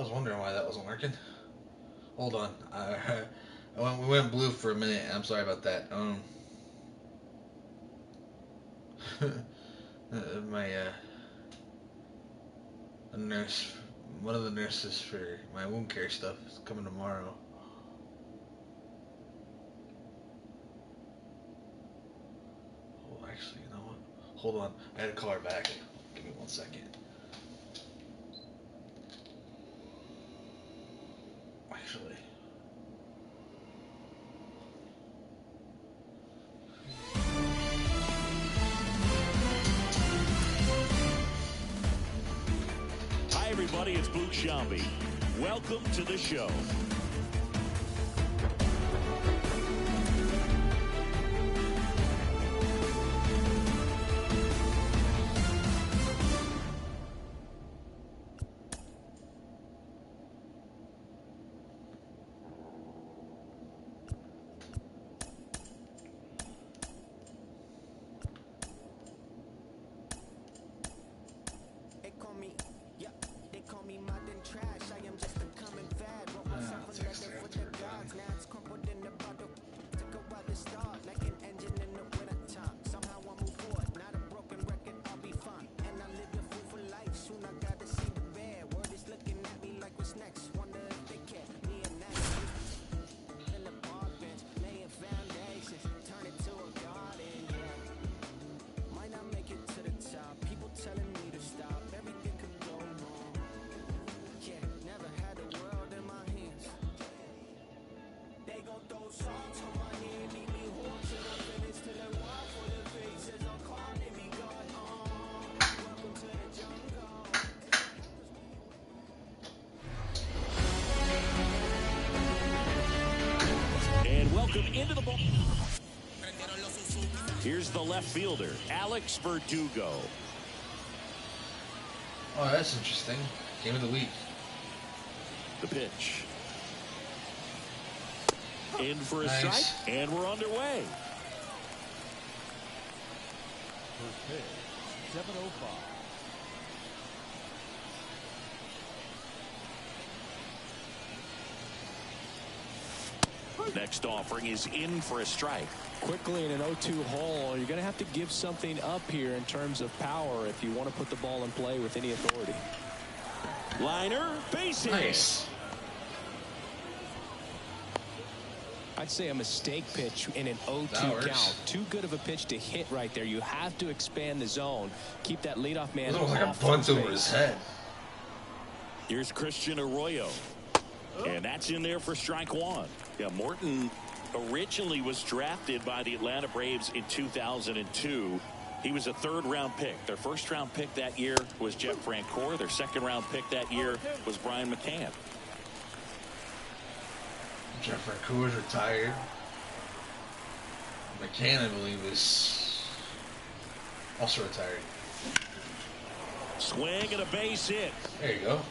was wondering why that wasn't working. Hold on. We went blue for a minute. I'm sorry about that. My a nurse, one of the nurses for my wound care stuff is coming tomorrow. Oh, actually, you know what? Hold on. I gotta call her back. Give me 1 second. Actually. Hi, everybody. It's Blue Shambi. Welcome to the show. Into the ball. Here's the left fielder, Alex Verdugo. Oh, that's interesting. Game of the week. The pitch. In for a nice strike, and we're underway. First pitch, 7:05. Next offering is in for a strike. Quickly in an 0-2 hole, you're going to have to give something up here in terms of power if you want to put the ball in play with any authority. Liner, base hit. Nice. I'd say a mistake pitch in an 0-2 count. Too good of a pitch to hit right there. You have to expand the zone. Keep that leadoff man It was like a off bunt over his head. Here's Christian Arroyo. And that's in there for strike one. Yeah, Morton originally was drafted by the Atlanta Braves in 2002. He was a third-round pick. Their first-round pick that year was Jeff Francoeur. Their second-round pick that year was Brian McCann. Jeff Francoeur is retired. McCann, I believe, is also retired. Swing and a base hit. There you go.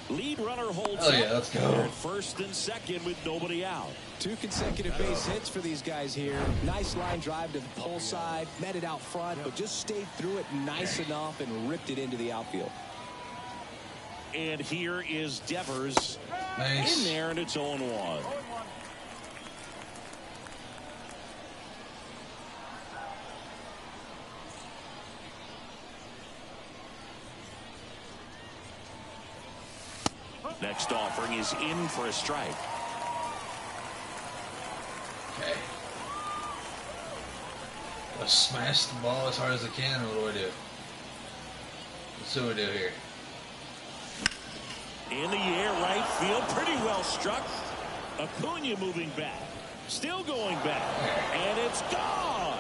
Lead runner holds up. Oh yeah, let's go. They're first and second with nobody out. 2 consecutive base hits for these guys here. Nice line drive to the pull side, met it out front, but just stayed through it nice enough and ripped it into the outfield. And here is Devers nice. In there, and it's 0-1. Next offering is in for a strike. Okay. Let's smash the ball as hard as I can, or what do I do? Let's see what we do here. In the air, right field, pretty well struck. Acuna moving back. Still going back. And it's gone.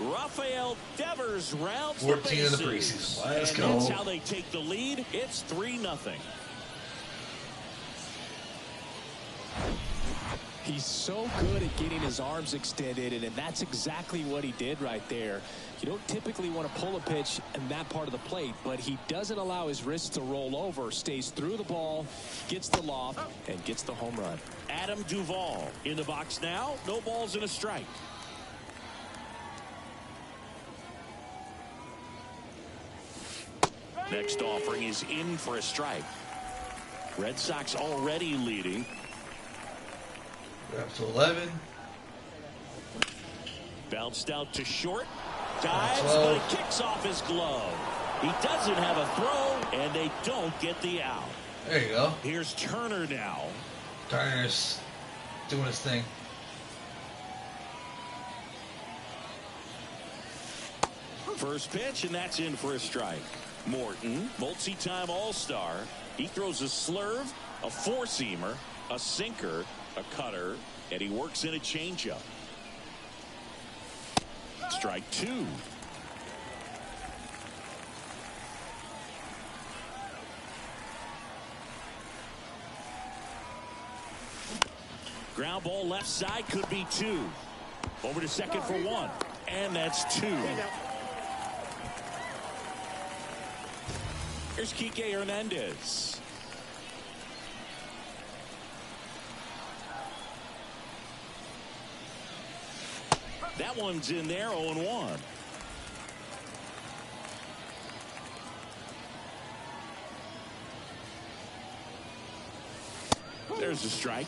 Rafael Devers rounds 14 in the preseason. Let's go. That's how they take the lead. It's 3-0. He's so good at getting his arms extended, and that's exactly what he did right there. You don't typically want to pull a pitch in that part of the plate, but he doesn't allow his wrists to roll over, stays through the ball, gets the loft, and gets the home run. Adam Duvall in the box now. No balls and a strike. Next offering is in for a strike. Red Sox already leading. We're up to 11. Bounced out to short. Dives, but he kicks off his glove. He doesn't have a throw, and they don't get the out. There you go. Here's Turner now. Turner's doing his thing. First pitch, and that's in for a strike. Morton, multi-time All-Star. He throws a slurve, a four-seamer, a sinker, a cutter, and he works in a changeup. Strike two. Ground ball left side, could be two. Over to second for one, and that's two. Here's Kike Hernandez. That one's in there, 0-1. There's a strike.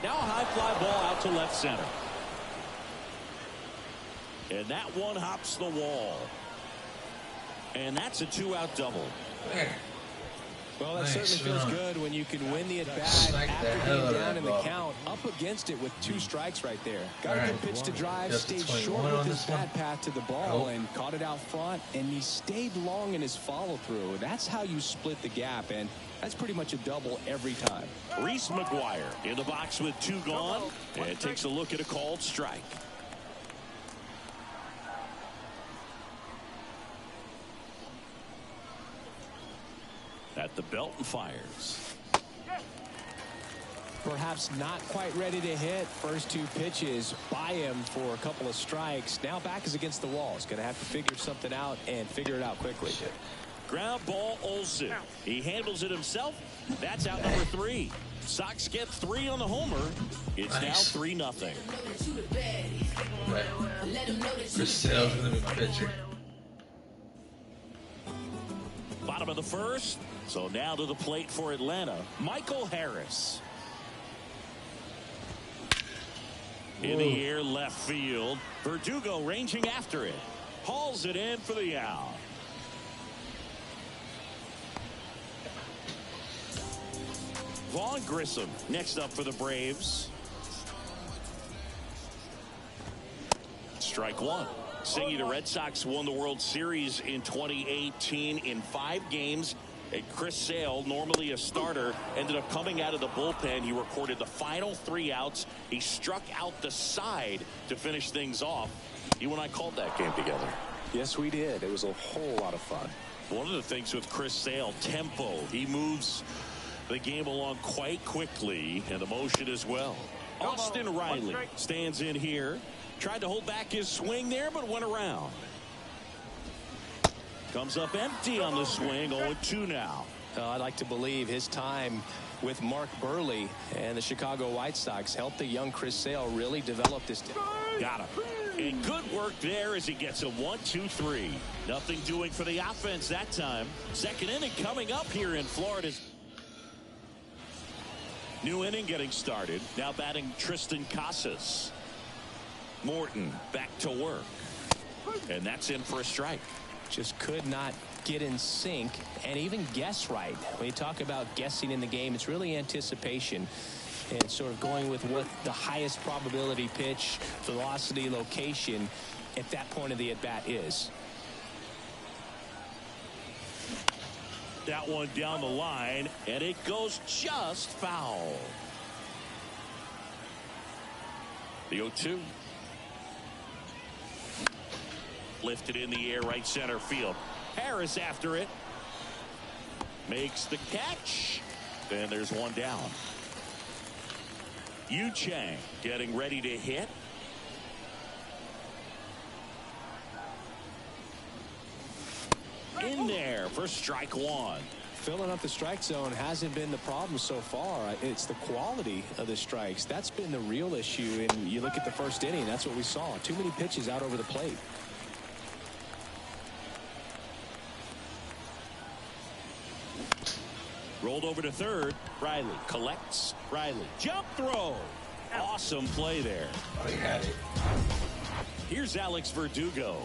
Now a high fly ball out to left center. And that one hops the wall. And that's a two-out double. There. Well, that certainly feels good when you can win the at-bat after being down in the count, up against it with two strikes right there. Got a good pitch to drive, stayed short with his bat path to the ball, and caught it out front, and he stayed long in his follow-through. That's how you split the gap, and that's pretty much a double every time. Reese McGuire in the box with two gone, and takes a look at a called strike. At the belt and fires. Perhaps not quite ready to hit. First two pitches by him for a couple of strikes. Now back is against the wall. He's going to have to figure something out and figure it out quickly. Ground ball, Olsen. He handles it himself. That's out number three. Sox get three on the homer. It's now 3-0. Right. Chris Sale's going to be my pitcher. Bottom of the first. So now to the plate for Atlanta, Michael Harris. In the air, left field. Verdugo ranging after it. Hauls it in for the out. Vaughn Grissom next up for the Braves. Strike one. Singy, the Red Sox won the World Series in 2018 in 5 games. And Chris Sale, normally a starter, ended up coming out of the bullpen. He recorded the final 3 outs. He struck out the side to finish things off. You and I called that game together. Yes, we did. It was a whole lot of fun. One of the things with Chris Sale, tempo. He moves the game along quite quickly, and the motion as well. Austin Riley stands in here. Tried to hold back his swing there, but went around. Comes up empty on the swing. 0-2 now. I'd like to believe his time with Mark Burley and the Chicago White Sox helped the young Chris Sale really develop this. Got him. And good work there as he gets a 1-2-3. Nothing doing for the offense that time. Second inning coming up here in Florida. New inning getting started. Now batting Tristan Casas. Morton back to work. And that's in for a strike. Just could not get in sync and even guess right. When you talk about guessing in the game, it's really anticipation and sort of going with what the highest probability pitch, velocity, location at that point of the at-bat is. That one down the line, and it goes just foul. The 0-2. Lifted in the air, right center field. Harris after it. Makes the catch. And there's one down. Yu Chang getting ready to hit. In there for strike one. filling up the strike zone hasn't been the problem so far. It's the quality of the strikes. That's been the real issue. And you look at the first inning, that's what we saw. Too many pitches out over the plate. Rolled over to third. Riley collects. Riley. Jump throw. Awesome play there. Oh, he had it. Here's Alex Verdugo.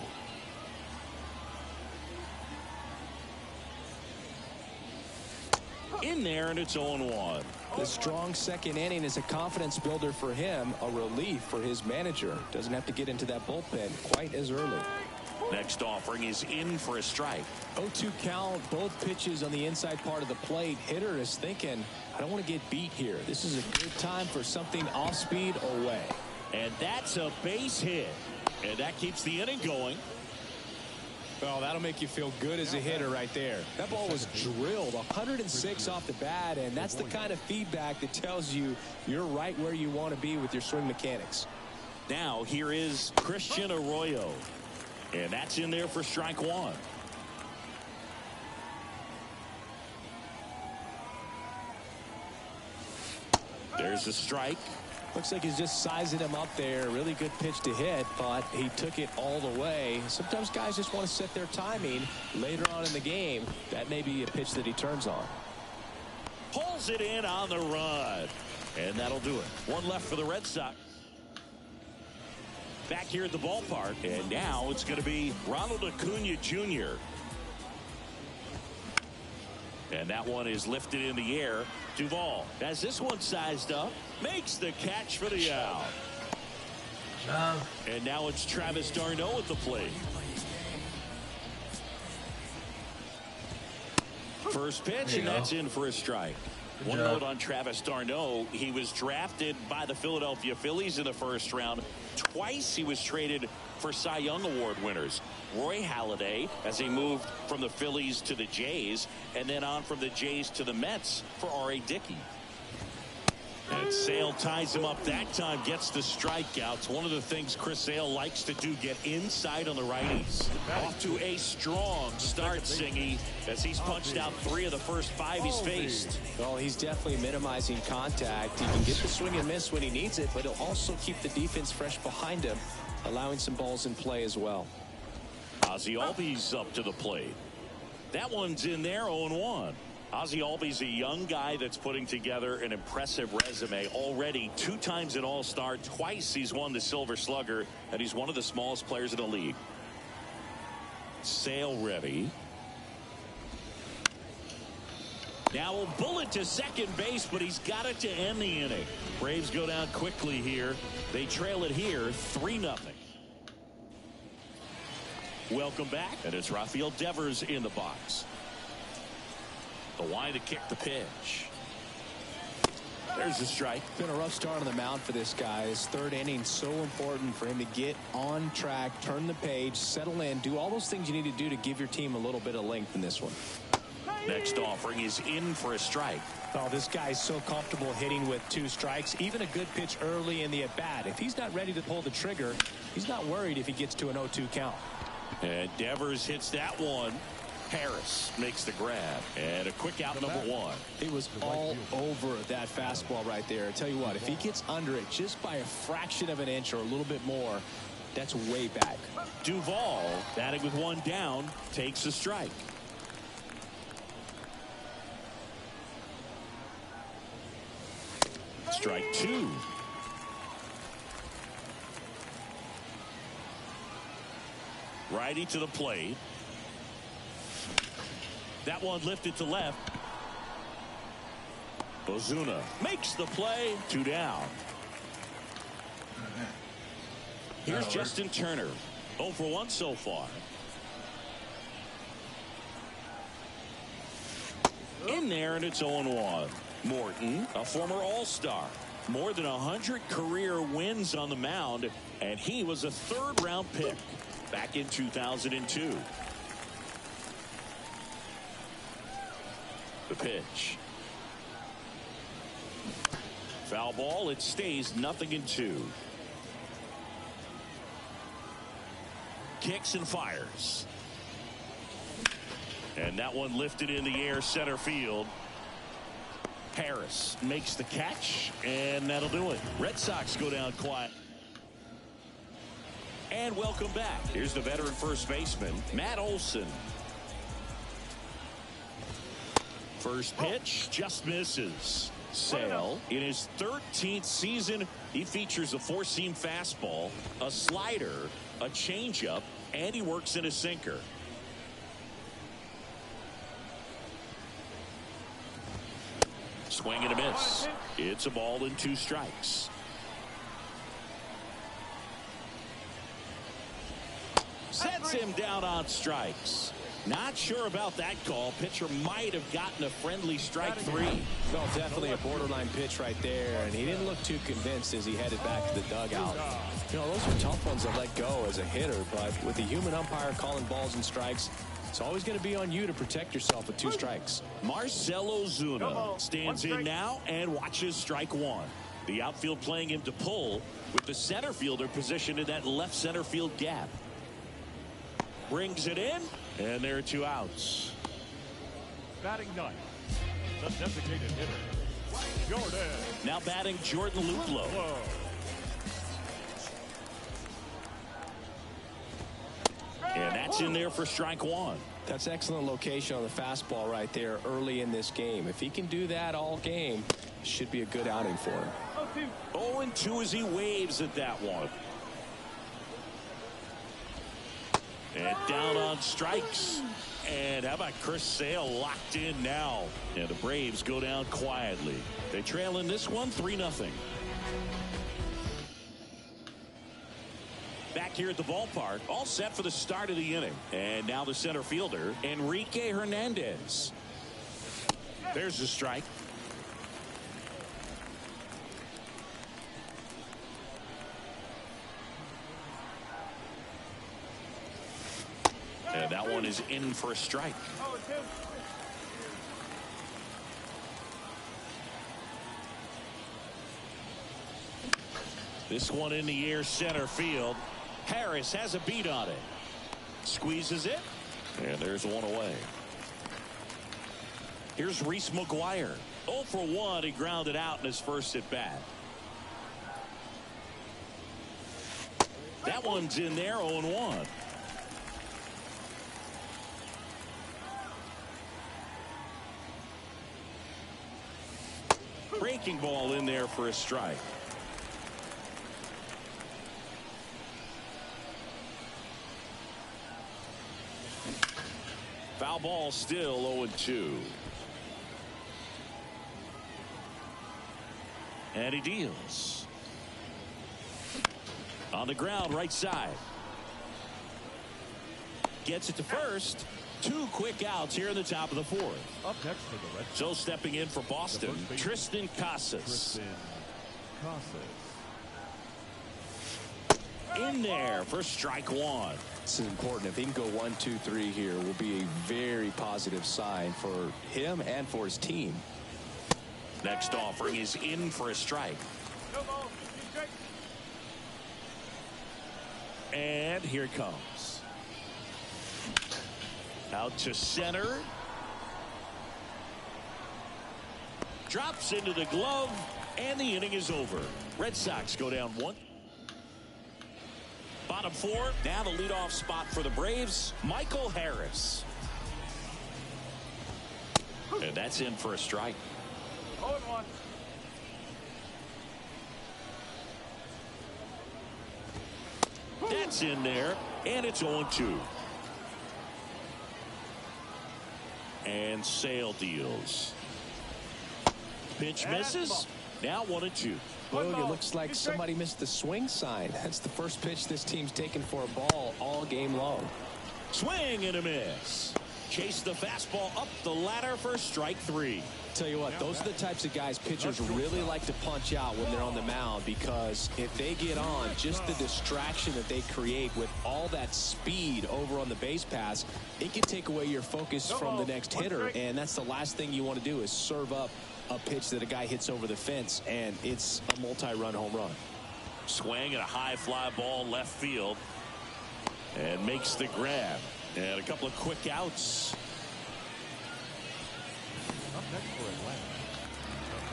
In there, and it's 0-1. The strong second inning is a confidence builder for him, a relief for his manager. Doesn't have to get into that bullpen quite as early. Next offering is in for a strike. 0-2 count, both pitches on the inside part of the plate. Hitter is thinking, I don't want to get beat here. This is a good time for something off speed or way. And that's a base hit. And that keeps the inning going. Oh, that'll make you feel good as a hitter right there. That ball was drilled 106 off the bat, and that's the kind of feedback that tells you you're right where you want to be with your swing mechanics. Now here is Christian Arroyo. And that's in there for strike one. There's a strike. Looks like he's just sizing him up there. Really good pitch to hit, but he took it all the way. Sometimes guys just want to set their timing later on in the game. That may be a pitch that he turns on. Pulls it in on the run. And that'll do it. One left for the Red Sox. Back here at the ballpark. And now it's going to be Ronald Acuna Jr. And that one is lifted in the air. Duvall has this one sized up. Makes the catch for the out. And now it's Travis d'Arnaud at the plate. First pitch, and that's in for a strike. One note on Travis d'Arnaud. He was drafted by the Philadelphia Phillies in the first round. Twice he was traded for Cy Young Award winners. Roy Halladay, as he moved from the Phillies to the Jays, and then on from the Jays to the Mets for R.A. Dickey. And Sale ties him up that time, gets the strikeouts. One of the things Chris Sale likes to do, get inside on the righties. Off to a strong start, Singy, as he's punched out 3 of the first 5 he's faced. Well, he's definitely minimizing contact. He can get the swing and miss when he needs it, but he'll also keep the defense fresh behind him, allowing some balls in play as well. Ozzie Albies up to the plate. That one's in there, 0-1. Ozzie Albies, a young guy that's putting together an impressive resume. Already 2 times an All-Star, twice he's won the Silver Slugger, and he's one of the smallest players in the league. Sale ready. Now a bullet to second base, but he's got it to end the inning. Braves go down quickly here. They trail it here 3-0. Welcome back, and it's Rafael Devers in the box. The line to kick the pitch. There's the strike. Been a rough start on the mound for this guy. His third inning, so important for him to get on track, turn the page, settle in, do all those things you need to do to give your team a little bit of length in this one. Next offering is in for a strike. Oh, this guy's so comfortable hitting with 2 strikes. Even a good pitch early in the at-bat. If he's not ready to pull the trigger, he's not worried if he gets to an 0-2 count. And Devers hits that one. Harris makes the grab, and a quick out, number 1. He was all over that fastball right there. I tell you what, if he gets under it just by a fraction of an inch or a little bit more, that's way back. Duvall, batting with 1 down, takes a strike. Strike 2. Righty to the plate. That one lifted to left. Ozuna makes the play. 2 down. Here's Justin Turner. 0 for 1 so far. In there, and it's 0-1. Morton, a former All-Star. More than 100 career wins on the mound, and he was a 3rd-round pick back in 2002. The pitch. Foul ball. It stays 0-2. Kicks and fires. And that one lifted in the air center field. Harris makes the catch, and that'll do it. Red Sox go down quiet. And welcome back. Here's the veteran first baseman, Matt Olson. First pitch just misses. Sale, in his 13th season, he features a four-seam fastball, a slider, a changeup, and he works in a sinker. Swing and a miss. It's a ball and 2 strikes. Sets him down on strikes. Not sure about that call. Pitcher might have gotten a friendly strike 3. No, definitely a borderline pitch right there, and he didn't look too convinced as he headed back to the dugout. You know, those are tough ones to let go as a hitter, but with the human umpire calling balls and strikes, it's always going to be on you to protect yourself with 2 strikes. Marcell Ozuna stands in now and watches strike 1. The outfield playing him to pull with the center fielder positioned in that left center field gap. Brings it in, and there are 2 outs. Batting 9th, the designated hitter, Jordan. Now batting Jordan Luplow. And that's in there for strike 1. That's excellent location on the fastball right there early in this game. If he can do that all game, it should be a good outing for him. 0-2 as he waves at that one. And down on strikes. And how about Chris Sale locked in now? And the Braves go down quietly. They trail in this one 3-0. Back here at the ballpark, all set for the start of the inning. And now the center fielder, Enrique Hernandez. There's the strike. And that one is in for a strike. This one in the air center field. Harris has a beat on it. Squeezes it. And there's one away. Here's Reese McGuire. 0 for 1. He grounded out in his first at bat. That one's in there, 0-1. Breaking ball in there for a strike. Foul ball still 0-2. And he deals. On the ground, right side. Gets it to first. 2 quick outs here in the top of the 4th. Up next for the Red Sox. So stepping in for Boston, Tristan Casas. In there for strike 1. This is important. If he can go 1, 2, 3 here, will be a very positive sign for him and for his team. Next offering is in for a strike. And here it comes. Out to center. Drops into the glove, and the inning is over. Red Sox go down 1. Bottom 4, now the leadoff spot for the Braves, Michael Harris. And that's in for a strike. 0-1. That's in there, and it's 0-2. And Sale deals. Pitch misses. Now 1-2. Boog, it looks like somebody missed the swing sign. That's the first pitch this team's taken for a ball all game long. Swing and a miss. Chase the fastball up the ladder for strike 3. Tell you what, those are the types of guys pitchers really like to punch out when they're on the mound, because if they get on, just the distraction that they create with all that speed over on the base pass, it can take away your focus from the next hitter, and that's the last thing you want to do is serve up a pitch that a guy hits over the fence, and it's a multi-run home run. Swing and a high fly ball left field, and makes the grab. And a couple of quick outs.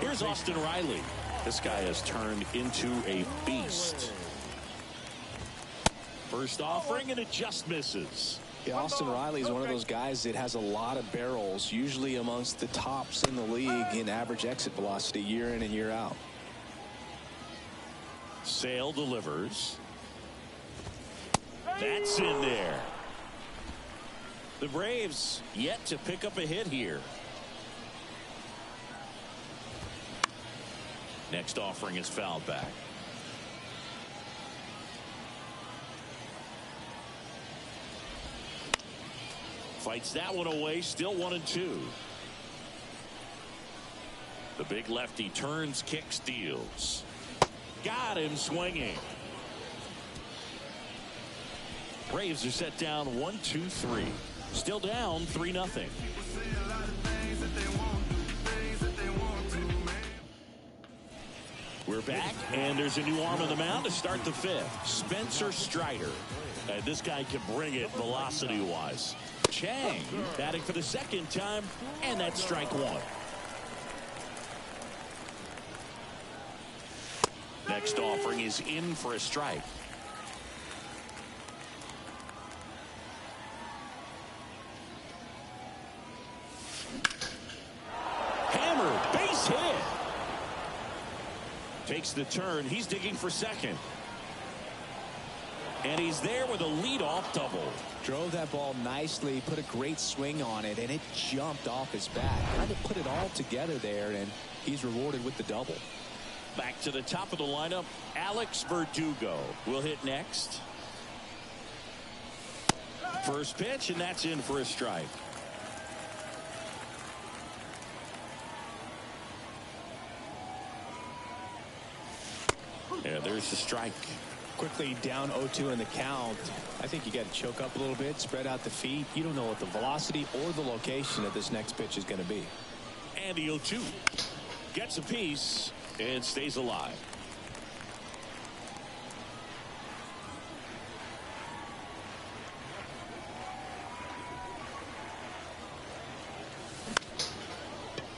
Here's Austin Riley. This guy has turned into a beast. First offering, and it just misses. Yeah, Austin Riley is one of those guys that has a lot of barrels, usually amongst the tops in the league in average exit velocity year in and year out. Sale delivers. That's in there. The Braves yet to pick up a hit here. Next offering is fouled back. Fights that one away, still 1-2. The big lefty turns, kicks, deals. Got him swinging. Braves are set down 1-2-3. Still down 3-0. We're back, and there's a new arm on the mound to start the fifth. Spencer Strider. And this guy can bring it velocity-wise. Chang batting for the second time, and that's strike one. Next offering is in for a strike. Hammered, base hit. Takes the turn. He's digging for second. And he's there with a leadoff double. Drove that ball nicely, put a great swing on it, and it jumped off his bat. Tried to put it all together there, and he's rewarded with the double. Back to the top of the lineup, Alex Verdugo will hit next. First pitch, and that's in for a strike. Yeah, there's the strike. Quickly down 0-2 in the count. I think you got to choke up a little bit, spread out the feet. You don't know what the velocity or the location of this next pitch is going to be. And the 0-2 gets a piece and stays alive.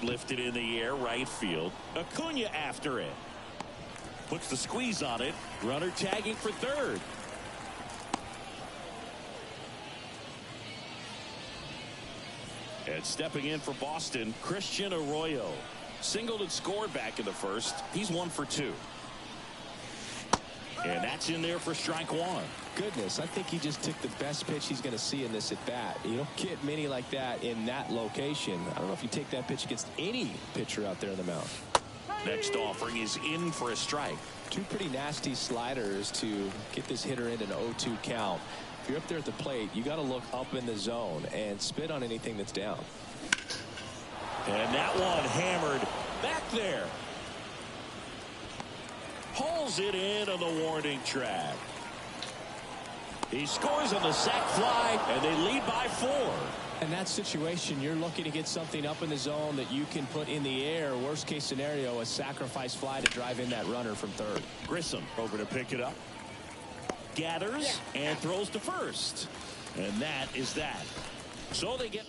Lifted in the air, right field. Acuna after it. Puts the squeeze on it. Runner tagging for third. And stepping in for Boston, Christian Arroyo. Singled and scored back in the first. He's 1 for 2. And that's in there for strike one. Goodness, I think he just took the best pitch he's going to see in this at bat. You don't get many like that in that location. I don't know if you take that pitch against any pitcher out there in the mound. Next offering is in for a strike. Two pretty nasty sliders to get this hitter in an 0-2 count. If you're up there at the plate, you got to look up in the zone and spit on anything that's down. And that one hammered back there. Hauls it in on the warning track. He scores on the sac fly, and they lead by 4. In that situation, you're looking to get something up in the zone that you can put in the air. Worst case scenario, a sacrifice fly to drive in that runner from third. Grissom over to pick it up. Gathers and throws to first. And that is that. So they get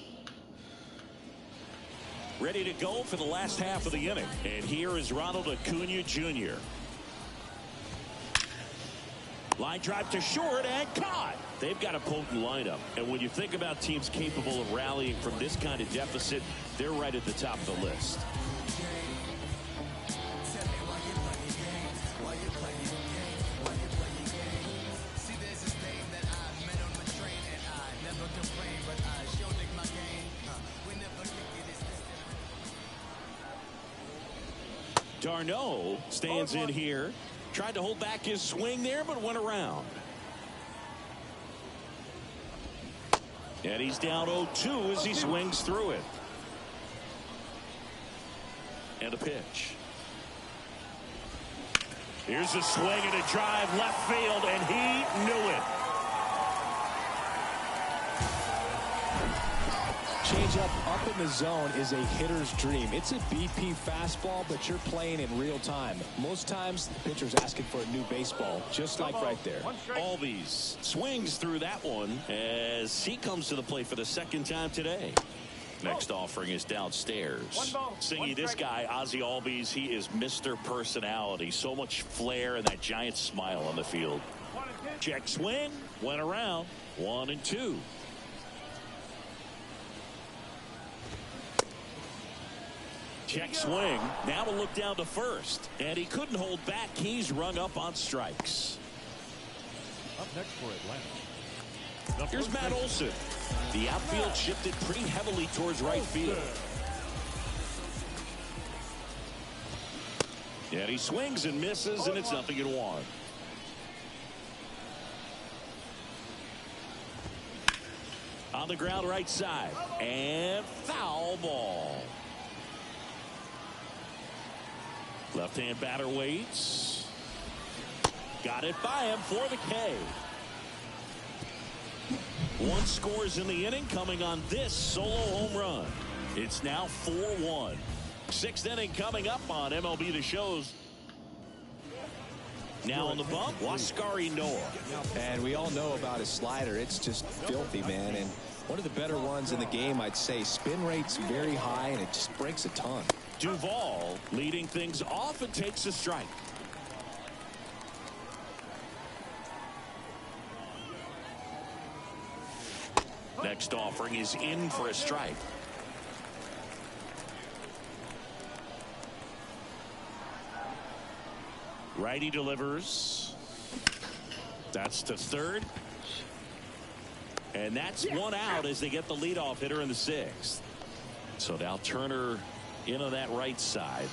ready to go for the last half of the inning. And here is Ronald Acuna Jr. Line drive to short and caught. They've got a potent lineup. And when you think about teams capable of rallying from this kind of deficit, they're right at the top of the list. Darno stands in here. Tried to hold back his swing there, but went around. And he's down 0-2 as he swings through it. And a pitch. Here's a swing and a drive left field, and he knew it. Changeup up in the zone is a hitter's dream. It's a BP fastball, but you're playing in real time. Most times, the pitcher's asking for a new baseball, just like right there. Albies swings through that one as he comes to the plate for the second time today. Next offering is downstairs. Singy, this guy, Ozzie Albies, he is Mr. Personality. So much flair and that giant smile on the field. Check swing. Went around. 1-2. Check swing. Now to look down to first. And he couldn't hold back. He's rung up on strikes. Up next for Atlanta. Here's Matt Olson. The outfield shifted pretty heavily towards right field. And he swings and misses, and it's 0-1. On the ground right side. And foul ball. Left-hand batter waits. Got it by him for the K. One scores in the inning coming on this solo home run. It's now 4-1. Sixth inning coming up on MLB The Show's. Now on the bump, Waskari Noah. And we all know about his slider. It's just filthy, man. And one of the better ones in the game, I'd say. Spin rate's very high, and it just breaks a ton. Duvall leading things off and takes a strike. Next offering is in for a strike. Righty delivers. That's to third. And that's one out as they get the leadoff hitter in the sixth. So now Turner into that right side.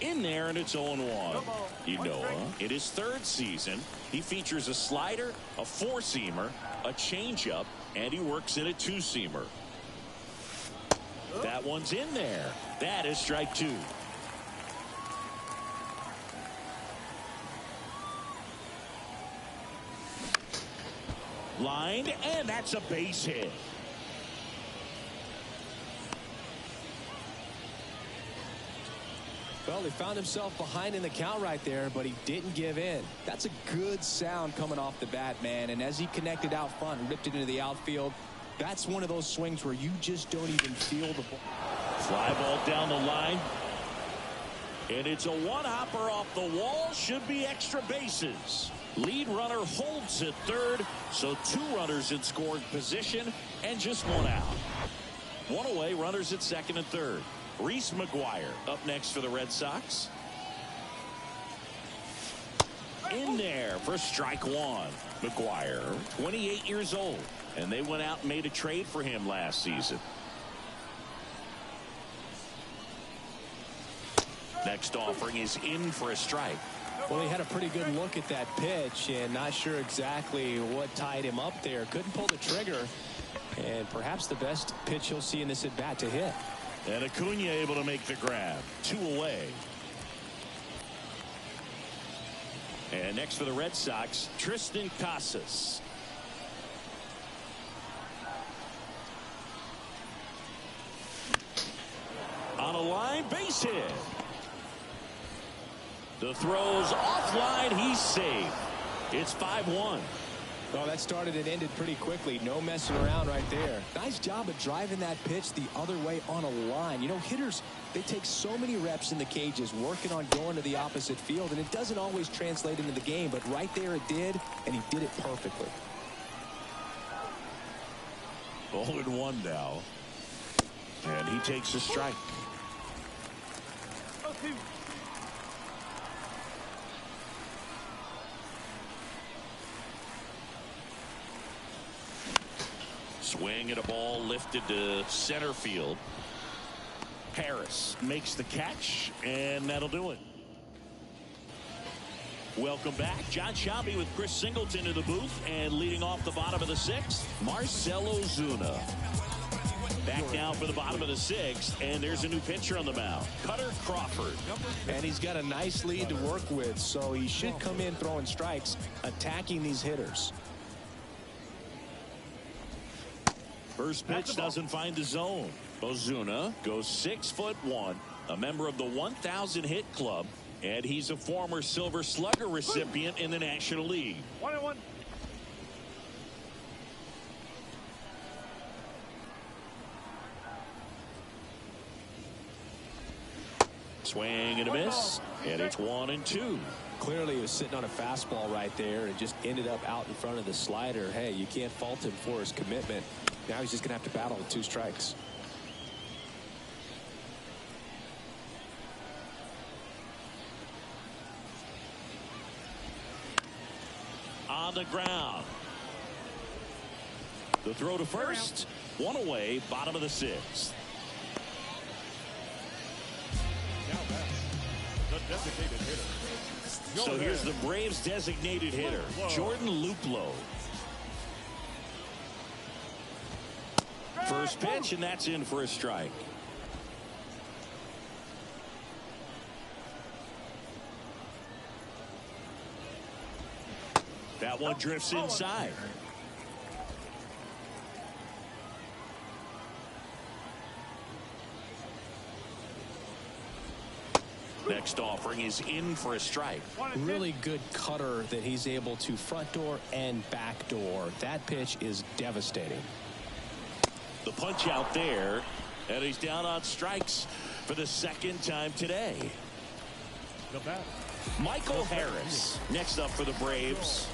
In there, and it's 0-1. In his third season, he features a slider, a four-seamer, a changeup, and he works in a two-seamer. That one's in there. That is strike two. Lined, and that's a base hit. Well, he found himself behind in the count right there, but he didn't give in. That's a good sound coming off the bat, man. And as he connected out front and ripped it into the outfield, that's one of those swings where you just don't even feel the ball. Fly ball down the line. And it's a one-hopper off the wall. Should be extra bases. Lead runner holds at third, so two runners in scoring position and just one out. One away, runners at second and third. Reese McGuire up next for the Red Sox. In there for strike one. McGuire, 28 years old, and they went out and made a trade for him last season. Next offering is in for a strike. Well, he had a pretty good look at that pitch and not sure exactly what tied him up there. Couldn't pull the trigger, and perhaps the best pitch he'll see in this at bat to hit. And Acuna able to make the grab. Two away. And next for the Red Sox, Tristan Casas. On a line, base hit. The throw's offline. He's safe. It's 5-1. Well, that started and ended pretty quickly. No messing around right there. Nice job of driving that pitch the other way on a line. You know, hitters, they take so many reps in the cages working on going to the opposite field, and it doesn't always translate into the game, but right there it did, and he did it perfectly. 0-1 now. And he takes a strike. Swing at a ball lifted to center field. Harris makes the catch, and that'll do it. Welcome back. John Sciambi with Chris Singleton in the booth, and leading off the bottom of the sixth, Marcell Ozuna. Back now for the bottom of the sixth, and there's a new pitcher on the mound, Cutter Crawford. And he's got a nice lead to work with, so he should come in throwing strikes, attacking these hitters. First pitch doesn't find the zone. Ozuna goes 6'1", a member of the 1,000 hit club, and he's a former Silver Slugger recipient in the National League. 1-1. Swing and a miss, and it's 1-2. Clearly he was sitting on a fastball right there and just ended up out in front of the slider. Hey, you can't fault him for his commitment. Now he's just going to have to battle with 2 strikes. On the ground. The throw to first. 1 away, bottom of the 6th. Now that's the designated hitter. So here's the Braves designated hitter, Jordan Luplow. First pitch, and that's in for a strike. That one drifts inside. Next offering is in for a strike. Really good cutter that he's able to front door and back door. That pitch is devastating. The punch out there, and he's down on strikes for the 2nd time today. The batter, Michael Harris next up for the Braves.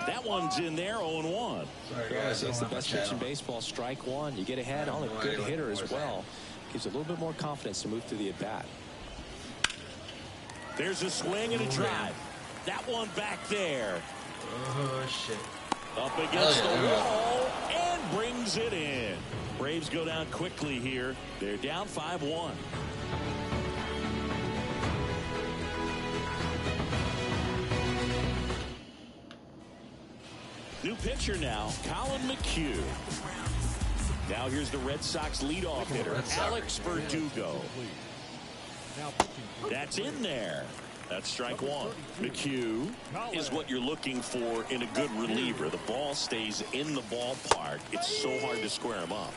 That one's in there, 0-1. Sorry, guys, It's the best pitch in baseball. Strike 1. You get ahead on a good hitter as well. Gives a little bit more confidence to move through the at-bat. There's a swing and a drive. That one back there. Oh, shit. Up against the wall and brings it in. Braves go down quickly here. They're down 5-1. New pitcher now, Colin McHugh. Now here's the Red Sox leadoff hitter, Alex Verdugo. now pitching for That's in there. That's strike 1. McHugh is what you're looking for in a good reliever. The ball stays in the ballpark. It's so hard to square him up.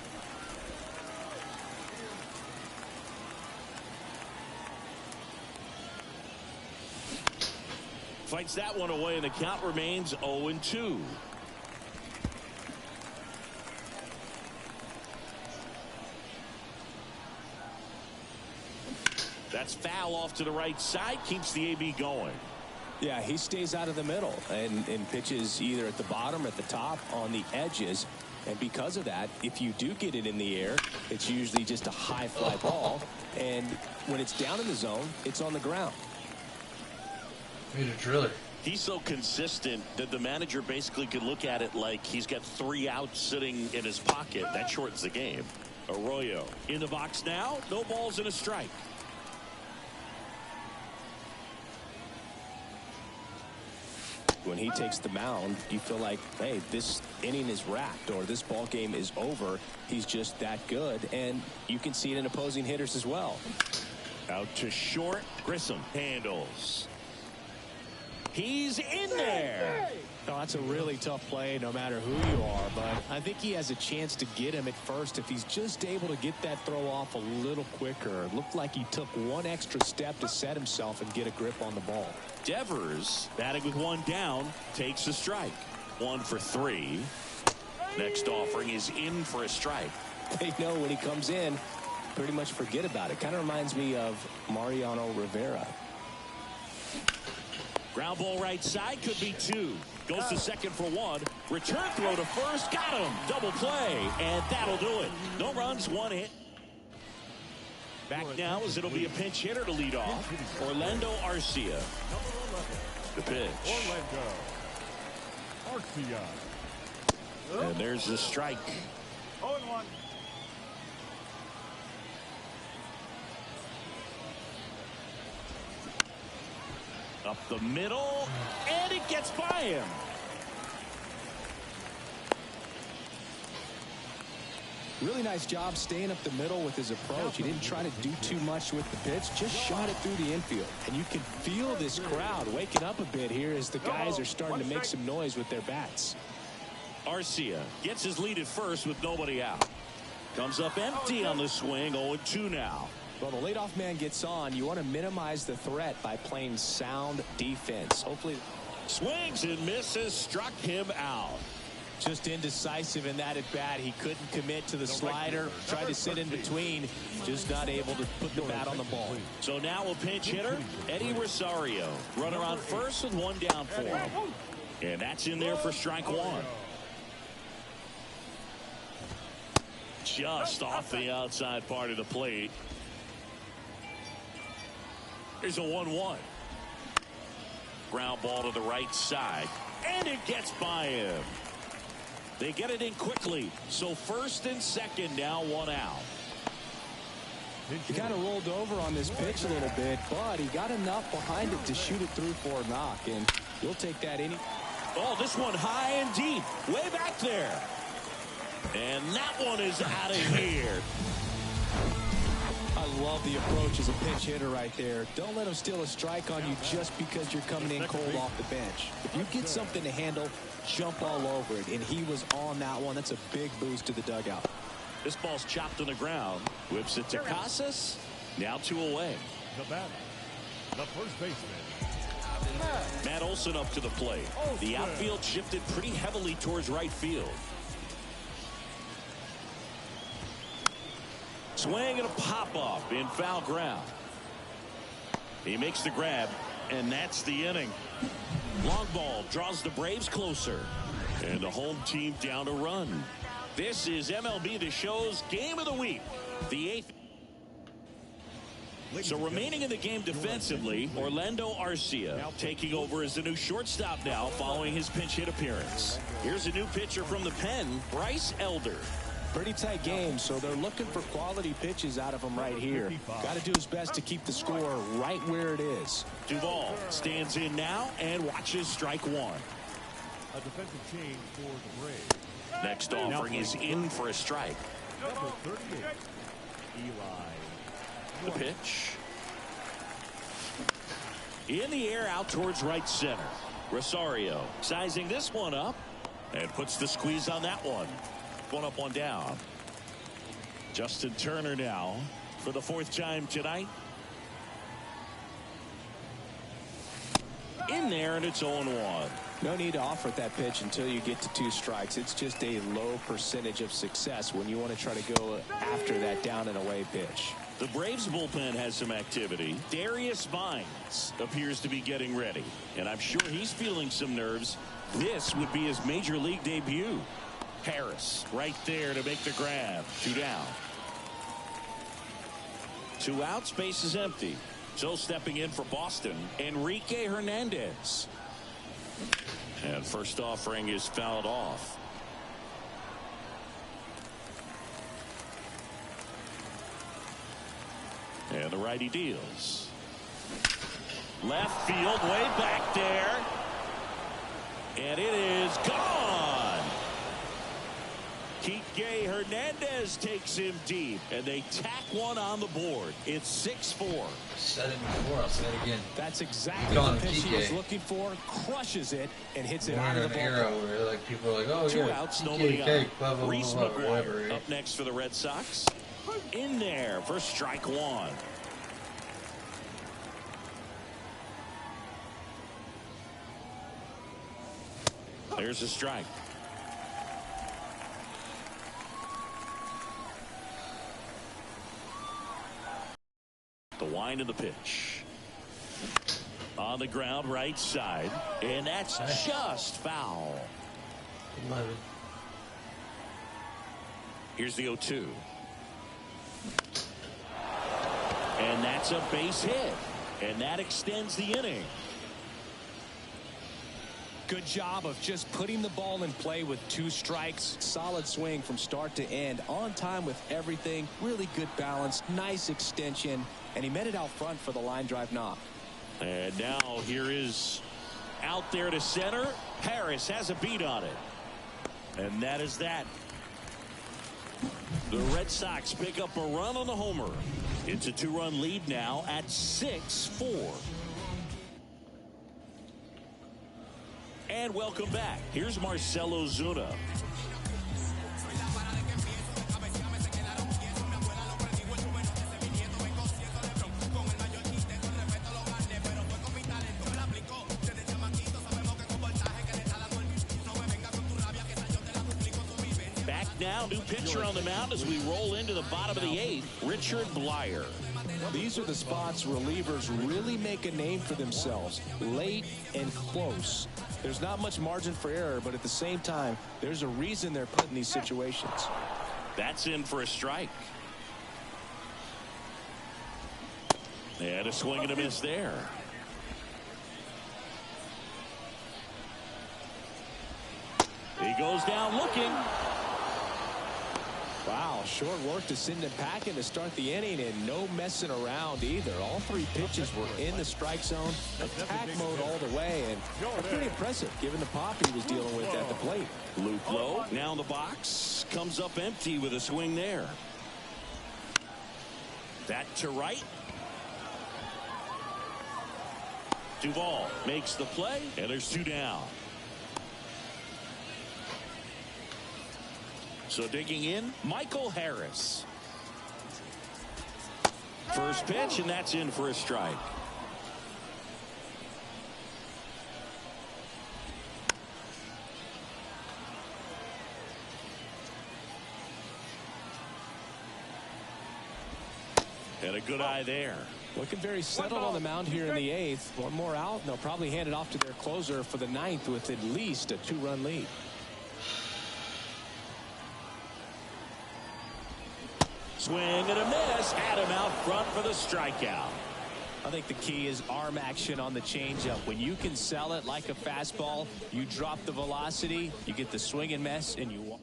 Fights that one away, and the count remains 0-2. That's foul off to the right side, keeps the AB going. Yeah, he stays out of the middle and pitches either at the bottom or at the top on the edges. And because of that, if you do get it in the air, it's usually just a high fly ball. And when it's down in the zone, it's on the ground. Need a driller. He's so consistent that the manager basically could look at it like he's got 3 outs sitting in his pocket. That shortens the game. Arroyo in the box now. No balls and a strike. When he takes the mound, you feel like, hey, this inning is wrapped or this ball game is over. He's just that good, and you can see it in opposing hitters as well. Out to short. Grissom handles. He's in there. Oh, that's a really tough play no matter who you are, but I think he has a chance to get him at first if he's just able to get that throw off a little quicker. It looked like he took 1 extra step to set himself and get a grip on the ball. Devers, batting with 1 down, takes a strike. 1 for 3. Next offering is in for a strike. They know when he comes in, pretty much forget about it. Kind of reminds me of Mariano Rivera. Ground ball right side, could be 2. Goes to second for 1. Return throw to first, got him. Double play, and that'll do it. No runs, 1 hit. Back now as it'll be a pinch hitter to lead off. Orlando Arcia. The pitch. Orlando Arcia. And there's the strike. 0-1. Up the middle, and it gets by him. Really nice job staying up the middle with his approach. He didn't try to do too much with the pitch, just shot it through the infield. And you can feel this crowd waking up a bit here as the guys are starting to make some noise with their bats. Arcia gets his lead at first with nobody out. Comes up empty on the swing, 0-2 now. Well, the leadoff man gets on. You want to minimize the threat by playing sound defense. Hopefully. Swings and misses, struck him out. Just indecisive in that at bat. He couldn't commit to the slider. Tried to sit in between. Just not able to put the bat on the ball. So now a pinch hitter, Eddie Rosario. Runner on first with one down for him. And that's in there for strike one. Just off the outside part of the plate. Here's a 1-1. Ground ball to the right side. And it gets by him. They get it in quickly. So first and second, now one out. He kind of rolled over on this pitch a little bit, but he got enough behind it to shoot it through for a knock, and you'll take that any. Oh, this one high and deep, way back there. And that one is out of here. I love the approach as a pinch hitter right there. Don't let him steal a strike on you just because you're coming in cold off the bench. If you get something to handle, jump all over it, and he was on that one. That's a big boost to the dugout. This ball's chopped on the ground. Whips it to Casas. Now 2 away. The batter, the first baseman, Matt Olson up to the plate. The outfield shifted pretty heavily towards right field. Swing and a pop-up in foul ground. He makes the grab, and that's the inning. Long ball draws the Braves closer. And the home team down a run. This is MLB The Show's Game of the Week. The 8th. So remaining in the game defensively, Orlando Arcia taking over as the new shortstop now following his pinch hit appearance. Here's a new pitcher from the pen, Bryce Elder. Pretty tight game, so they're looking for quality pitches out of him right here. Got to do his best to keep the score right where it is. Duvall stands in now and watches strike one. a defensive change for the Braves. Next offering is in for a strike. Number 38, Eli. The pitch. In the air out towards right center. Rosario sizing this one up and puts the squeeze on that one. One up, one down. Justin Turner now for the fourth time tonight. In there, and it's 0-1. No need to offer that pitch until you get to 2 strikes. It's just a low percentage of success when you want to try to go after that down and away pitch. The Braves bullpen has some activity. Darius Vines appears to be getting ready, and I'm sure he's feeling some nerves. This would be his major league debut. Harris right there to make the grab. 2 down. 2 out, space is empty. So stepping in for Boston, Enrique Hernandez. And first offering is fouled off. And the righty deals. Left field, way back there. And it is gone. Kike Hernandez takes him deep, and they tack one on the board. It's 6-4. Said it before, I'll say it again. That's exactly the pitch he was looking for. Crushes it and hits it out of the ballpark. Era where like people are like, oh 2 yeah, outs, nobody on. blah, blah, Reese blah, blah, McGuire whatever, right? up next for the Red Sox. In there for strike 1. There's a strike. The wind of the pitch. On the ground, right side. And that's just foul. 11. Here's the 0-2. And that's a base hit. And that extends the inning. Good job of just putting the ball in play with 2 strikes. Solid swing from start to end. On time with everything. Really good balance. Nice extension. And he met it out front for the line drive knock. And now here is out there to center. Harris has a beat on it. And that is that. The Red Sox pick up a run on the homer. It's a 2-run lead now at 6-4. And welcome back. Here's Marcell Ozuna. now. New pitcher on the mound as we roll into the bottom of the 8th, Richard Blyer. These are the spots relievers really make a name for themselves, late and close. There's not much margin for error, but at the same time, there's a reason they're put in these situations. That's in for a strike. And a swing and a miss there. He goes down looking. Wow, short work to send him packing to start the inning, and no messing around either. All 3 pitches were in the strike zone, attack mode all the way, and pretty impressive given the pop he was dealing with at the plate. Luke Lowe now in the box, comes up empty with a swing there. That to right. Duvall makes the play, and there's 2 down. So digging in, Michael Harris. First pitch, and that's in for a strike. And a good eye there. Looking very settled on the mound here in the 8th. One more out, and they'll probably hand it off to their closer for the 9th with at least a 2-run lead. Swing and a miss. Had him out front for the strikeout. I think the key is arm action on the changeup. When you can sell it like a fastball, you drop the velocity, you get the swing and miss, and you walk.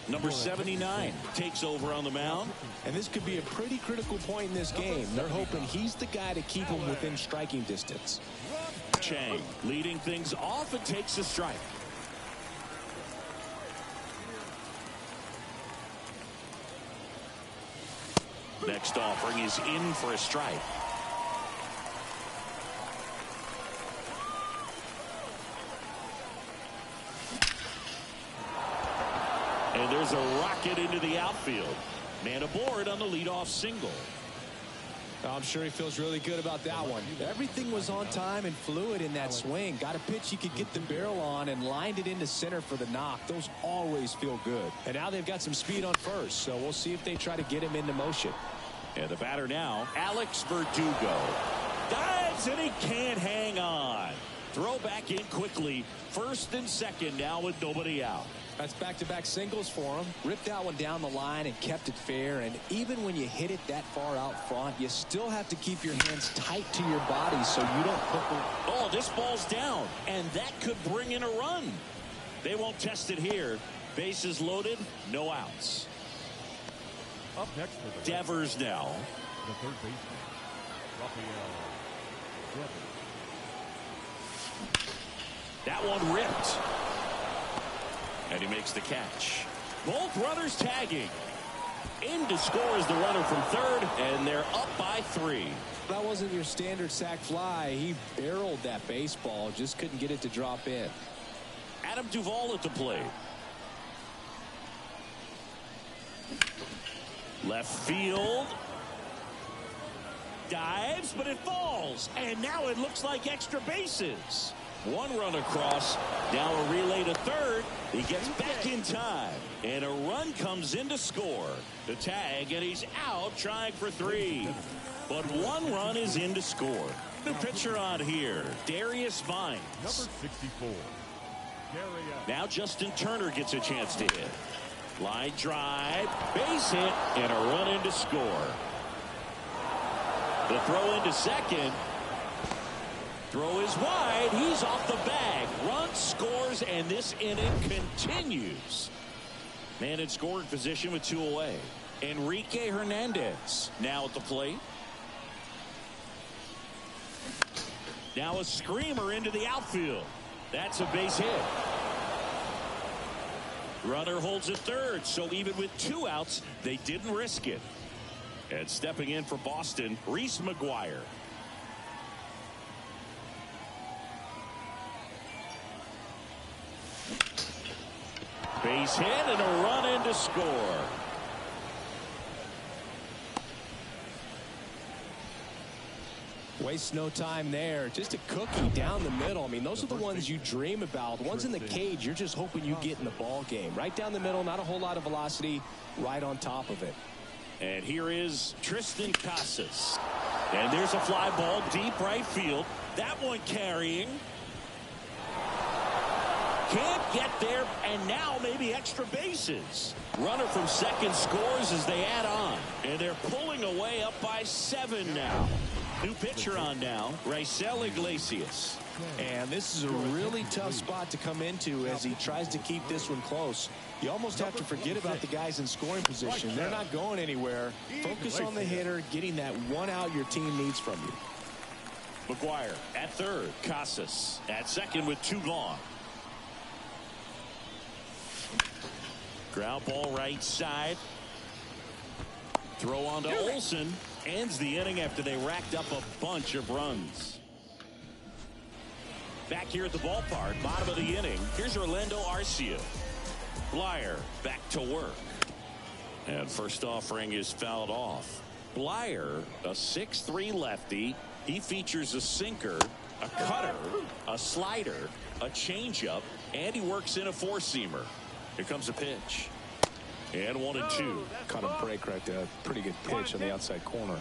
Number 79 takes over on the mound. And this could be a pretty critical point in this game. They're hoping he's the guy to keep them within striking distance. Chang leading things off and takes a strike. Next offering is in for a strike. And there's a rocket into the outfield. Man aboard on the leadoff single. I'm sure he feels really good about that one. Everything was on time and fluid in that swing. Got a pitch he could get the barrel on and lined it into center for the knock. Those always feel good. And now they've got some speed on first, so we'll see if they try to get him into motion. And the batter now, Alex Verdugo. Dives and he can't hang on. Throw back in quickly. First and second now with nobody out. That's back-to-back singles for him. Ripped that one down the line and kept it fair. And even when you hit it that far out front, you still have to keep your hands tight to your body so you don't put the... Oh, this ball's down, and that could bring in a run. They won't test it here. Bases loaded, no outs. Up next for the Devers now. The third baseman, Rafael Devers. That one ripped. And he makes the catch. Both runners tagging. In to score is the runner from third, and they're up by 3. That wasn't your standard sac fly. He barreled that baseball, just couldn't get it to drop in. Adam Duvall at the plate. Left field. Dives, but it falls. And now it looks like extra bases. One run across. Now a relay to third. He gets back in time. And a run comes in to score. The tag, and he's out trying for 3. But one run is in to score. New pitcher on here, Darius Vines. Number 64. Now Justin Turner gets a chance to hit. Line drive, base hit, and a run in to score. The throw into second. Throw is wide. He's off the bag. Run scores, and this inning continues. Man in scoring position with 2 away. Enrique Hernandez now at the plate. Now a screamer into the outfield. That's a base hit. Runner holds at third, so even with 2 outs, they didn't risk it. And stepping in for Boston, Reese McGuire. Base hit and a run in to score. Waste no time there. Just a cookie down the middle. I mean, those are the ones you dream about. The ones in the cage, you're just hoping you get in the ball game. Right down the middle, not a whole lot of velocity, right on top of it. And here is Tristan Casas. And there's a fly ball deep right field. That one carrying. Can't get there, and now maybe extra bases. Runner from second scores as they add on. And they're pulling away up by 7 now. New pitcher on now, Raisel Iglesias. And this is a really tough spot to come into as he tries to keep this one close. You almost have to forget about the guys in scoring position. They're not going anywhere. Focus on the hitter, getting that one out your team needs from you. McGuire at third. Casas at second with 2 gone. Ground ball right side. Throw on to Olsen. Ends the inning after they racked up a bunch of runs. Back here at the ballpark, bottom of the inning, here's Orlando Arcia. Blyer back to work. And first offering is fouled off. Blyer, a 6'3" lefty. He features a sinker, a cutter, a slider, a changeup, and he works in a 4-seamer. Here comes a pitch. And 1-2. Caught a break right there. Pretty good pitch on the outside corner.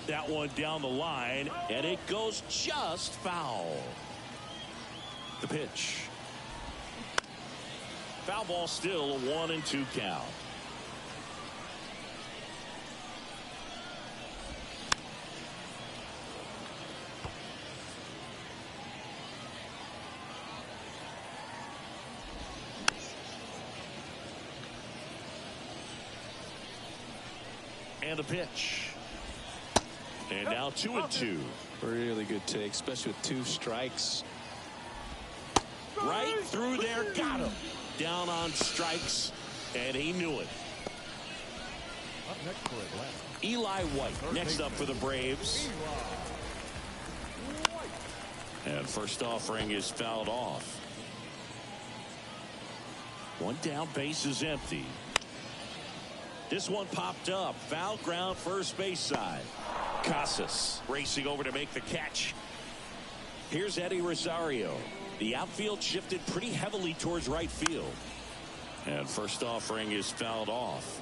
That one down the line, and it goes just foul. The pitch. Foul ball, still a 1-2 count. And a pitch. And now 2-2. Really good take, especially with 2 strikes. Right through there, got him. Down on strikes, and he knew it. Up next for Atlanta, Eli White next up for the Braves. And first offering is fouled off. 1 down, base is empty. This one popped up. Foul ground, first base side. Casas racing over to make the catch. Here's Eddie Rosario. The outfield shifted pretty heavily towards right field. And first offering is fouled off.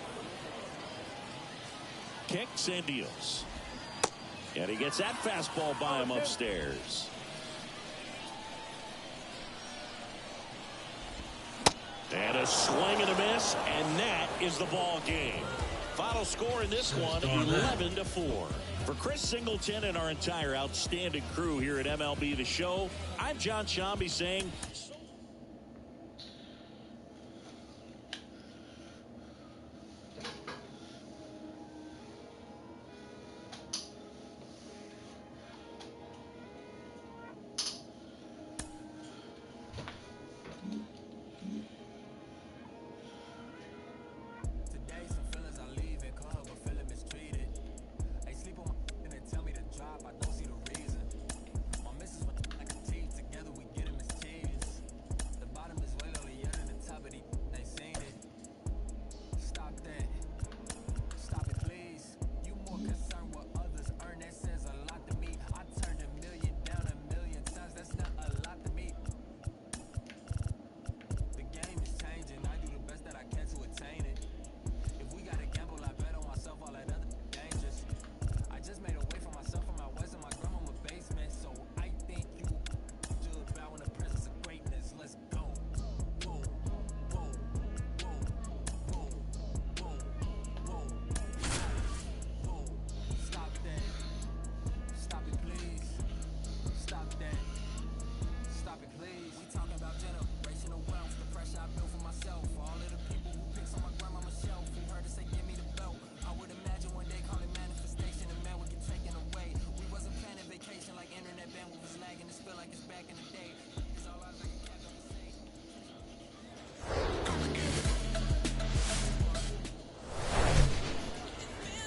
Kicks and deals. And he gets that fastball by him upstairs. And a swing and a miss, and that is the ball game. Final score in this one, 11-4. For Chris Singleton and our entire outstanding crew here at MLB The Show, I'm John Shambi saying...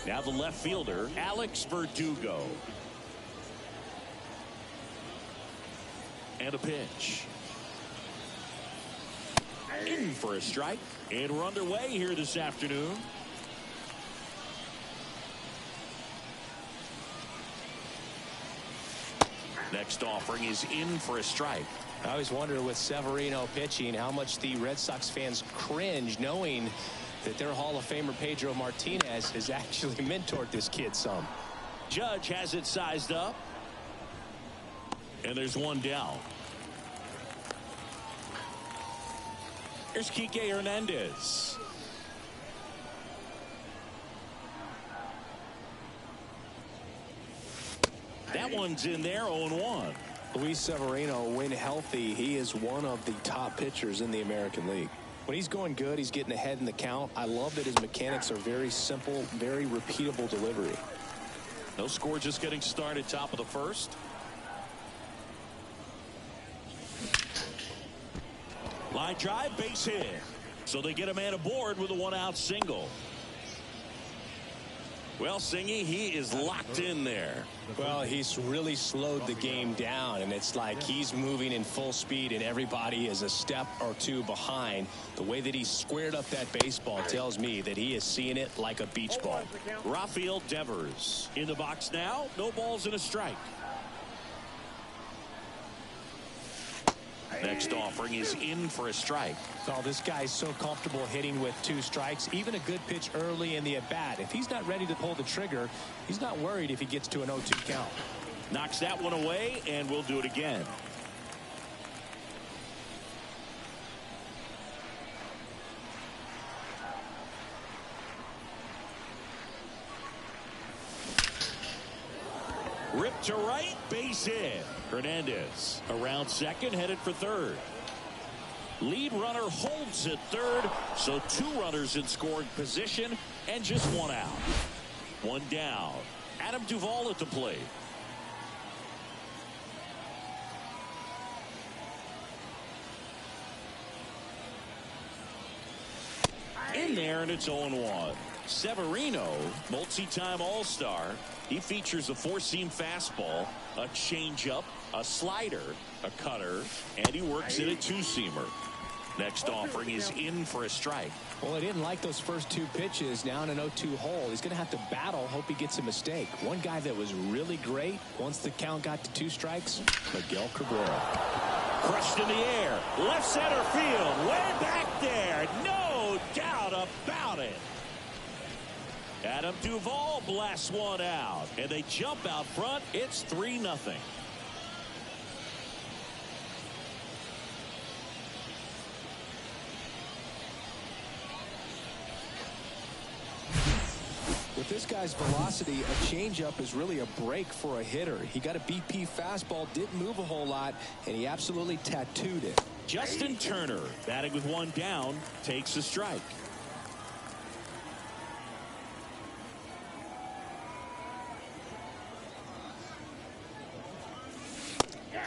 Now the left fielder, Alex Verdugo. And a pitch. In for a strike. And we're underway here this afternoon. Next offering is in for a strike. I always wonder with Severino pitching how much the Red Sox fans cringe knowing that their Hall of Famer Pedro Martinez has actually mentored this kid some. Judge has it sized up. And there's one down. Here's Kike Hernandez. That one's in there, 0-1. Luis Severino, when healthy, he is one of the top pitchers in the American League. When he's going good, he's getting ahead in the count. I love that his mechanics are very simple, very repeatable delivery. No score, just getting started, top of the first. Line drive, base hit. So they get a man aboard with a one-out single. Well, Singy, he is locked in there. Well, he's really slowed the game down, and it's like he's moving in full speed, and everybody is a step or two behind. The way that he squared up that baseball tells me that he is seeing it like a beach ball. Rafael Devers in the box now. No balls and a strike. Next offering is in for a strike. Oh, this guy's so comfortable hitting with 2 strikes. Even a good pitch early in the at-bat. If he's not ready to pull the trigger, he's not worried if he gets to an 0-2 count. Knocks that one away, and we'll do it again. Ripped to right, base hit. Hernandez around second, headed for third. Lead runner holds at third, so 2 runners in scoring position and just 1 out. 1 down. Adam Duvall at the plate. In there, and it's 0-1. Severino, multi-time All-Star. He features a 4-seam fastball, a changeup, a slider, a cutter, and he works in a 2-seamer. Next offering is in for a strike. Well, he didn't like those first 2 pitches. Now in an 0-2 hole, he's going to have to battle, hope he gets a mistake. One guy that was really great once the count got to 2 strikes, Miguel Cabrera. Crushed in the air, left center field, way back there, no doubt about it. Adam Duvall blasts one out, and they jump out front. It's 3-0. With this guy's velocity, a changeup is really a break for a hitter. He got a BP fastball, didn't move a whole lot, and he absolutely tattooed it. Justin Turner, batting with 1 down, takes a strike.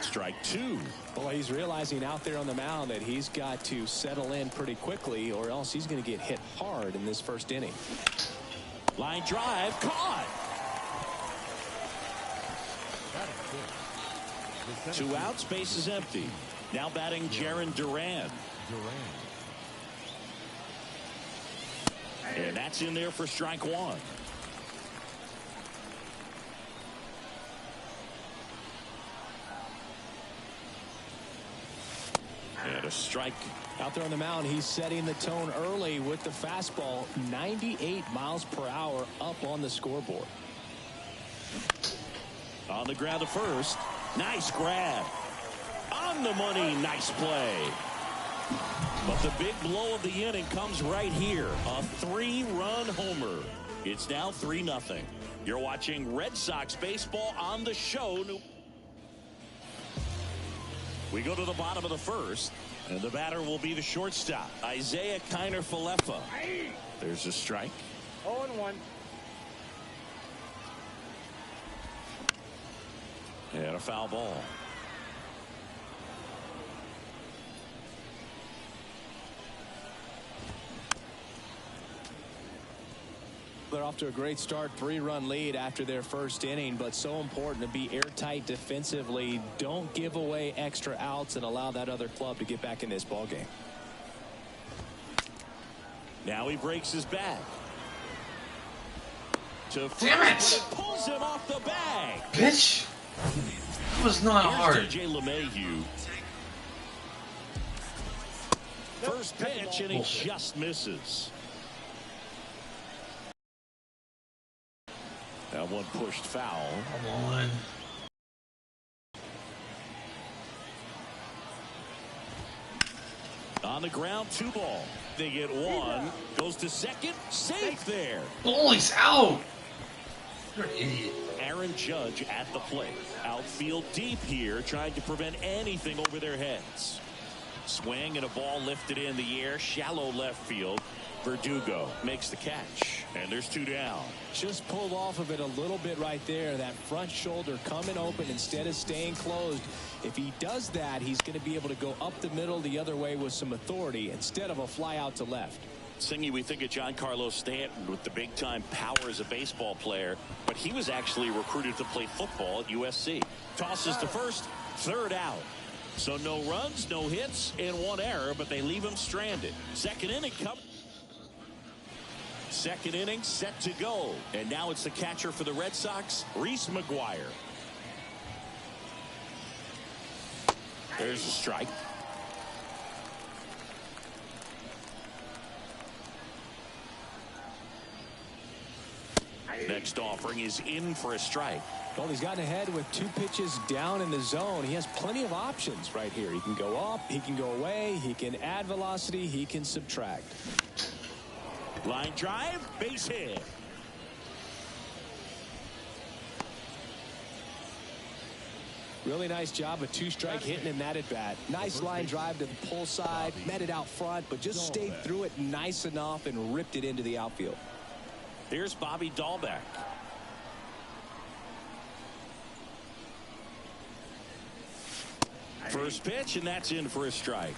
Strike 2. Boy, he's realizing out there on the mound that he's got to settle in pretty quickly, or else he's going to get hit hard in this first inning. Line drive, caught. 2 outs, base is empty. Now batting Jarren Duran. And that's in there for strike 1. And a strike. Out there on the mound, he's setting the tone early with the fastball. 98 miles per hour up on the scoreboard. On the ground to first. Nice grab. On the money. Nice play. But the big blow of the inning comes right here. A 3-run homer. It's now 3-0. You're watching Red Sox baseball on the show. We go to the bottom of the first, and the batter will be the shortstop, Isaiah Kiner-Falefa. There's a strike. 0-1. And a foul ball. They're off to a great start, 3-run lead after their first inning, but so important to be airtight defensively. Don't give away extra outs and allow that other club to get back in this ballgame. Now he breaks his back. Damn it! Pulls him off the bag. Bitch! It was not hard. DJ LeMahieu. First pitch, and he just misses. That one pushed foul. Come on. On the ground, 2 ball. They get 1. Goes to second. Safe there. Oh, he's out. You're an idiot. Aaron Judge at the plate. Outfield deep here, trying to prevent anything over their heads. Swing and a ball lifted in the air. Shallow left field. Verdugo makes the catch. And there's 2 down. Just pulled off of it a little bit right there. That front shoulder coming open instead of staying closed. If he does that, he's going to be able to go up the middle the other way with some authority instead of a fly out to left. Singy, we think of Giancarlo Stanton with the big-time power as a baseball player, but he was actually recruited to play football at USC. Tosses to first, 3rd out. So no runs, no hits, and 1 error, but they leave him stranded. Second inning coming. Second inning set to go. And now it's the catcher for the Red Sox, Reese McGuire. There's a strike. Next offering is in for a strike. Well, he's gotten ahead with 2 pitches down in the zone. He has plenty of options right here. He can go up, he can go away, he can add velocity, he can subtract. Line drive, base hit. Really nice job of 2-strike hitting in that at bat. Nice line drive to the pull side, met it out front, but just stayed through it nice enough and ripped it into the outfield. Here's Bobby Dahlbeck. First pitch, and that's in for a strike.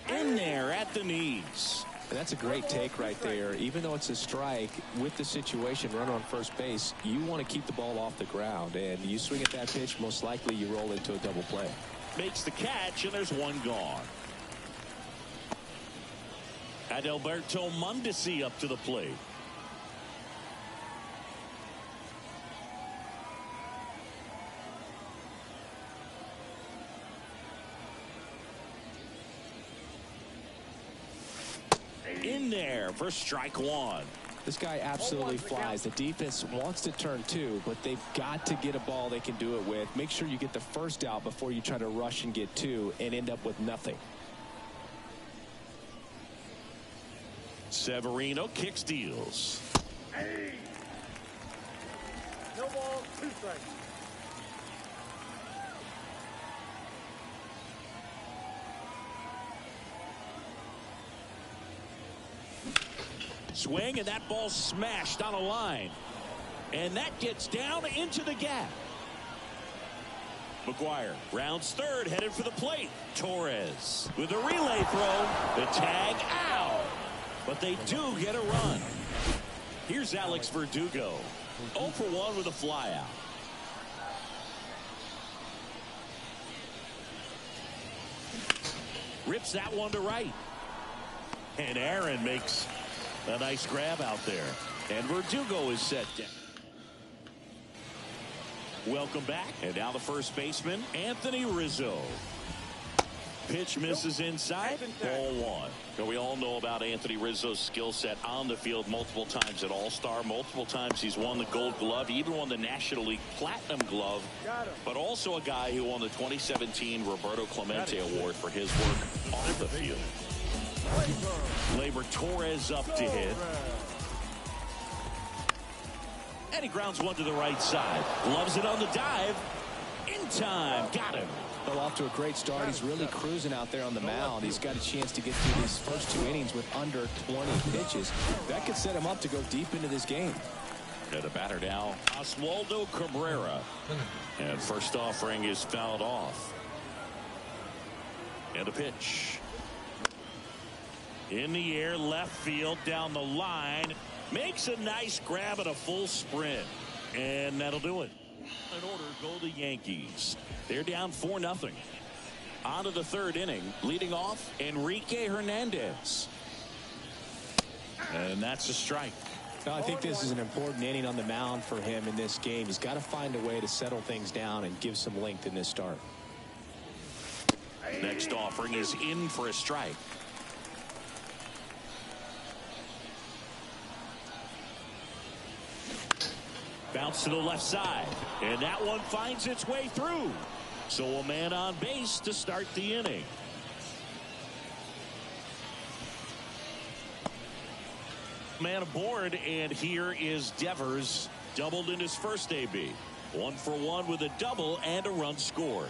In there at the knees. That's a great take right there. Even though it's a strike, with the situation, runner on first base, you want to keep the ball off the ground. And you swing at that pitch, most likely you roll into a double play. Makes the catch, and there's 1 gone. Adalberto Mondesi up to the plate. In there for strike 1. This guy absolutely flies. The defense wants to turn 2, but they've got to get a ball they can do it with. Make sure you get the first out before you try to rush and get 2 and end up with nothing. Severino kick steals. Hey. No ball, 2 strikes. Swing, and that ball smashed on a line. And that gets down into the gap. McGuire rounds 3rd, headed for the plate. Torres with a relay throw. The tag out. But they do get a run. Here's Alex Verdugo. 0 for 1 with a flyout. Rips that one to right. And Aaron makes a nice grab out there. And Verdugo is set down. Welcome back. And now the first baseman, Anthony Rizzo. Pitch misses inside. Ball 1. Now we all know about Anthony Rizzo's skill set on the field. Multiple times at All-Star. Multiple times he's won the Gold Glove. He even won the National League Platinum Glove. But also a guy who won the 2017 Roberto Clemente Award for his work off the field. Labor Torres up to hit. And he grounds one to the right side. Loves it on the dive. In time. Got him. Well, off to a great start. He's really cruising out there on the mound. He's got a chance to get through these first 2 innings with under 20 pitches. That could set him up to go deep into this game. And the batter now, Oswaldo Cabrera. And first offering is fouled off. And a pitch. In the air, left field, down the line. Makes a nice grab at a full sprint. And that'll do it. In order, go the Yankees. They're down 4-0. On to the third inning. Leading off, Enrique Hernandez. And that's a strike. I think this is an important inning on the mound for him in this game. He's got to find a way to settle things down and give some length in this start. Next offering is in for a strike. Bounce to the left side. And that one finds its way through. So a man on base to start the inning. Man aboard, and here is Devers. Doubled in his first AB. 1 for 1 with a double and a run scored.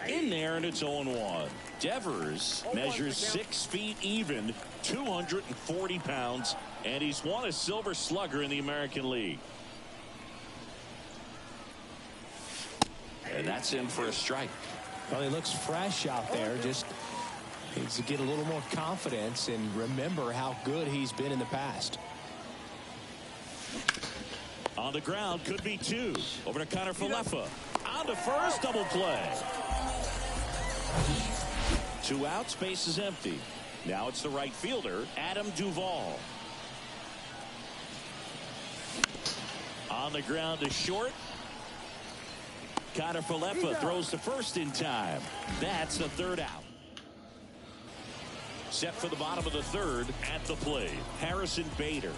In there, and it's 0-1. Devers measures 6 feet even, 240 pounds, and he's won a Silver Slugger in the American League. And that's in for a strike. Well, he looks fresh out there. Just needs to get a little more confidence and remember how good he's been in the past. On the ground, could be 2. Over to Connor Falefa. On to first, double play. 2 outs, base is empty. Now it's the right fielder, Adam Duvall. On the ground to short. Connor Falefa throws to first in time. That's the third out. Set for the bottom of the third at the plate, Harrison Bader.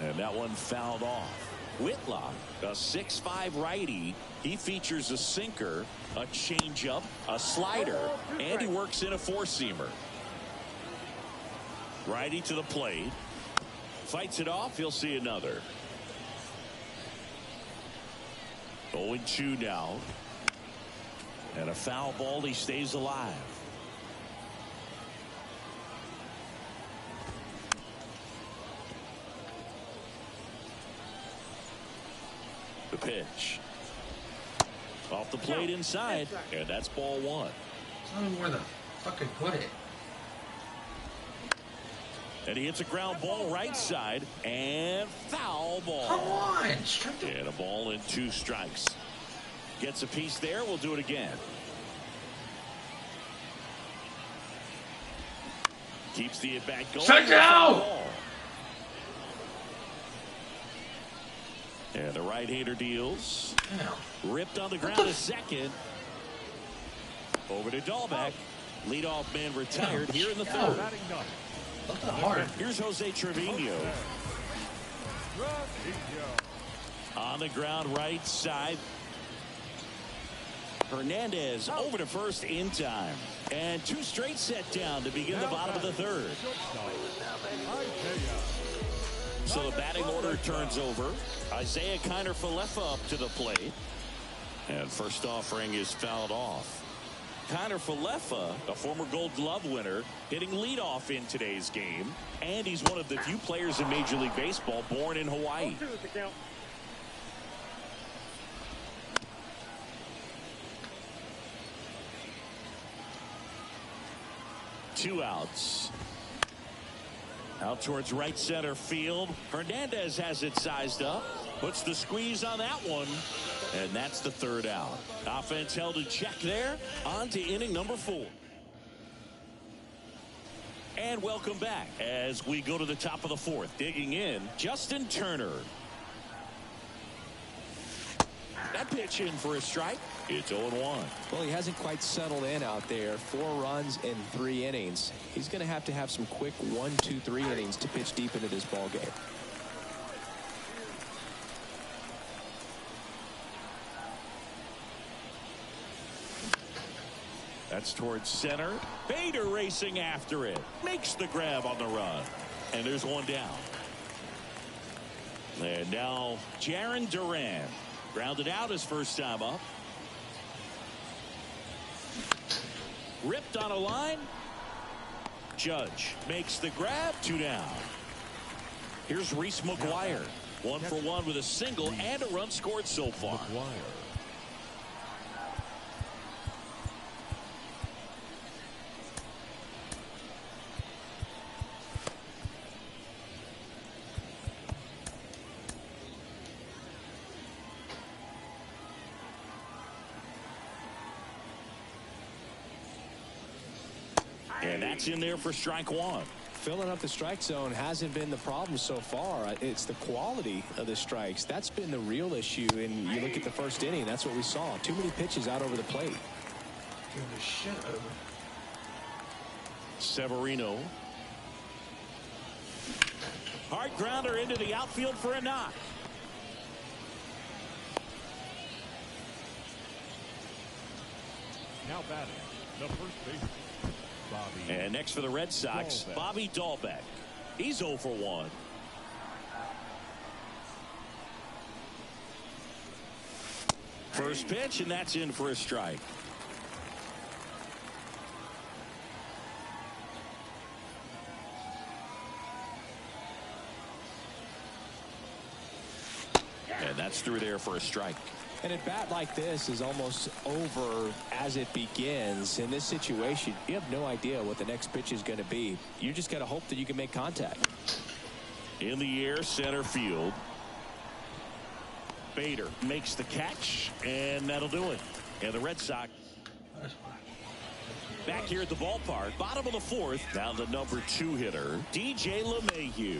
And that one fouled off. Whitlock, a 6'5" righty. He features a sinker, a changeup, a slider, and he works in a 4-seamer. Righty to the plate. Fights it off. He'll see another. 0-2 now. And a foul ball. He stays alive. The pitch. Off the plate inside. And that's ball 1. Tell me where the fuck I put it. And he hits a ground ball right side. And foul ball. Come on. Strike it. And a ball and 2 strikes. Gets a piece there. We'll do it again. Keeps the at bat going. Strike out. And the right-hander deals. Damn. Ripped on the ground to second. Over to Dahlbeck. Leadoff man retired here in the third. That's not hard. Here's Jose Trevino. On the ground right side. Hernandez over to first in time. And 2 straight set down to begin the bottom of the third. So the batting order turns over. Isaiah Kiner Falefa up to the plate. And first offering is fouled off. Kiner Falefa, a former Gold Glove winner, hitting leadoff in today's game. And he's one of the few players in Major League Baseball born in Hawaii. 2 outs. Out towards right center field. Hernandez has it sized up. Puts the squeeze on that one. And that's the third out. Offense held in check there. On to inning number 4. And welcome back as we go to the top of the 4th. Digging in, Justin Turner. That pitch in for a strike. It's 0-1. Well, he hasn't quite settled in out there. 4 runs in 3 innings. He's going to have some quick 1, 2, 3 innings to pitch deep into this ball game. That's towards center. Bader racing after it. Makes the grab on the run. And there's one down. And now Jarren Duran. Grounded out his first time up. Ripped on a line. Judge makes the grab. 2 down. Here's Reese McGuire. 1 for 1 with a single and a run scored so far. And that's in there for strike one. Filling up the strike zone hasn't been the problem so far. It's the quality of the strikes. That's been the real issue. And you look at the first inning, that's what we saw. Too many pitches out over the plate. Give the shit over. Severino. Hard grounder into the outfield for a knock. Now batting, the first baseman, Bobby. And next for the Red Sox, Dalbec. Bobby Dalbec. He's 0 for 1. First pitch, and that's in for a strike. And that's through there for a strike. And a bat like this is almost over as it begins. In this situation, you have no idea what the next pitch is going to be. You just got to hope that you can make contact. In the air, center field. Bader makes the catch, and that'll do it. And the Red Sox back here at the ballpark, bottom of the fourth. Now the number 2 hitter, DJ LeMahieu.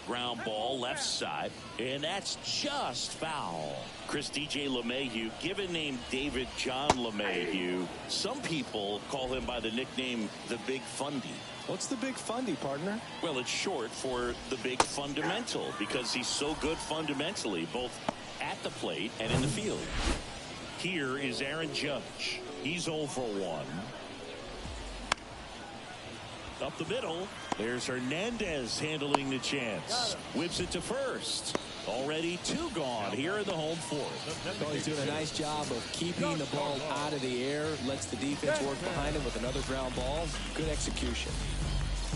Ground ball left side, and that's just foul. Chris, DJ LeMahieu, given name David John LeMahieu. Some people call him by the nickname the Big Fundy. What's the Big Fundy, partner? Well, it's short for the Big Fundamental because he's so good fundamentally, both at the plate and in the field. Here is Aaron Judge. He's 0 for 1. Up the middle, there's Hernandez handling the chance. Whips it to first. Already 2 gone here in the home fourth. Well, he's doing a nice job of keeping the ball out of the air. Lets the defense work behind him with another ground ball. Good execution.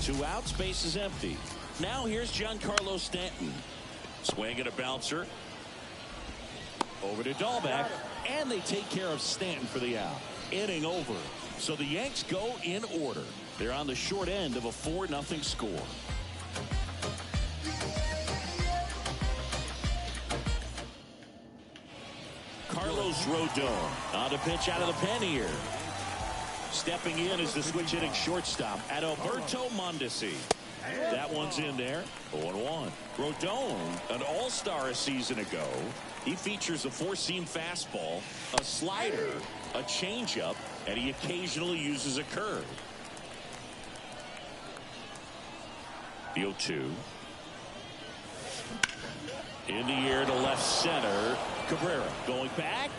2 outs, base is empty. Now here's Giancarlo Stanton. Swing and a bouncer. Over to Dalbec. And they take care of Stanton for the out. Inning over. So the Yanks go in order. They're on the short end of a 4-0 score. Carlos Rodon on the pitch out of the pen here. Stepping in is the switch hitting shortstop, Adalberto Mondesi. That one's in there. 0-1. Rodon, an all-star a season ago. He features a 4-seam fastball, a slider, a changeup, and he occasionally uses a curve. The 0-2. In the air to left center. Cabrera going back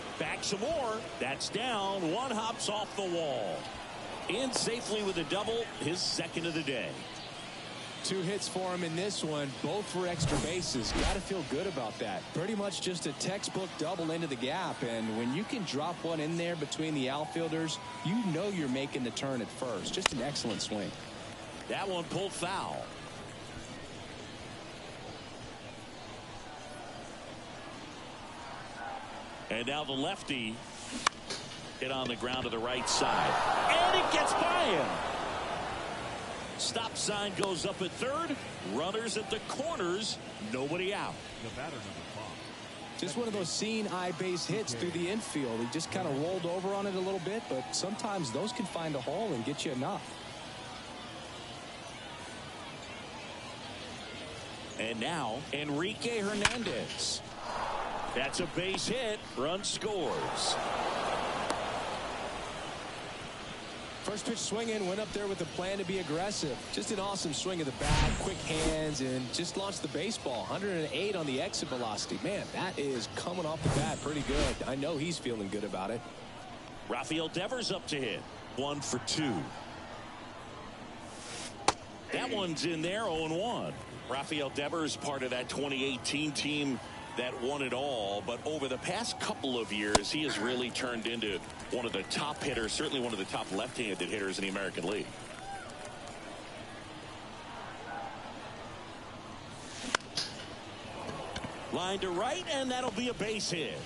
some more. That's down. One hops off the wall. In safely with a double, his second of the day. 2 hits for him in this one, both for extra bases. Got to feel good about that. Pretty much just a textbook double into the gap, and when you can drop one in there between the outfielders, you know you're making the turn at first. Just an excellent swing. That one pulled foul. And now the lefty hit on the ground to the right side. And it gets by him. Stop sign goes up at third. Runners at the corners. Nobody out. The batter, number 5. Just one of those seeing eye base hits through the infield. He just kind of rolled over on it a little bit, but sometimes those can find a hole and get you enough. And now Enrique Hernandez. That's a base hit. Run scores. First pitch swinging, went up there with a plan to be aggressive. Just an awesome swing of the bat, quick hands, and just launched the baseball. 108 on the exit velocity. Man, that is coming off the bat pretty good. I know he's feeling good about it. Rafael Devers up to hit. 1 for 2. That one's in there. 0-1. Rafael Devers, part of that 2018 team that won it all, but over the past couple of years he has really turned into one of the top hitters, certainly one of the top left-handed hitters in the American League. Line to right, and that'll be a base hit.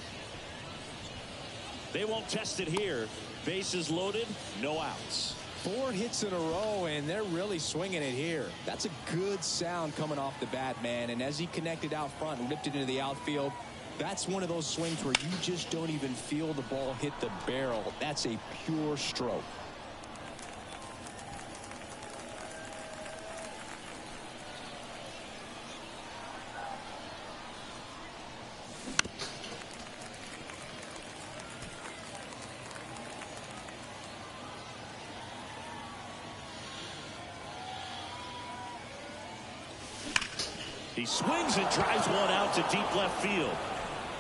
They won't test it here. Bases loaded, no outs. 4 hits in a row, and they're really swinging it here. That's a good sound coming off the bat, man. And as he connected out front and ripped it into the outfield, that's one of those swings where you just don't even feel the ball hit the barrel. That's a pure stroke. swings and drives one out to deep left field.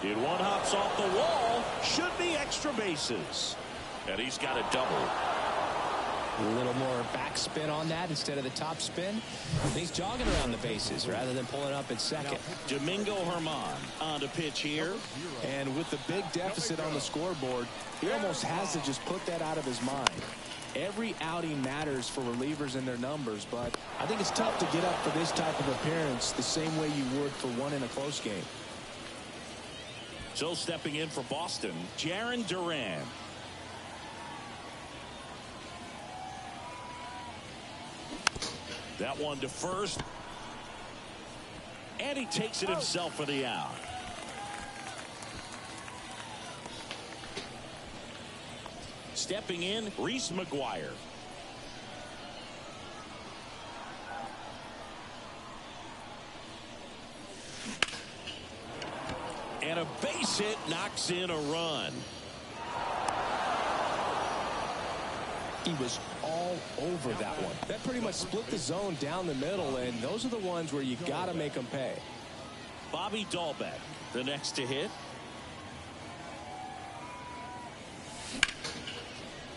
And one hops off the wall. Should be extra bases. And he's got a double. A little more backspin on that instead of the top spin. He's jogging around the bases rather than pulling up at second. Domingo Germán on to pitch here. And with the big deficit on the scoreboard, he almost has to just put that out of his mind. Every outing matters for relievers and their numbers, but I think it's tough to get up for this type of appearance the same way you would for one in a close game. So stepping in for Boston, Jarren Duran. That one to first. And he takes it himself for the out. Stepping in, Reese McGuire. And a base hit knocks in a run. He was all over that one. That pretty much split the zone down the middle, and those are the ones where you got to make them pay. Bobby Dahlbeck, the next to hit.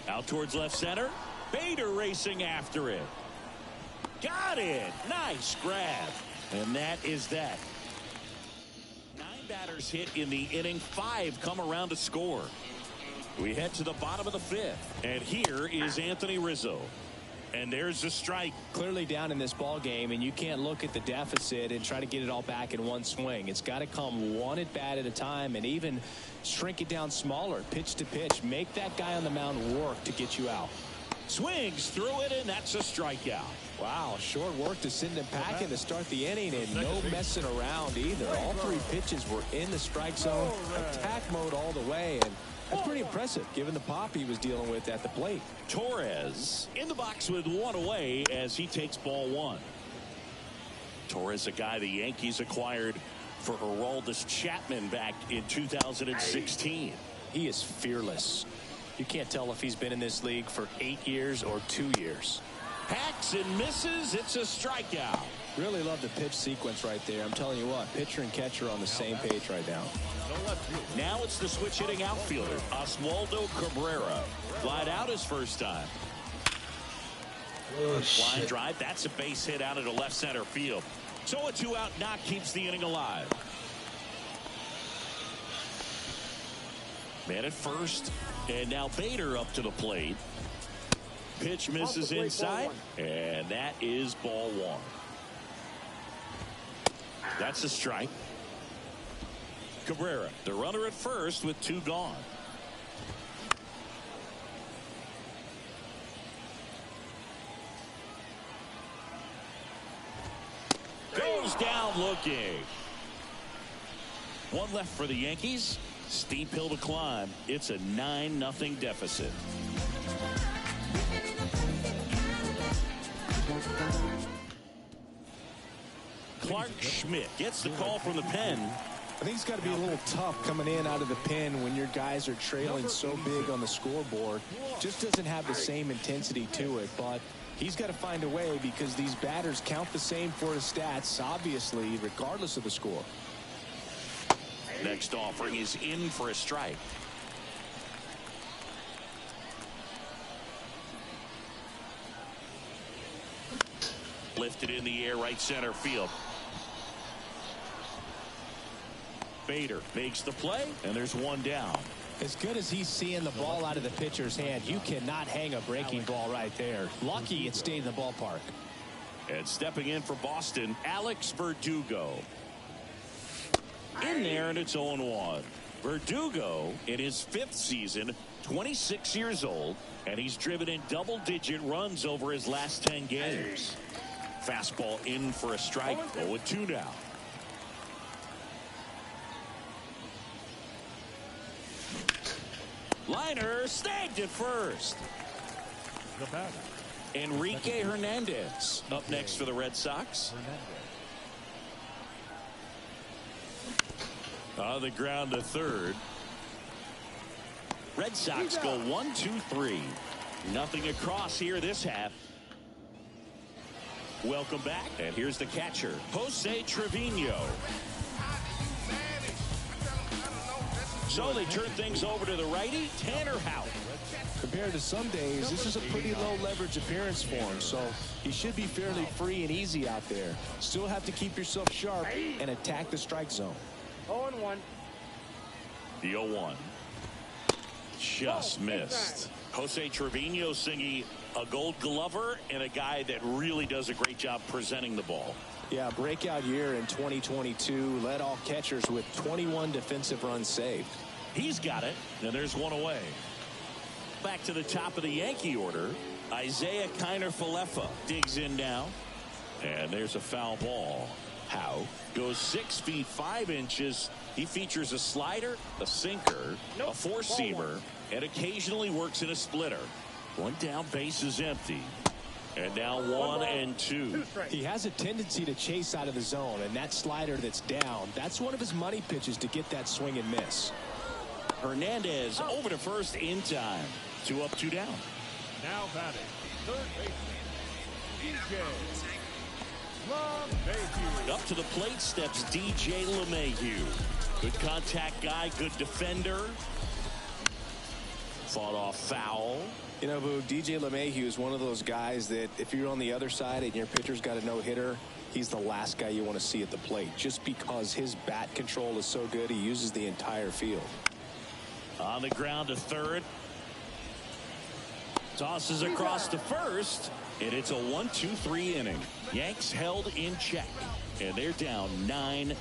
Out towards left center. Bader racing after it. Got it. Nice grab. And that is that. 9 batters hit in the inning. 5 come around to score. We head to the bottom of the 5th. And here is Anthony Rizzo. And there's the strike. Clearly down in this ball game, and you can't look at the deficit and try to get it all back in one swing. It's got to come one at bat at a time, and even shrink it down smaller, pitch to pitch. Make that guy on the mound work to get you out. Swings through it, and that's a strikeout. Wow, short work to send him packing to start the inning, and no messing around either. All 3 pitches were in the strike zone, attack mode all the way, and that's pretty impressive given the pop he was dealing with at the plate. Torres in the box with 1 away as he takes ball 1. Torres, a guy the Yankees acquired for Aroldis Chapman back in 2016. He is fearless. You can't tell if he's been in this league for 8 years or 2 years. Hacks and misses. It's a strikeout. Really love the pitch sequence right there. I'm telling you what, pitcher and catcher on the same page right now. Now it's the switch hitting outfielder, Oswaldo Cabrera. Flied out his first time. Oh, Line shit. drive. That's a base hit out into left center field. So a 2-out knock keeps the inning alive. Man at first. And now Bader up to the plate. Pitch misses inside. And that is ball 1. That's a strike. Cabrera, the runner at first with 2 gone. Goes down looking. 1 left for the Yankees. Steep hill to climb. It's a 9-0 deficit. Clark Schmidt gets the call from the pen. I think it's got to be a little tough coming in out of the pen when your guys are trailing so big on the scoreboard. Just doesn't have the same intensity to it, but he's got to find a way because these batters count the same for his stats, obviously, regardless of the score. Next offering is in for a strike. Lifted in the air, right center field. Bader makes the play, and there's 1 down. As good as he's seeing the ball out of the pitcher's hand, you cannot hang a breaking ball right there. Lucky it stayed in the ballpark. And stepping in for Boston, Alex Verdugo. In there, and it's 0-1. Verdugo, in his 5th season, 26 years old, and he's driven in double-digit runs over his last 10 games. Fastball in for a strike. 0-2 now. Liner snagged at first. The batter, Enrique Hernandez up next for the Red Sox. On the ground to third. Red Sox go 1-2-3. Nothing across here this half. Welcome back. And here's the catcher, Jose Trevino. So they turn things over to the righty, Tanner Houck. Compared to some days, this is a pretty low leverage appearance for him, so he should be fairly free and easy out there. Still have to keep yourself sharp and attack the strike zone. 0-1. The 0-1. Just missed. Jose Trevino singing a Gold Glover and a guy that really does a great job presenting the ball. Yeah, breakout year in 2022. Led all catchers with 21 defensive runs saved. He's got it, and there's one away. Back to the top of the Yankee order. Isaiah Kiner-Falefa digs in now. And there's a foul ball. Howe goes 6 feet 5 inches. He features a slider, a sinker, a four-seamer, and occasionally works in a splitter. One down, base is empty. And now 1-2. He has a tendency to chase out of the zone, and that slider that's down, that's one of his money pitches to get that swing and miss. Hernandez over to first in time. 2 up, 2 down. Now batting, third baseman, DJ LeMahieu. Up to the plate steps DJ LeMahieu. Good contact guy, good defender. Fought off foul. You know, Boo, DJ LeMahieu is one of those guys that if you're on the other side and your pitcher's got a no-hitter, he's the last guy you want to see at the plate. Just because his bat control is so good, he uses the entire field. On the ground to third. Tosses across to first. And it's a 1-2-3 inning. Yanks held in check. And they're down 9-0.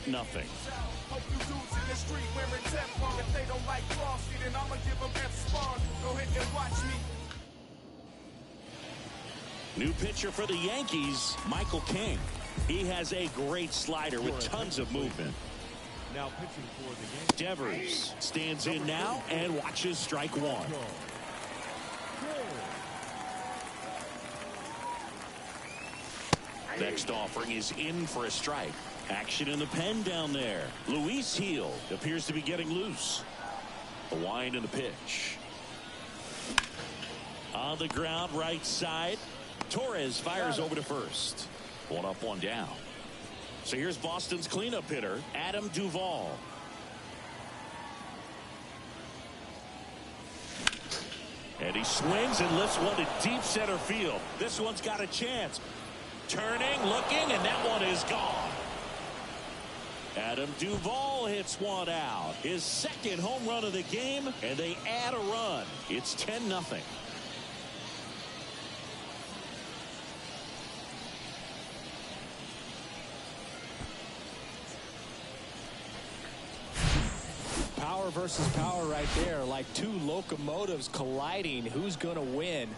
New pitcher for the Yankees, Michael King. He has a great slider with tons of movement. Now pitching for the Yankees. Devers stands in now and watches strike one. Next offering is in for a strike. Action in the pen down there. Luis Heel appears to be getting loose. A wind in the pitch. On the ground, right side. Torres fires over to first. 1 up, 1 down. So here's Boston's cleanup hitter, Adam Duvall. And he swings and lifts one to deep center field. This one's got a chance. Turning, looking, and that one is gone. Adam Duvall hits one out. His second home run of the game, and they add a run. It's 10-0. Power versus power right there, like two locomotives colliding. Who's going to win?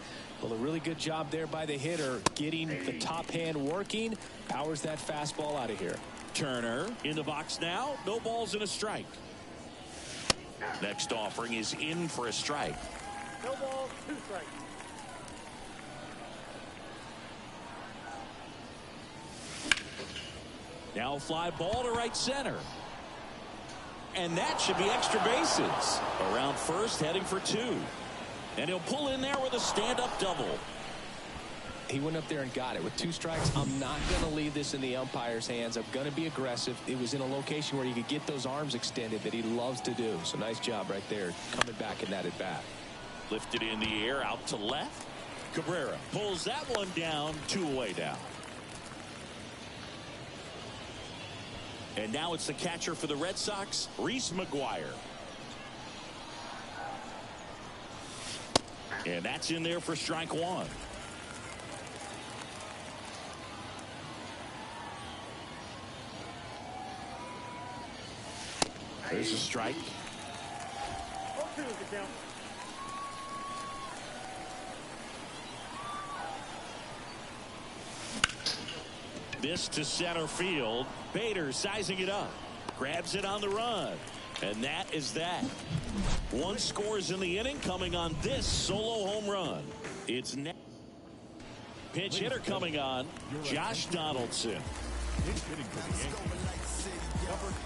Well, a really good job there by the hitter, getting the top hand working. Powers that fastball out of here. Turner in the box now. No balls and a strike. Next offering is in for a strike. No balls, 2 strikes. Now fly ball to right center. And that should be extra bases. Around first, heading for 2. And he'll pull in there with a stand-up double. He went up there and got it with 2 strikes. I'm not going to leave this in the umpire's hands. I'm going to be aggressive. It was in a location where he could get those arms extended that he loves to do. So nice job right there, coming back in that at bat. Lifted in the air out to left. Cabrera pulls that one down, 2 away down. And now it's the catcher for the Red Sox, Reese McGuire. And that's in there for strike 1. There's a strike. 0-2 is the count. This to center field. Bader sizing it up. Grabs it on the run. And that is that. 1 scores in the inning coming on this solo home run. It's net. Pinch hitter coming on, Josh Donaldson.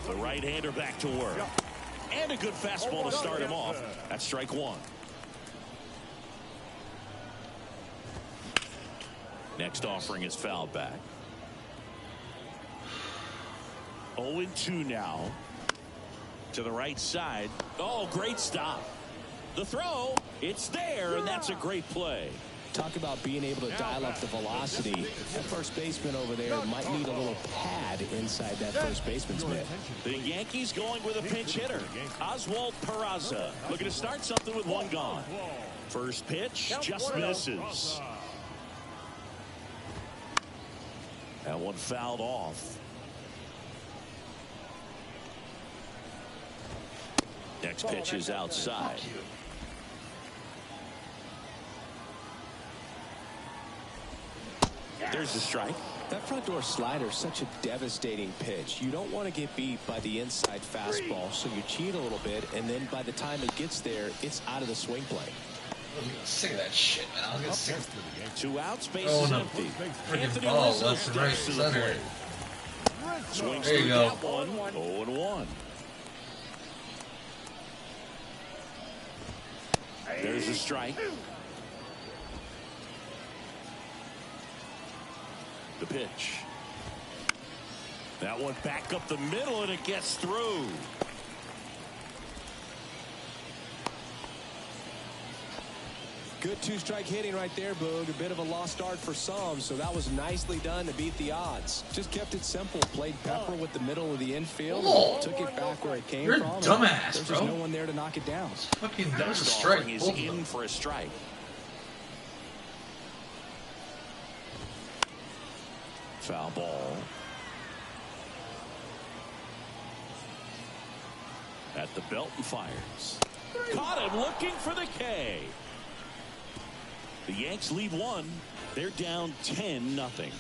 The right-hander back to work. And a good fastball to start him off. That's strike 1. Next offering is fouled back. 0-2 now. To the right side. Oh, great stop. The throw, it's there, and that's a great play. Talk about being able to dial up the velocity. That first baseman over there might need a little pad inside that first baseman's mitt. The Yankees going with a pinch hitter. Oswald Peraza looking to start something with one gone. First pitch just misses. That one fouled off. Next pitch is outside. There's the strike. That front door slider is such a devastating pitch. You don't want to get beat by the inside fastball, so you cheat a little bit, and then by the time it gets there, it's out of the swing plane. I'm getting sick of that shit, man. I'm getting sick of it. 2 outs, base is empty. Freaking ball left and right center. Swings there you through go. that one. 0-1. There's a strike. The pitch. That one back up the middle, and it gets through. Good two-strike hitting right there, Boog. A bit of a lost start for some, so that was nicely done to beat the odds. Just kept it simple. Played pepper with the middle of the infield. Oh, took it back where it came you're from. a dumbass, There's bro. just no one there to knock it down. Fucking, that was a Next strike. offering is in for a strike. Foul ball. At the belt and fires. Caught him looking for the K. The Yanks lead 1. They're down 10-0.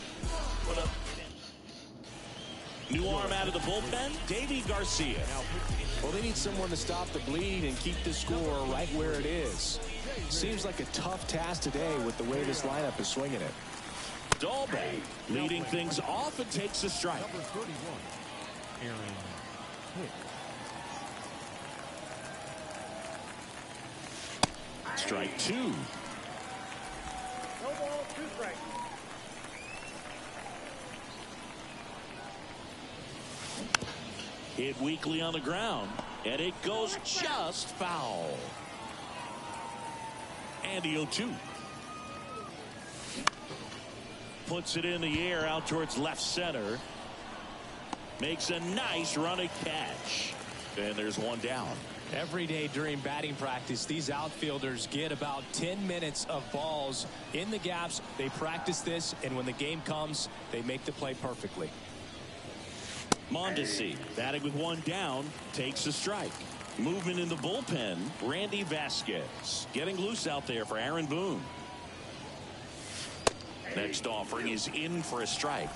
New arm out of the bullpen, Davy Garcia. Well, they need someone to stop the bleed and keep the score right where it is. Seems like a tough task today with the way this lineup is swinging it. Dahlbeck leading things off and takes a strike. Number 31, Aaron Hicks. Strike 2. No ball, 2 strikes. Hit weakly on the ground, and it goes just foul. And the 0-2. Puts it in the air out towards left center. Makes a nice running catch. And there's one down. Every day during batting practice, these outfielders get about 10 minutes of balls in the gaps. They practice this, and when the game comes, they make the play perfectly. Mondesi batting with one down, takes a strike. Movement in the bullpen, Randy Vasquez getting loose out there for Aaron Boone. Next offering is in for a strike.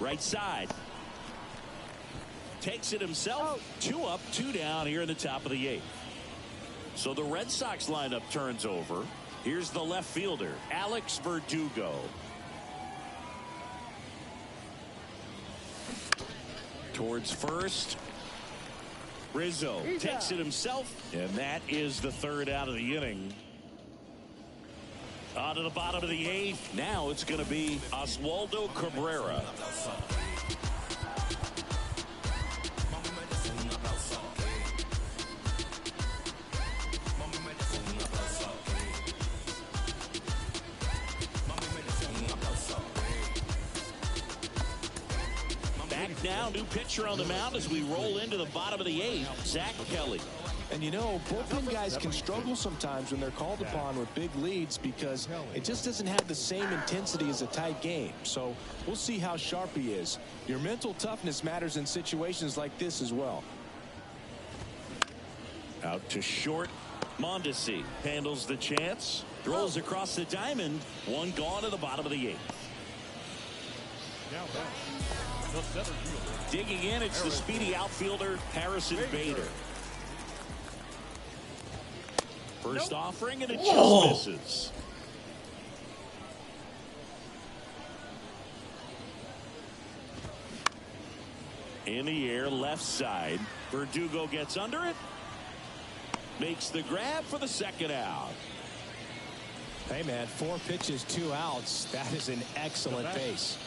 Right side. Takes it himself. 2 up, 2 down here in the top of the 8th. So the Red Sox lineup turns over. Here's the left fielder, Alex Verdugo. Towards first. Rizzo takes it himself, and that is the 3rd out of the inning. On to the bottom of the 8th. Now it's going to be Oswaldo Cabrera. Now, new pitcher on the mound as we roll into the bottom of the 8th, Zach Kelly. And you know, bullpen guys can struggle sometimes when they're called upon with big leads because it just doesn't have the same intensity as a tight game. So we'll see how sharp he is. Your mental toughness matters in situations like this as well. Out to short. Mondesi handles the chance. Throws across the diamond. One gone to the bottom of the 8th. Now back. The center fielder. Digging in, it's the speedy outfielder, Harrison Bader. First offering, and it just misses. In the air, left side. Verdugo gets under it. Makes the grab for the second out. Hey, man, 4 pitches, 2 outs. That is an excellent base.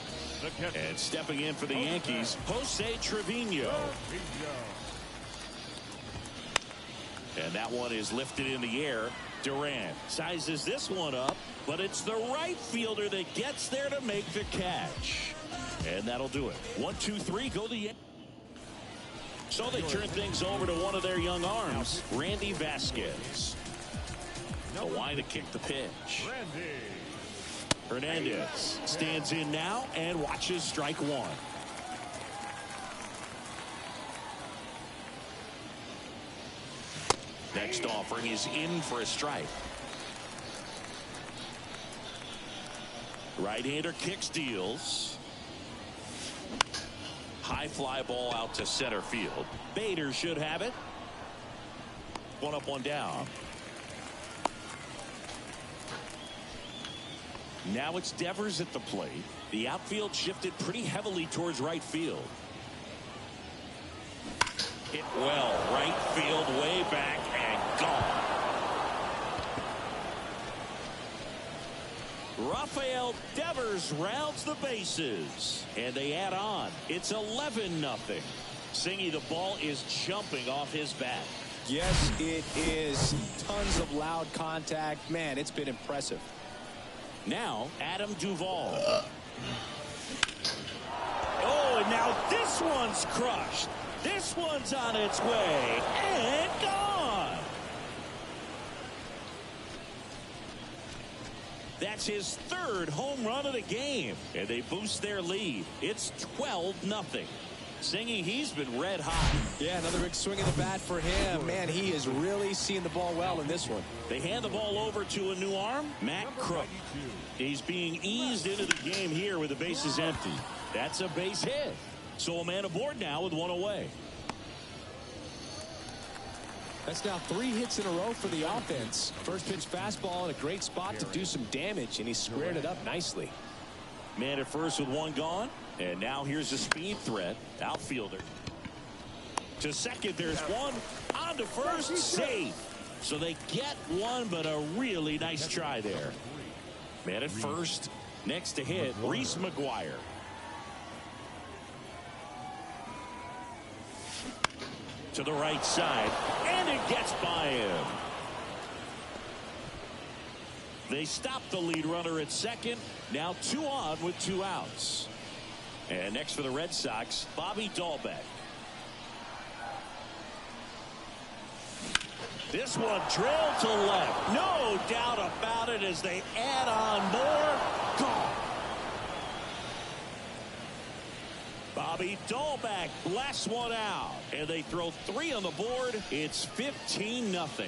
And stepping in for the Yankees, Jose Trevino. And that one is lifted in the air. Durant sizes this one up, but it's the right fielder that gets there to make the catch. And that'll do it. 1, 2, 3, go the Yankees. So they turn things over to one of their young arms, Randy Vasquez. Kawhi to kick the pitch. Hernandez stands in now and watches strike one. Next offering is in for a strike. Right-hander kicks, deals. High fly ball out to center field. Bader should have it. 1 up, 1 down. Now it's Devers at the plate. The outfield shifted pretty heavily towards right field. Hit well, right field, way back and gone. Rafael Devers rounds the bases, and they add on. It's 11-0. Singy, the ball is jumping off his bat. Yes, it is. Tons of loud contact. Man, it's been impressive. Now, Adam Duvall. Oh, and now this one's crushed. This one's on its way and gone. That's his 3rd home run of the game, and they boost their lead. It's 12-0. Singy, he's been red hot. Yeah, another big swing of the bat for him. Man, he is really seeing the ball well in this one. They hand the ball over to a new arm, Matt Crook. He's being eased into the game here with the bases empty. That's a base hit. So a man aboard now with 1 away. That's now 3 hits in a row for the offense. First pitch fastball in a great spot to do some damage, and he squared it up nicely. Man at first with 1 gone. And now here's a speed threat. Outfielder. To second, there's 1. On to first, safe. So they get 1, but a really nice try there. Man at first. Next to hit, Reese McGuire. To the right side, and it gets by him. They stop the lead runner at second. Now 2 on with 2 outs. And next for the Red Sox, Bobby Dahlbeck. This one drilled to left. No doubt about it as they add on more. Gone. Bobby Dahlbeck blasts one out. And they throw 3 on the board. It's 15-0.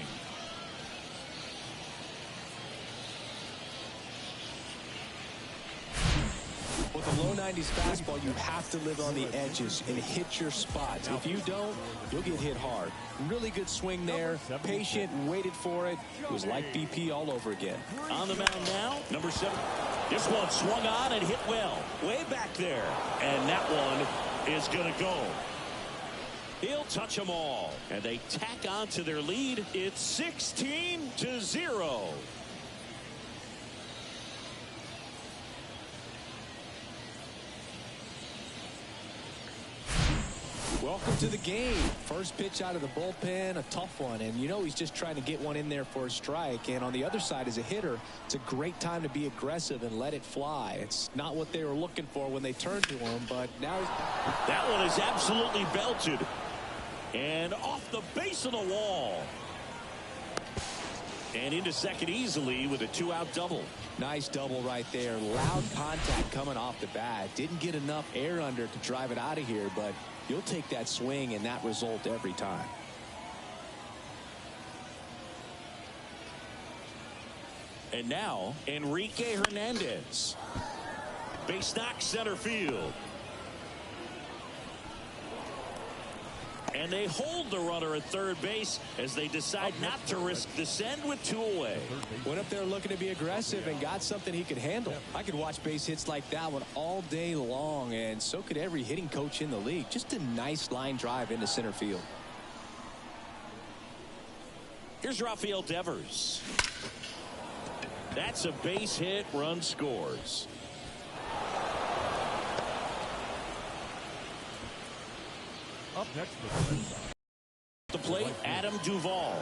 With a low 90s fastball, you have to live on the edges and hit your spots. If you don't, you'll get hit hard. Really good swing there. Patient, waited for it. It was like BP all over again. On the mound now, number 7. This one swung on and hit well. Way back there. And that one is going to go. He'll touch them all. And they tack on to their lead. It's 16-0. Welcome to the game. First pitch out of the bullpen, a tough one. And you know he's just trying to get one in there for a strike. And on the other side, as a hitter, it's a great time to be aggressive and let it fly. It's not what they were looking for when they turned to him, but now that one is absolutely belted. And off the base of the wall. And into second easily with a 2-out double. Nice double right there. Loud contact coming off the bat. Didn't get enough air under to drive it out of here, but you'll take that swing and that result every time. And now, Enrique Hernandez. Base knock center field. And they hold the runner at third base as they decide not to risk the send with 2 away. Went up there looking to be aggressive and got something he could handle. I could watch base hits like that one all day long, and so could every hitting coach in the league. Just a nice line drive into center field. Here's Rafael Devers. That's a base hit. Run scores. Up next, The plate, Adam Duvall.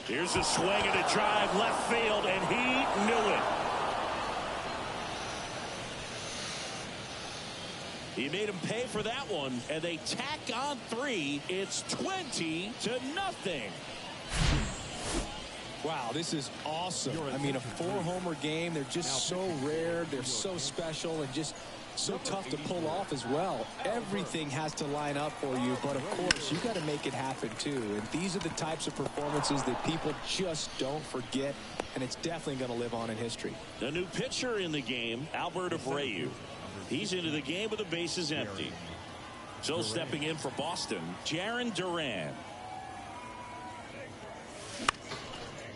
Here's a swing and a drive left field, and he knew it. He made him pay for that one, and they tack on 3. It's 20-0. Wow, this is awesome. I mean, a 4-homer game. They're just so rare. They're so special and just so tough to pull off as well. Everything has to line up for you, but of course, you got to make it happen too. And these are the types of performances that people just don't forget, and it's definitely going to live on in history. The new pitcher in the game, Albert Abreu. He's into the game with the bases empty. So stepping in for Boston, Jarren Duran.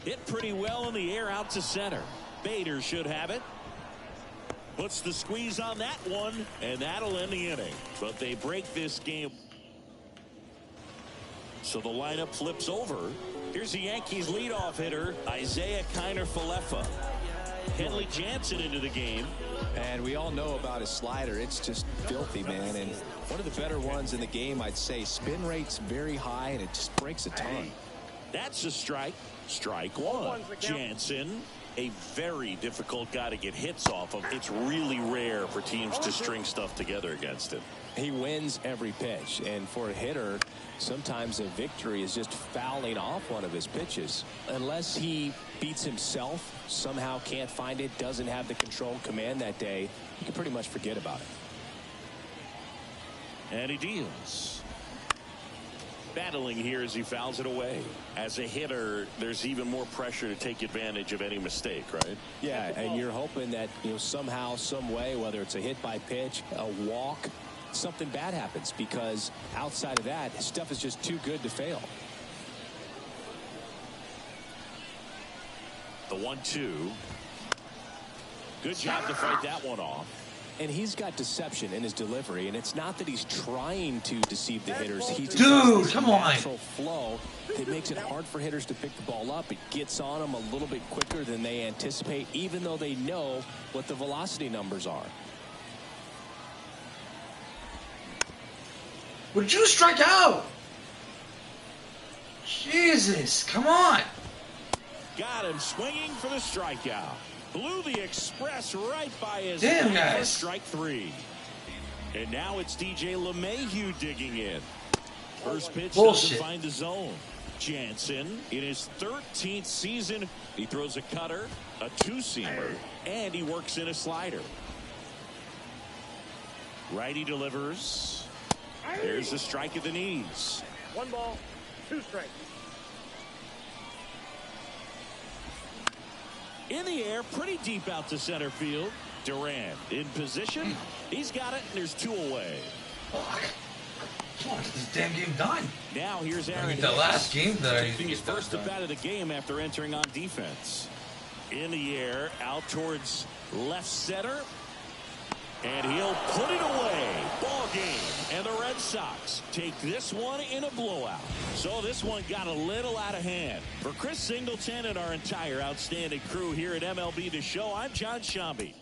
Hit pretty well in the air out to center. Bader should have it. Puts the squeeze on that one, and that'll end the inning. But they break this game. So the lineup flips over. Here's the Yankees leadoff hitter, Isaiah Kiner-Falefa. Kenley Jansen into the game. And we all know about his slider. It's just filthy, man. And one of the better ones in the game, I'd say. Spin rate's very high, and it just breaks a ton. That's a strike. Strike one. Jansen, a very difficult guy to get hits off of. It's really rare for teams to string stuff together against him. He wins every pitch, and for a hitter, sometimes a victory is just fouling off one of his pitches. Unless he beats himself, somehow can't find it, doesn't have the control command that day, you can pretty much forget about it. And he deals. Battling here as he fouls it away. As a hitter, there's even more pressure to take advantage of any mistake, right? Yeah, and you're hoping that, you know, somehow, some way, whether it's a hit by pitch, a walk, something bad happens, because outside of that, his stuff is just too good to fail. The 1-2. Good job to fight that one off. And he's got deception in his delivery, and it's not that he's trying to deceive the hitters. He just Dude, has come on. natural flow that makes it hard for hitters to pick the ball up. It gets on them a little bit quicker than they anticipate, even though they know what the velocity numbers are. Would you strike out? Jesus, come on. Got him swinging for the strikeout. Blew the express right by his Damn, head for guys. strike 3. And now it's DJ LeMahieu digging in. First pitch Bullshit. doesn't find the zone. Jansen in his 13th season. He throws a cutter, a two-seamer, and he works in a slider. Righty delivers. There's a strike at the knees. 1 ball, 2 strikes. In the air, pretty deep out to center field. Duran in position. He's got it, and there's 2 away. Fuck. Come on, get this damn game done. Now here's Aaron. The last game that I Taking his first at bat of the game after entering on defense. In the air, out towards left center. And he'll put it away. Ball game. And the Red Sox take this one in a blowout. So this one got a little out of hand. For Chris Singleton and our entire outstanding crew here at MLB The Show, I'm John Shambi.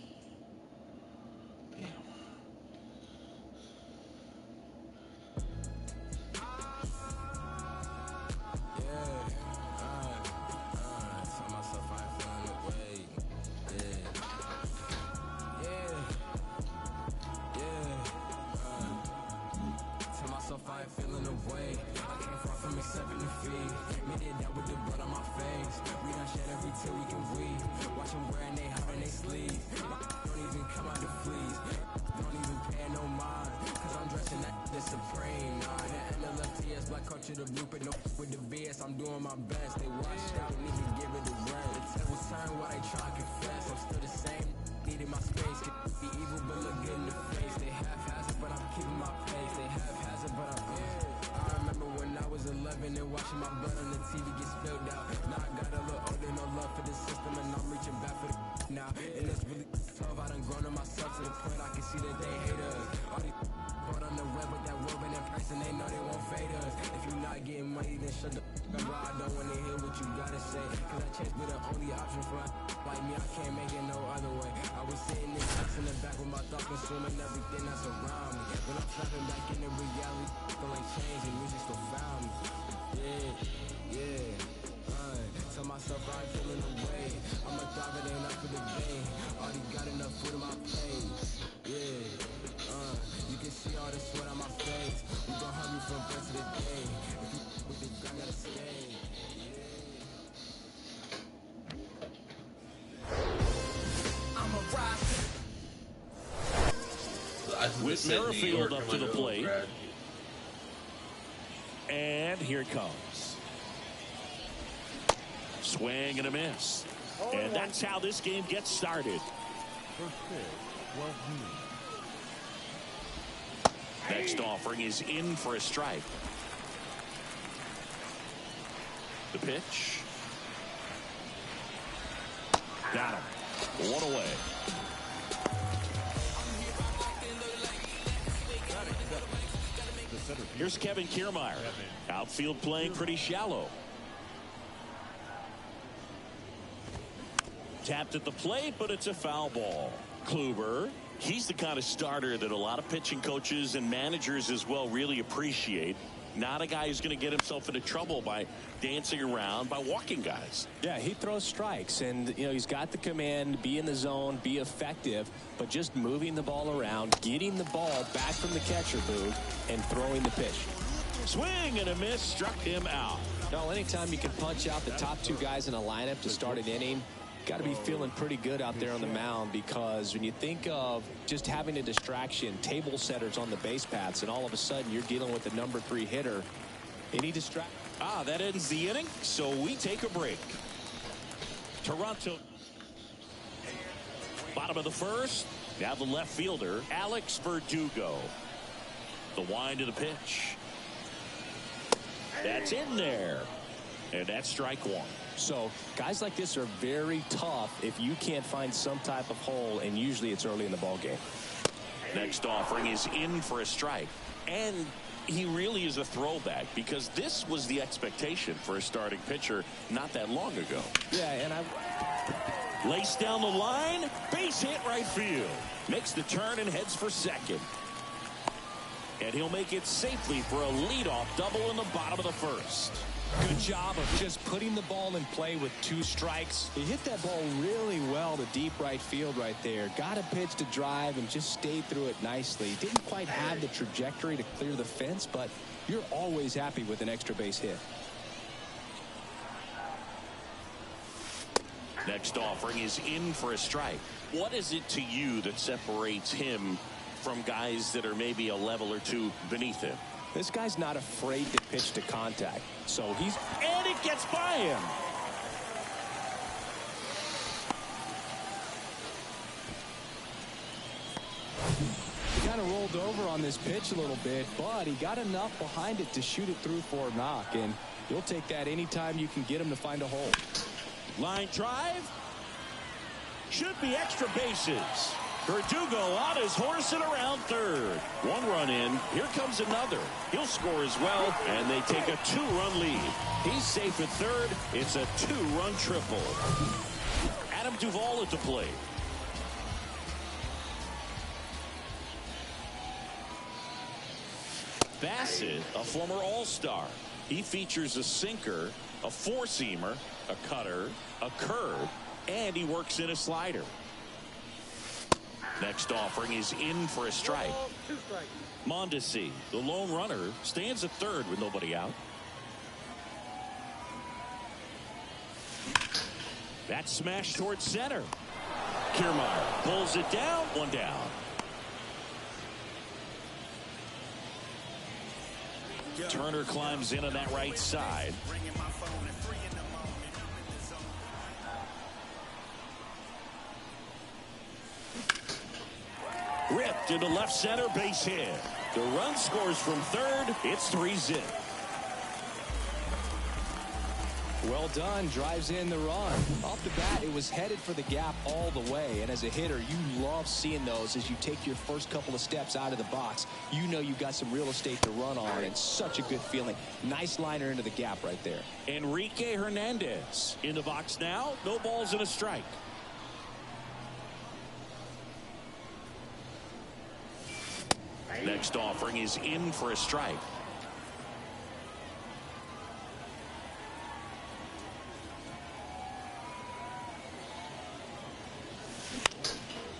The blueprint, no with the VS, I'm doing my best. They washed out, need to give it a rest. The tables turn while they try to confess. I'm still the same, needing my space. Be evil, but watching my blood on the TV get spilled out. Now I got a little older, no love for the system, and I'm reaching back for the now. And it's really tough. I done grown on myself to the point I can see that they hate us. All these caught on the web with that woven in person, they know they won't fade us. If you not getting money, then shut the up, bro. I don't wanna hear what you gotta say, cause that chance be the only option for like me. I can't make it no other way. I was sitting in sex in the back with my thoughts consuming everything that's around me. When I'm snapping back into reality, feel like change and music still found me. Tell myself I ain't feeling the way. I'm a thrive, it ain't up for the game. Already got enough food in my plate. You can see all the sweat on my face. We gon' hug you from birth to the day. If you with the gun, gotta stay. I'm a rock. With Merrifield up to the plate. And here it comes. Swing and a miss. And that's how this game gets started. Next offering is in for a strike. The pitch. Got him. One away. Here's Kevin Kiermaier. Outfield playing pretty shallow. Tapped at the plate, but it's a foul ball. Kluber, he's the kind of starter that a lot of pitching coaches and managers as well really appreciate. Not a guy who's going to get himself into trouble by dancing around, by walking guys. Yeah, he throws strikes, and he's got the command, be in the zone, be effective, but just moving the ball around, getting the ball back from the catcher booth, and throwing the pitch. Swing and a miss, struck him out. No, anytime you can punch out the top two guys in a lineup to start an inning, got to be feeling pretty good out there on the mound, because when you think of just having a distraction, table setters on the base paths, and all of a sudden you're dealing with the number 3 hitter, any distraction. That ends the inning, so we take a break. Toronto. Bottom of the first. Now the left fielder, Alex Verdugo. The wind of the pitch. That's in there. And that's strike one. So guys like this are very tough if you can't find some type of hole, and usually it's early in the ball game. Next offering is in for a strike. And he really is a throwback, because this was the expectation for a starting pitcher not that long ago. Yeah, and laced down the line, base hit right field. Makes the turn and heads for second. And he'll make it safely for a leadoff double in the bottom of the first. Good job of just putting the ball in play with 2 strikes. He hit that ball really well to deep right field right there. Got a pitch to drive and just stayed through it nicely. Didn't quite have the trajectory to clear the fence, but you're always happy with an extra base hit. Next offering is in for a strike. What is it to you that separates him from guys that are maybe a level or two beneath him? This guy's not afraid to pitch to contact. So and it gets by him. He kind of rolled over on this pitch a little bit, but he got enough behind it to shoot it through for a knock, and you'll take that anytime you can get him to find a hole. Line drive. Should be extra bases. Verdugo on his horse and around third. 1 run in. Here comes another. He'll score as well, and they take a 2-run lead. He's safe at third. It's a 2-run triple. Adam Duvall at the plate. Bassett, a former All-Star. He features a sinker, a 4-seamer, a cutter, a curve, and he works in a slider. Next offering is in for a strike. Mondesi, the lone runner, stands at third with nobody out. That smash towards center. Kiermaier pulls it down, 1 down. Turner climbs in on that right side. Ripped into left center, base hit. The run scores from third. It's 3-zip. Well done. Drives in the run. Off the bat, it was headed for the gap all the way. And as a hitter, you love seeing those as you take your first couple of steps out of the box. You know you've got some real estate to run on, and such a good feeling. Nice liner into the gap right there. Enrique Hernandez in the box now. No balls and a strike. Next offering is in for a strike.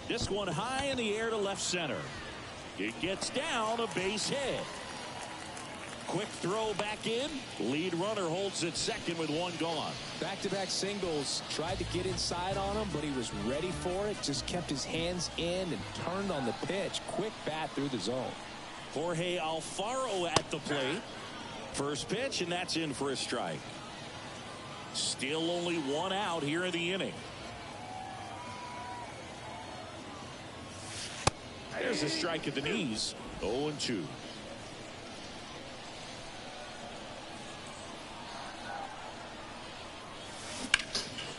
This one high in the air to left center. It gets down, a base hit. Quick throw back in. Lead runner holds at second with one gone. Back-to-back singles. Tried to get inside on him, but he was ready for it. Just kept his hands in and turned on the pitch. Quick bat through the zone. Jorge Alfaro at the plate. First pitch, and that's in for a strike. Still only one out here in the inning. There's a strike at the knees. 0-2.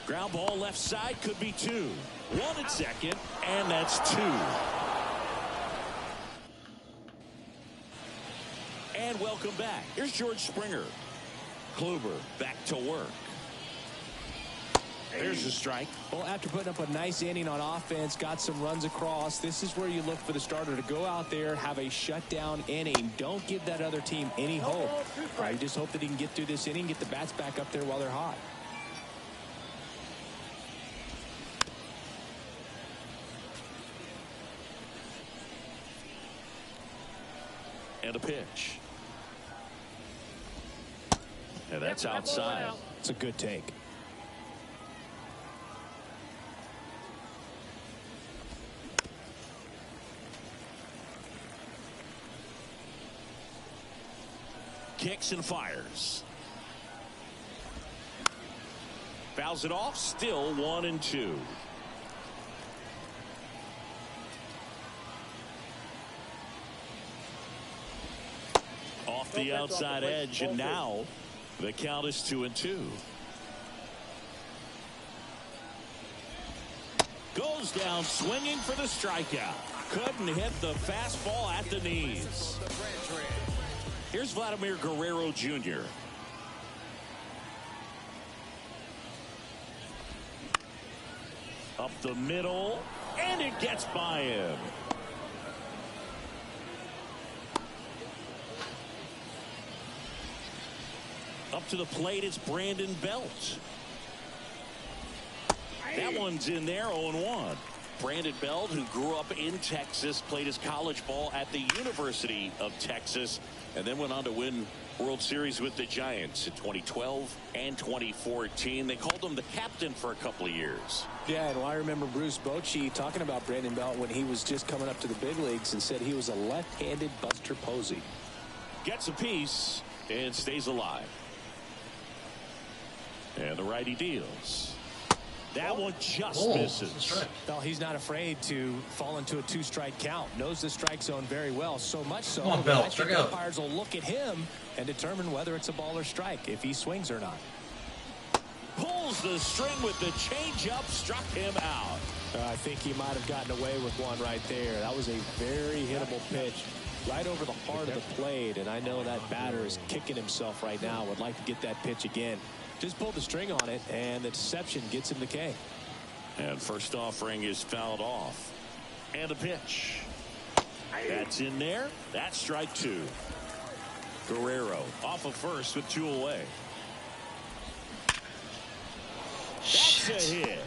Ground ball left side, could be two. One at second, and that's two. And welcome back. Here's George Springer. Kluber back to work. There's a strike. Well, after putting up a nice inning on offense, got some runs across, this is where you look for the starter to go out there, have a shutdown inning. Don't give that other team any hope. You just hope that he can get through this inning, get the bats back up there while they're hot. And a pitch. And that's outside. It's a good take. Kicks and fires. Fouls it off. Still 1-2. Off the outside edge, and now the count is 2-2. Goes down swinging for the strikeout. Couldn't hit the fastball at the knees. Here's Vladimir Guerrero Jr. Up the middle, and it gets by him. Up to the plate, it's Brandon Belt. That one's in there, 0-1. Brandon Belt, who grew up in Texas, played his college ball at the University of Texas, and then went on to win World Series with the Giants in 2012 and 2014. They called him the captain for a couple of years. Yeah, and I remember Bruce Bochy talking about Brandon Belt when he was just coming up to the big leagues and said he was a left-handed Buster Posey. Gets a piece and stays alive. And the righty deals. That one just misses. Well, he's not afraid to fall into a two-strike count. Knows the strike zone very well. So much so Come on, that Bell, I think strike out. umpires will look at him and determine whether it's a ball or strike, if he swings or not. Pulls the string with the changeup, struck him out. I think he might have gotten away with one right there. That was a very hittable pitch right over the heart of the plate, and I know that batter is kicking himself right now. Would like to get that pitch again. Just pulled the string on it, and the deception gets him the K. And first offering is fouled off. And a pitch. That's in there. That's strike two. Guerrero off of first with two away. That's a hit.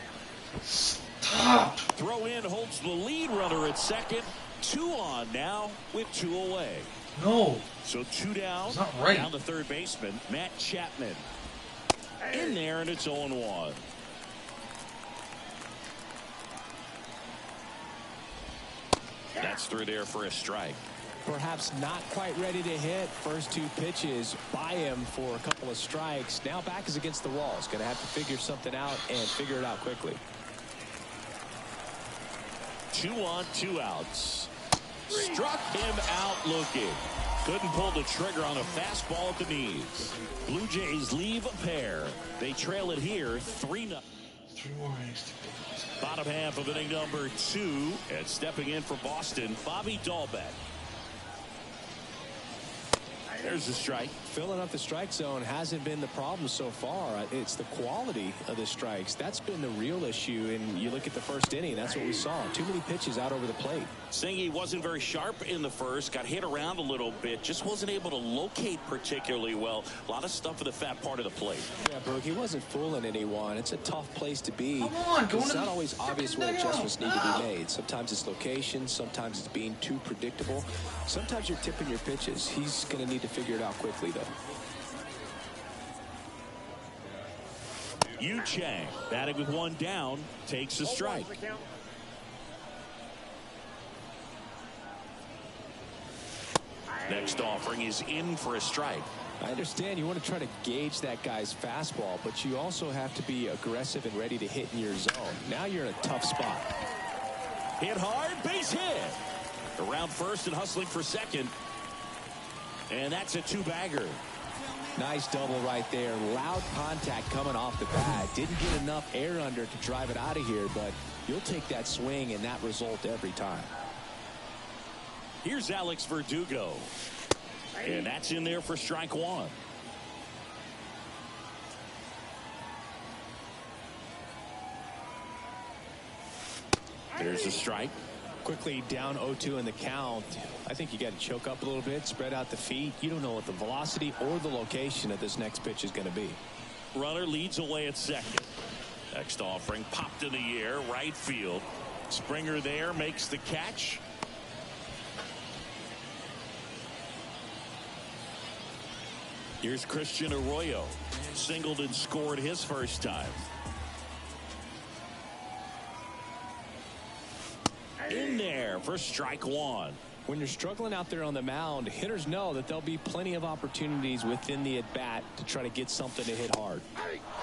Stop. Throw in holds the lead runner at second. 2 on now with 2 away. No. So 2 down. It's not right. Down the third baseman, Matt Chapman. In there, and it's 0-1. That's through there for a strike. Perhaps not quite ready to hit. First 2 pitches by him for a couple of strikes. Now back is against the wall. He's going to have to figure something out and figure it out quickly. 2 on, 2 outs. Struck him out looking. Couldn't pull the trigger on a fastball at the knees. Blue Jays leave a pair. They trail it here 3-0. 3 more innings to go. Bottom half of inning number 2. And stepping in for Boston, Bobby Dahlbeck. There's the strike. Filling up the strike zone hasn't been the problem so far. It's the quality of the strikes. That's been the real issue. And you look at the first inning, that's what we saw. Too many pitches out over the plate. Singy wasn't very sharp in the first. Got hit around a little bit. Just wasn't able to locate particularly well. A lot of stuff in the fat part of the plate. Yeah, Berg, he wasn't fooling anyone. It's a tough place to be. Come on, it's not always obvious where adjustments need to be made. Sometimes it's location. Sometimes it's being too predictable. Sometimes you're tipping your pitches. He's going to need to figure it out quickly, though. Yu Chang, batting with 1 down, takes a strike. Next offering is in for a strike. I understand you want to try to gauge that guy's fastball, but you also have to be aggressive and ready to hit in your zone. Now you're in a tough spot. Hit hard, base hit. Around first and hustling for second. And that's a 2-bagger. Nice double right there. Loud contact coming off the bat. Didn't get enough air under to drive it out of here, but you'll take that swing and that result every time. Here's Alex Verdugo. And that's in there for strike 1. There's a strike. Quickly down 0-2 in the count. I think you got to choke up a little bit, spread out the feet. You don't know what the velocity or the location of this next pitch is going to be. Runner leads away at second. Next offering popped in the air, right field. Springer there makes the catch. Here's Christian Arroyo. Singled and scored his first time. In there for strike 1. When you're struggling out there on the mound, hitters know that there'll be plenty of opportunities within the at-bat to try to get something to hit hard.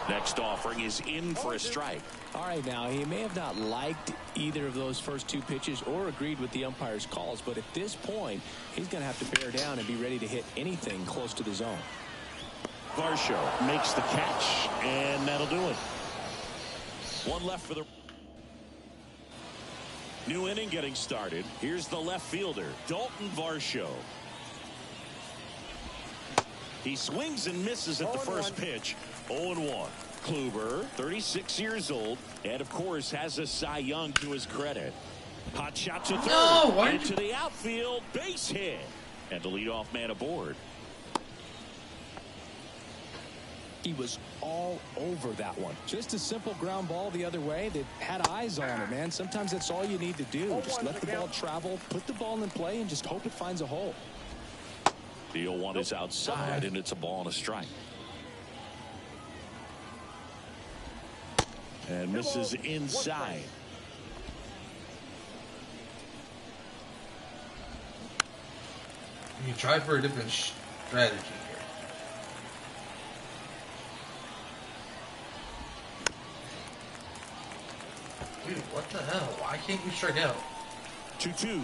Next offering is in for a strike. All right, now, he may have not liked either of those first 2 pitches or agreed with the umpire's calls, but at this point, he's going to have to bear down and be ready to hit anything close to the zone. Varsho makes the catch, and that'll do it. 1 left for the new inning getting started. Here's the left fielder, Dalton Varsho. He swings and misses at the first pitch. 0-1. Kluber, 36 years old, and of course has a Cy Young to his credit. Hot shot to third, into the outfield, base hit, and the leadoff man aboard. He was all over that one. Just a simple ground ball the other way that had eyes on it, man. Sometimes that's all you need to do. Just let the ball travel, put the ball in play, and just hope it finds a hole. The 0-1 is outside, and it's a ball and a strike. And misses inside. You try for a different strategy here. Dude, what the hell? Why can't you strike out? 2-2.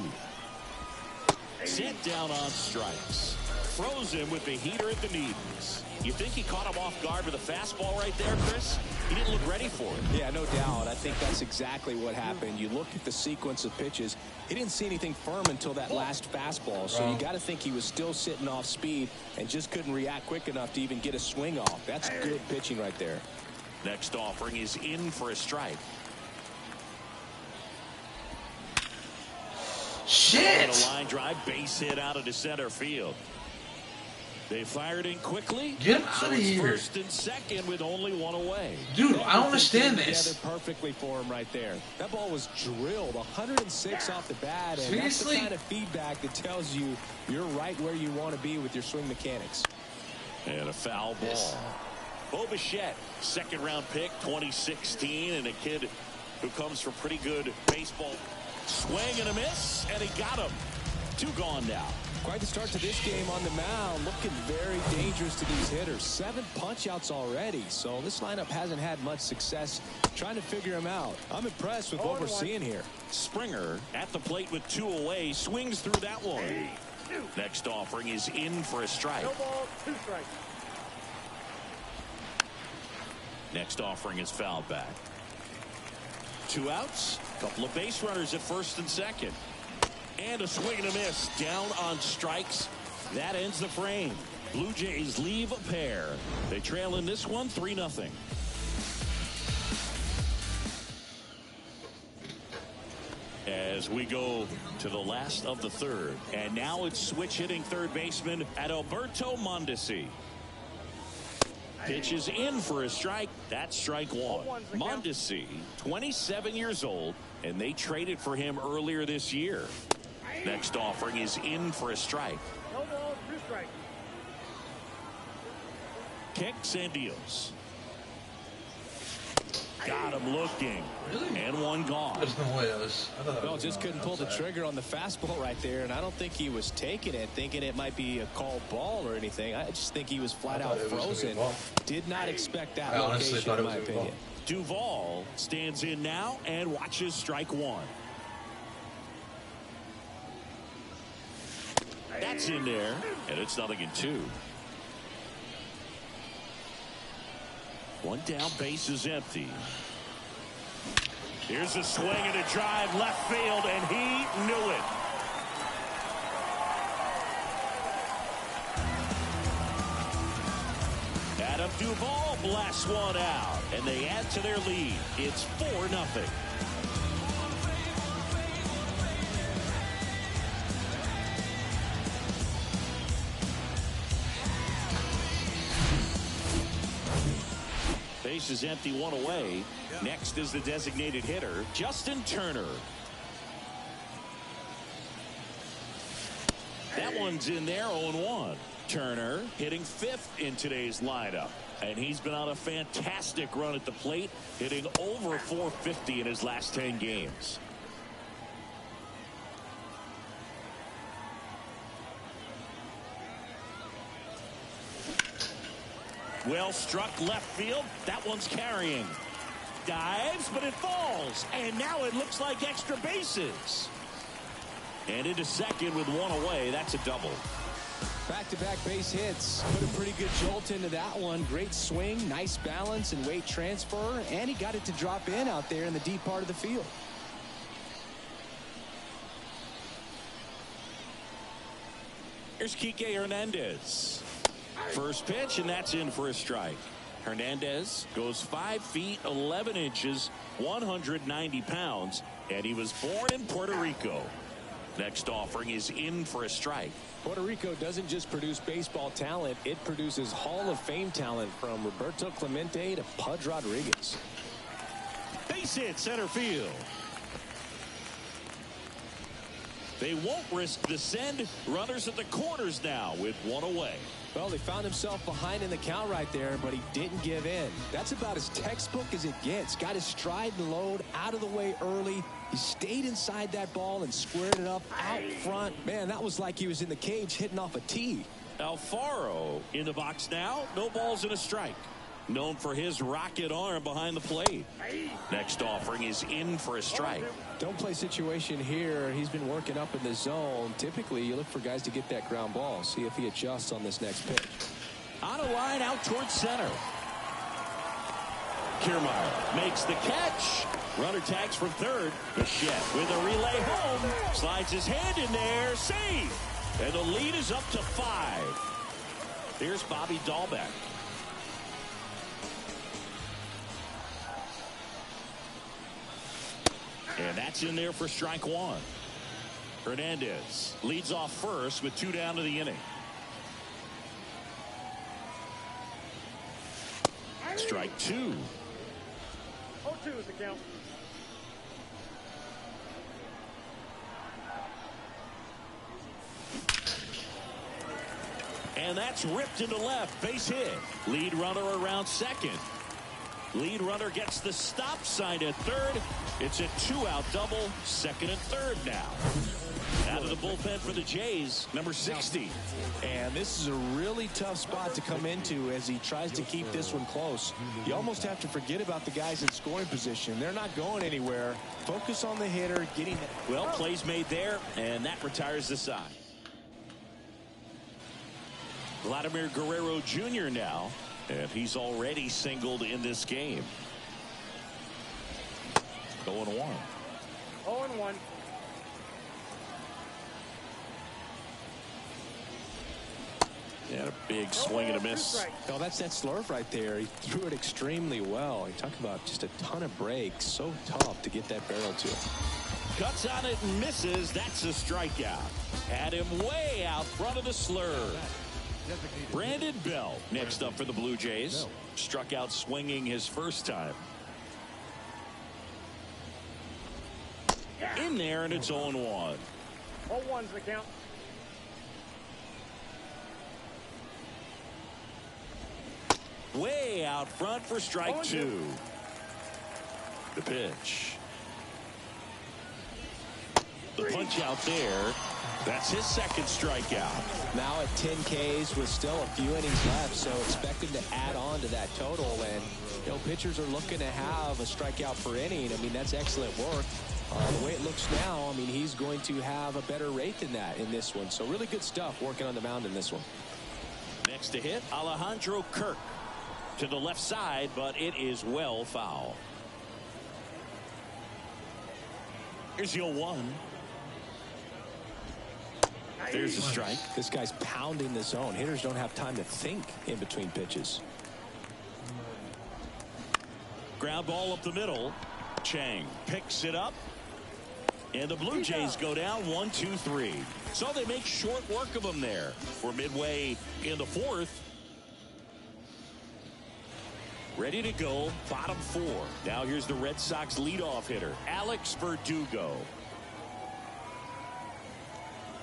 Sent down on strikes. Frozen with the heater at the knees. You think he caught him off guard with a fastball right there, Chris? He didn't look ready for it. Yeah, no doubt. I think that's exactly what happened. You look at the sequence of pitches. He didn't see anything firm until that last fastball. So you got to think he was still sitting off speed and just couldn't react quick enough to even get a swing off. That's good pitching right there. Next offering is in for a strike. Shit! And a line drive, base hit out into center field. They fired in quickly. Get him out of here. First and second with only 1 away. Dude, I don't understand this. Together perfectly for him right there. That ball was drilled 106 off the bat, and Seriously? that's the kind of feedback that tells you you're right where you want to be with your swing mechanics. And a foul ball. Bo Bichette, second round pick, 2016, and a kid who comes from pretty good baseball. Swing and a miss, and he got him. 2 gone now. Quite the start to this game on the mound. Looking very dangerous to these hitters. 7 punch-outs already. So this lineup hasn't had much success trying to figure him out. I'm impressed with what we're seeing here. Springer at the plate with 2 away. Swings through that one. Next offering is in for a strike. No ball, 2 strikes. Next offering is fouled back. 2 outs. Couple of base runners at first and second. And a swing and a miss. Down on strikes. That ends the frame. Blue Jays leave a pair. They trail in this one 3-0. As we go to the last of the third. And now it's switch hitting third baseman Adalberto Mondesi. Pitches in for a strike. That's strike 1. Mondesi, 27 years old, and they traded for him earlier this year. Next offering is in for a strike. No ball, 2 strikes. Kicks and deals. Got him looking. Really? And one gone. There's no way. I thought that Well, was just couldn't pull the outside. trigger on the fastball right there, and I don't think he was taking it, thinking it might be a called ball or anything. I just think he was flat out thought it was gonna be a frozen. ball. Did not expect that I honestly location, thought in it my was a ball. opinion. Duvall stands in now and watches strike 1. That's in there, and it's 0-2. One down, base is empty. Here's a swing and a drive left field, and he knew it. Adam Duvall blasts one out, and they add to their lead. It's 4-0. Base is empty, 1 away. Next is the designated hitter, Justin Turner. That one's in there, 0-1. Turner hitting 5th in today's lineup. And he's been on a fantastic run at the plate, hitting over 450 in his last 10 games. Well struck left field. That one's carrying. Dives, but it falls. And now it looks like extra bases. And into second with 1 away. That's a double. Back-to-back base hits. Put a pretty good jolt into that one. Great swing, nice balance and weight transfer. And he got it to drop in out there in the deep part of the field. Here's Kike Hernandez. First pitch, and that's in for a strike. Hernandez goes 5 feet 11 inches, 190 pounds, and he was born in Puerto Rico. Next offering is in for a strike. Puerto Rico doesn't just produce baseball talent, it produces Hall of Fame talent, from Roberto Clemente to Pudge Rodriguez. Base hit center field. They won't risk the send. Runners at the corners now with 1 away. Well, they found himself behind in the count right there, but he didn't give in. That's about as textbook as it gets. Got his stride and load out of the way early. He stayed inside that ball and squared it up out front. Man, that was like he was in the cage hitting off a tee. Alfaro in the box now. No balls and a strike. Known for his rocket arm behind the plate. Next offering is in for a strike. Don't play situation here. He's been working up in the zone. Typically, you look for guys to get that ground ball. See if he adjusts on this next pitch. On a line out towards center. Kiermaier makes the catch. Runner tags from third. Bichette with a relay home. Slides his hand in there. Save. And the lead is up to 5. Here's Bobby Dahlbeck. And that's in there for strike 1. Hernandez leads off first with 2 down to the inning. Strike 2. 0-2 is the count. And that's ripped into left. Base hit. Lead runner around second. Lead runner gets the stop sign at third. It's a 2-out double. Second and third now. Out of the bullpen for the Jays, number 60. And this is a really tough spot to come into as he tries to keep this one close. You almost have to forget about the guys in scoring position. They're not going anywhere. Focus on the hitter, getting it. Well, plays made there, and that retires the side. Vladimir Guerrero Jr. now, and he's already singled in this game. 0-1. 0-1. And a big swing and a miss. No, that's that slurve right there. He threw it extremely well. You talk about just a ton of breaks. So tough to get that barrel to. Cuts on it and misses. That's a strikeout. Had him way out front of the slurve. Brandon Bell next up for the Blue Jays. Struck out swinging his first time. In there, and it's 0-1. 0-1's the count. Way out front for strike 2. The pitch. The punch out there. That's his second strikeout. Now at 10 Ks with still a few innings left, so expect him to add on to that total. And, you know, pitchers are looking to have a strikeout per inning. I mean, that's excellent work. The way it looks now, I mean, he's going to have a better rate than that in this one. So really good stuff working on the mound in this one. Next to hit, Alejandro Kirk. To the left side, but it is well foul. Here's the 0-1. There's a strike. This guy's pounding the zone. Hitters don't have time to think in between pitches. Ground ball up the middle. Chang picks it up. And the Blue Jays go down 1-2-3. So they make short work of them there. We're midway in the fourth. Ready to go, bottom 4. Now here's the Red Sox leadoff hitter, Alex Verdugo.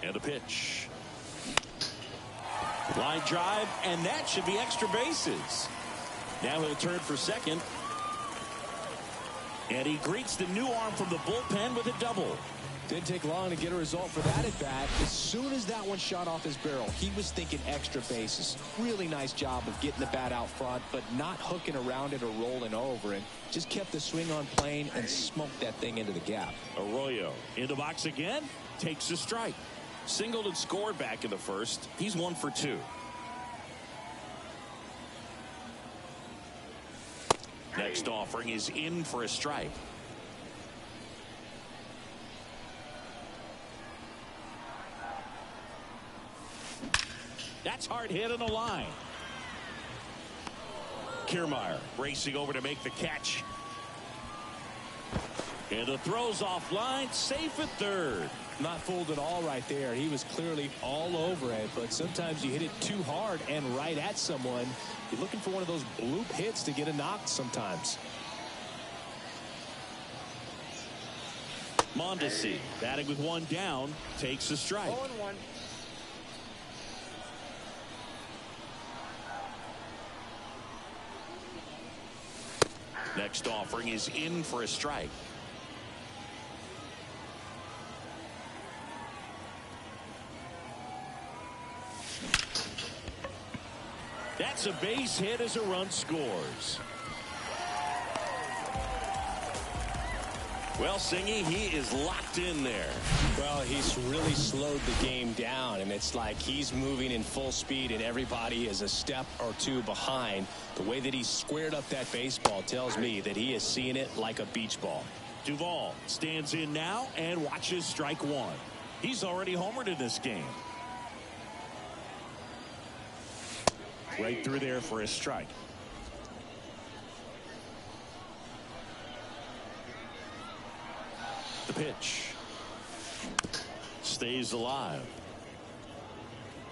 And a pitch. Line drive, and that should be extra bases. Now he'll turn for second. And he greets the new arm from the bullpen with a double. Didn't take long to get a result for that at bat. As soon as that one shot off his barrel, he was thinking extra bases. Really nice job of getting the bat out front, but not hooking around it or rolling over it. Just kept the swing on plane and smoked that thing into the gap. Arroyo in the box again, takes a strike. Singled and scored back in the first. He's 1 for 2. Next offering is in for a strike. That's hard hit on the line. Kiermaier racing over to make the catch. And the throw's offline, safe at third. Not fooled at all right there. He was clearly all over it, but sometimes you hit it too hard and right at someone. You're looking for one of those bloop hits to get a knock sometimes. Mondesi batting with 1 down, takes a strike. 0-1. Next offering is in for a strike. That's a base hit as a run scores. Well, Singy, he is locked in there. Well, he's really slowed the game down, and it's like he's moving in full speed, and everybody is a step or two behind. The way that he squared up that baseball tells me that he is seeing it like a beach ball. Duvall stands in now and watches strike 1. He's already homered in this game. Right through there for a strike. The pitch. Stays alive.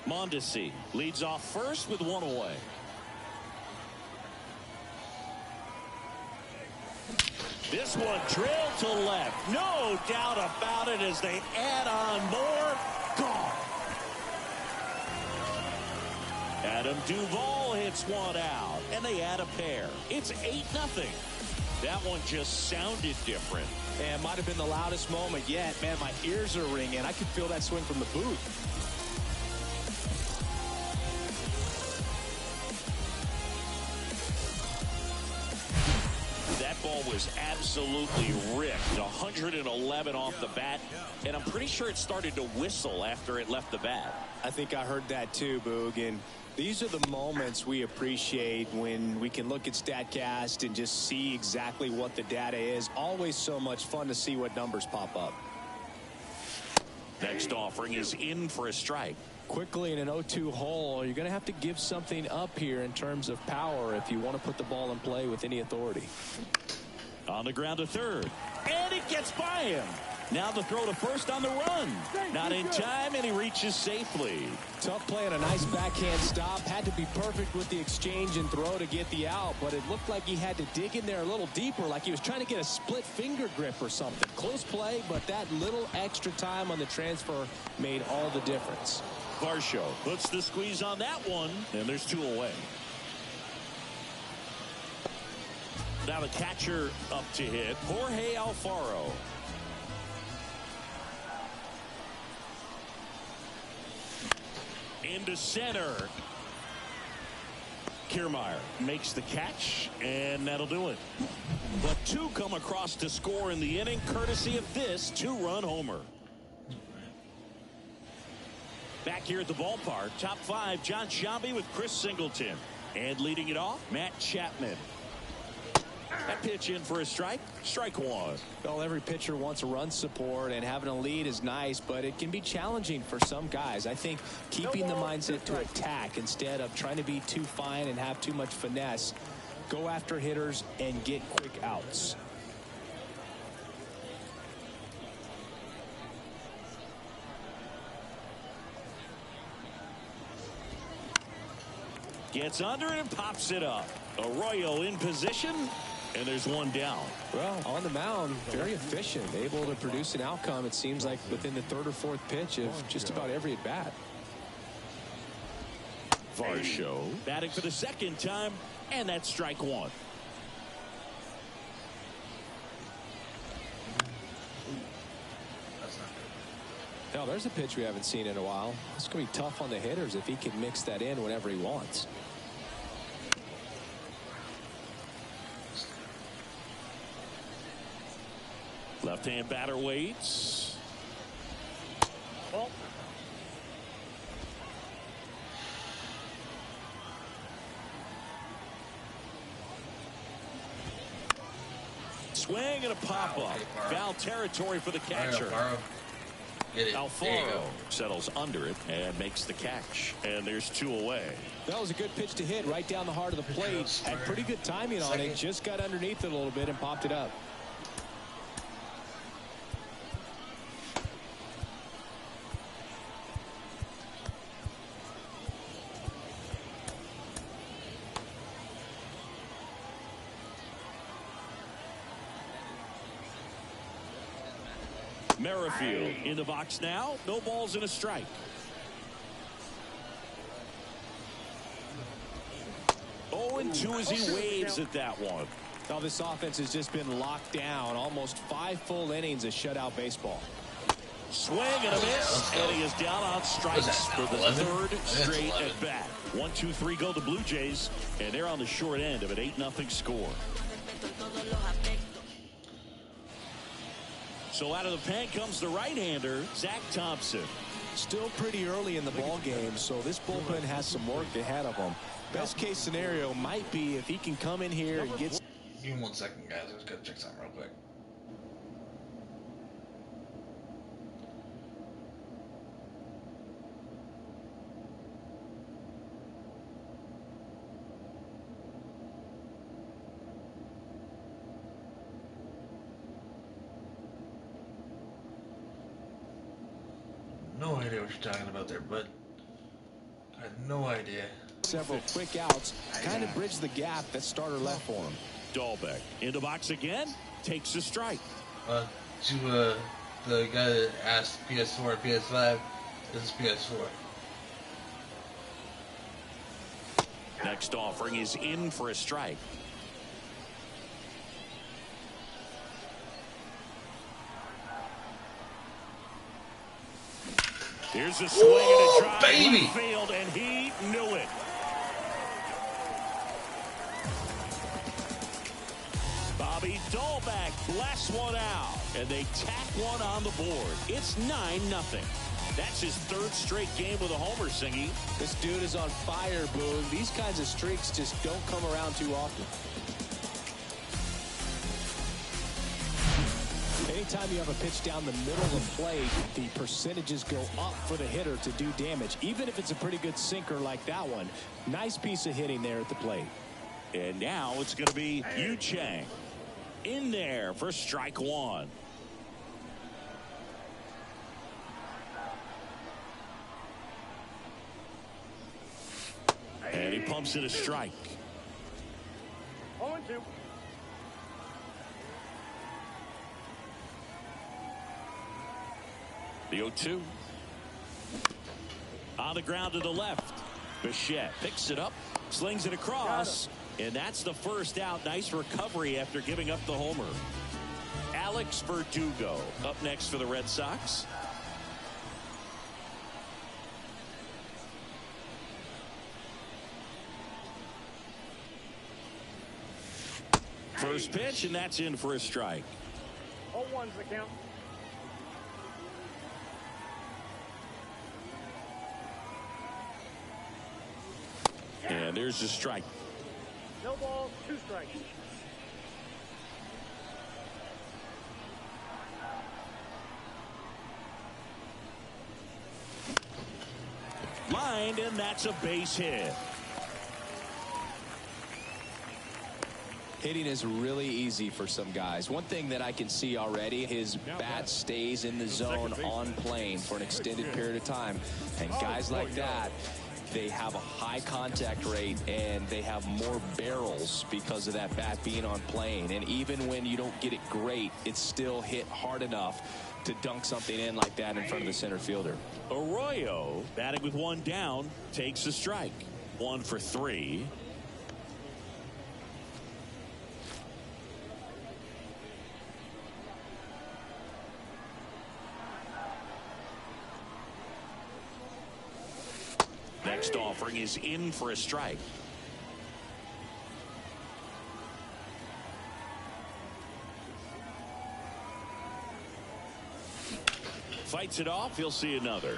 Mondesi leads off first with 1 away. This one drilled to left. No doubt about it as they add on more. Gone. Adam Duvall hits one out, and they add a pair. It's 8-0. That one just sounded different. And might have been the loudest moment yet. Man, my ears are ringing. I could feel that swing from the booth. That ball was absolutely ripped. 111 11 off the bat, and I'm pretty sure it started to whistle after it left the bat. I think I heard that too, Boog. And these are the moments we appreciate when we can look at StatCast and just see exactly what the data is. Always so much fun to see what numbers pop up. Next offering is in for a strike. Quickly in an 0-2 hole, you're going to have to give something up here in terms of power if you want to put the ball in play with any authority. On the ground to third, and it gets by him. Now the throw to first on the run. Not in time, and he reaches safely. Tough play and a nice backhand stop. Had to be perfect with the exchange and throw to get the out, but it looked like he had to dig in there a little deeper, like he was trying to get a split finger grip or something. Close play, but that little extra time on the transfer made all the difference. Varsho puts the squeeze on that one, and there's 2 away. Now the catcher up to hit, Jorge Alfaro. Into center. Kiermaier makes the catch, and that'll do it. But 2 come across to score in the inning, courtesy of this 2-run homer. Back here at the ballpark, top 5, John Sciambi with Chris Singleton. And leading it off, Matt Chapman. That pitch in for a strike. Strike 1. Well, every pitcher wants a run support, and having a lead is nice, but it can be challenging for some guys. I think keeping the mindset to attack instead of trying to be too fine and have too much finesse. Go after hitters and get quick outs. Gets under it and pops it up. Arroyo in position, and there's 1 down. Well, on the mound, very efficient, able to produce an outcome, it seems like, within the 3rd or 4th pitch of just about every at bat. Varsho batting for the 2nd time, and that's strike 1. Now, there's a pitch we haven't seen in a while. It's going to be tough on the hitters if he can mix that in whenever he wants. Left-hand batter waits. Swing and a pop-up. Foul territory for the catcher. Alfaro settles under it and makes the catch. And there's 2 away. That was a good pitch to hit right down the heart of the plate. Had pretty good timing on it. Just got underneath it a little bit and popped it up. Merrifield in the box now. No balls and a strike. And 2 as he waves at that one. Now this offense has just been locked down. Almost 5 full innings of shutout baseball. Swing and a miss, and he is down on strikes for the 3rd straight at bat. 1, 2, 3 go the Blue Jays, and they're on the short end of an 8-0 score. So out of the pen comes the right-hander, Zach Thompson. Still pretty early in the ball game, so this bullpen has some work ahead of him. Best case scenario might be if he can come in here and get. Give me 1 second, guys. I just gotta check something real quick. No idea what you're talking about there, bud. I have no idea. Several quick outs kind of bridge the gap that starter left for him. Dahlbeck in the box again, takes a strike. To the guy that asked PS4 or PS5, this is PS4. Next offering is in for a strike. Here's a swing and a drive baby. left field, and he knew it. Bobby Dahlbeck blasts one out. and they tack one on the board. It's 9-0. That's his third straight game with a homer, Singy. This dude is on fire, Boone. These kinds of streaks just don't come around too often. Anytime you have a pitch down the middle of the plate, the percentages go up for the hitter to do damage, even if it's a pretty good sinker like that one. Nice piece of hitting there at the plate. And now it's going to be Yu Chang in there for strike one. And he pumps it a strike. 0-2. The 0-2. On the ground to the left. Bichette picks it up, slings it across, and that's the first out. Nice recovery after giving up the homer. Alex Verdugo up next for the Red Sox. First pitch, and that's in for a strike. 0-1's the count. And there's a strike. No balls, 2 strikes. Lined, and that's a base hit. Hitting is really easy for some guys. One thing that I can see already, his bat stays in the zone on plane for an extended period of time. And guys like that, they have a high contact rate and they have more barrels because of that bat being on plane. And even when you don't get it great, it's still hit hard enough to dunk something in like that in front of the center fielder. Arroyo, batting with one down, takes a strike. 1 for 3. Next offering is in for a strike. Fights it off. He'll see another.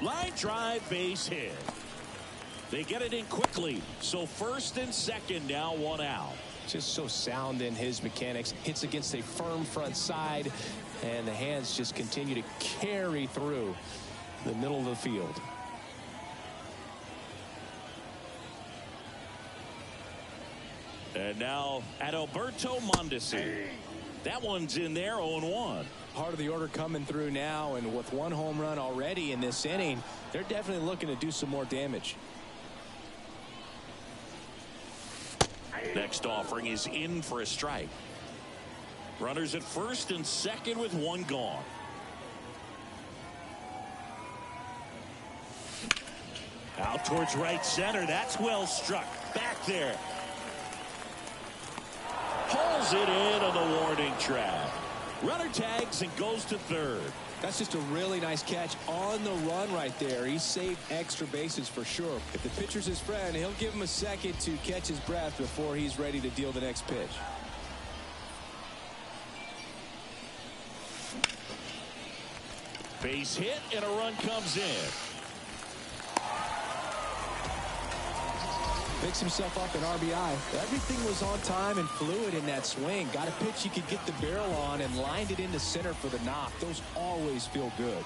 Line drive, base hit. They get it in quickly. So first and second, now 1 out. Just so sound in his mechanics. Hits against a firm front side, and the hands just continue to carry through the middle of the field. And now Adalberto Mondesi. That one's in there, 0-1. Part of the order coming through now, and with 1 home run already in this inning, they're definitely looking to do some more damage. Next offering is in for a strike. Runners at first and second with 1 gone. Out towards right center. That's well struck. Back there. Pulls it in on the warning track. Runner tags and goes to third. That's just a really nice catch on the run right there. He saved extra bases for sure. If the pitcher's his friend, he'll give him a second to catch his breath before he's ready to deal the next pitch. Base hit and a run comes in. Picks himself up an RBI. Everything was on time and fluid in that swing. Got a pitch he could get the barrel on and lined it into center for the knock. Those always feel good.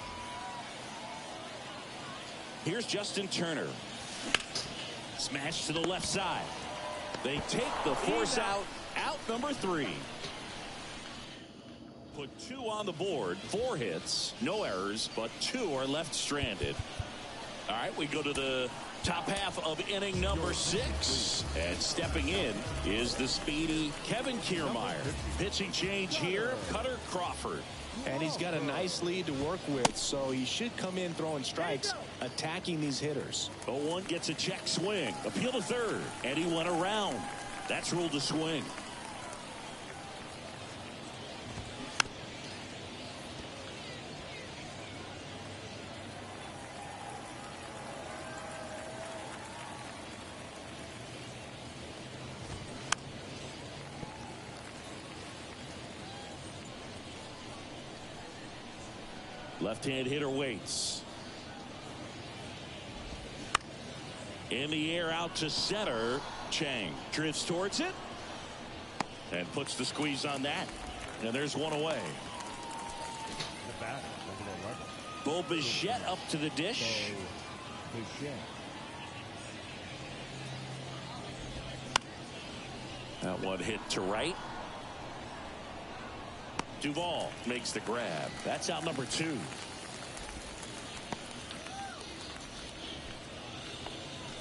Here's Justin Turner. Smash to the left side. They take the force out. Out number 3. Put 2 on the board. 4 hits. No errors, but 2 are left stranded. All right, we go to the top half of inning number 6. And stepping in is the speedy Kevin Kiermaier. Pitching change here, Cutter Crawford. And he's got a nice lead to work with, so he should come in throwing strikes, attacking these hitters. 0-1 gets a check swing. Appeal to third, and he went around. That's ruled a swing. Left-hand hitter waits. In the air out to center. Chang drifts towards it and puts the squeeze on that. And there's one away. The bat, Bo Bichette up to the dish. That one hit to right. Duvall makes the grab. That's out number 2.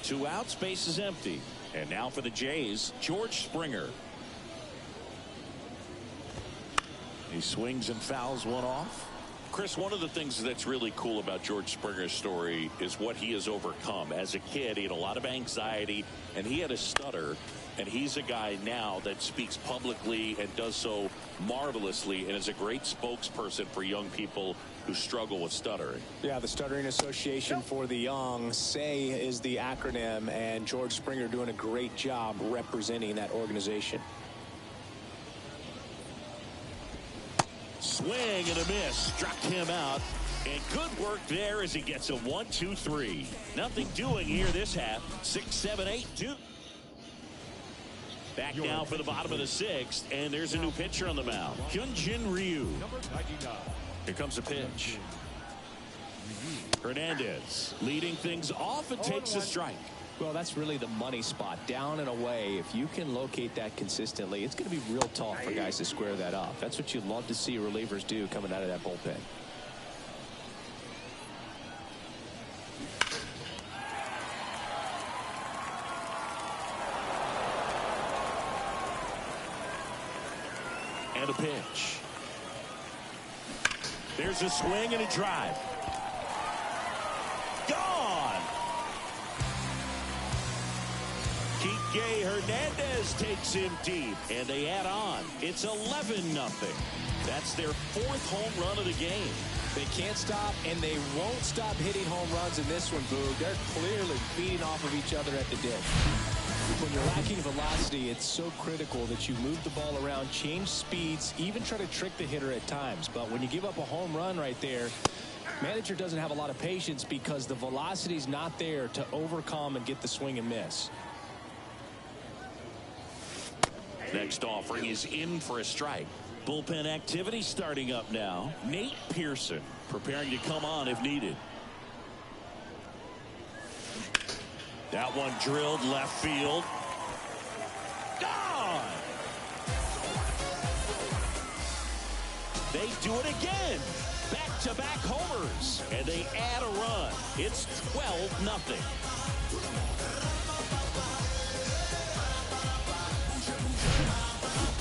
Two outs, base is empty. And now for the Jays, George Springer. He swings and fouls one off. Chris, one of the things that's really cool about George Springer's story is what he has overcome. As a kid, he had a lot of anxiety, and he had a stutter. And he's a guy now that speaks publicly and does so marvelously and is a great spokesperson for young people who struggle with stuttering. Yeah, the Stuttering Association for the Young, SAY is the acronym, and George Springer doing a great job representing that organization. Swing and a miss. Struck him out. And good work there as he gets a 1-2-3. Nothing doing here this half. 6, 7, 8, 2. Back now for the bottom of the 6th, and there's a new pitcher on the mound. Hyunjin Ryu. number 99. Here comes a pitch. Hernandez leading things off and takes a strike. Well, that's really the money spot, down and away. If you can locate that consistently, it's going to be real tough for guys to square that up. That's what you'd love to see relievers do coming out of that bullpen. And a pitch. There's a swing and a drive. Gone. Kike Hernandez takes him deep, and they add on. It's 11-0. That's their 4th home run of the game. They can't stop, and they won't stop hitting home runs in this one, Boog. They're clearly feeding off of each other at the dish. When you're lacking velocity, it's so critical that you move the ball around, change speeds, even try to trick the hitter at times. But when you give up a home run right there, manager doesn't have a lot of patience because the velocity's not there to overcome and get the swing and miss. Next offering is in for a strike. Bullpen activity starting up now. Nate Pearson preparing to come on if needed. That one drilled left field. Gone! They do it again. Back-to-back homers. And they add a run. It's 12-0.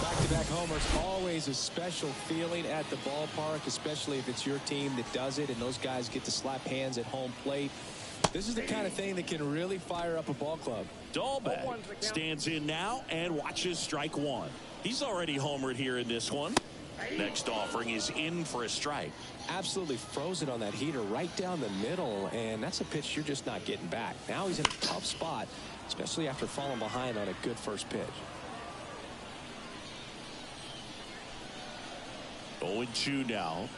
Back-to-back homers, always a special feeling at the ballpark, especially if it's your team that does it and those guys get to slap hands at home plate. This is the kind of thing that can really fire up a ball club. Dalbec stands in now and watches strike one. He's already homered here in this one. Next offering is in for a strike. Absolutely frozen on that heater right down the middle, and that's a pitch you're just not getting back. Now he's in a tough spot, especially after falling behind on a good first pitch. 0-2 now.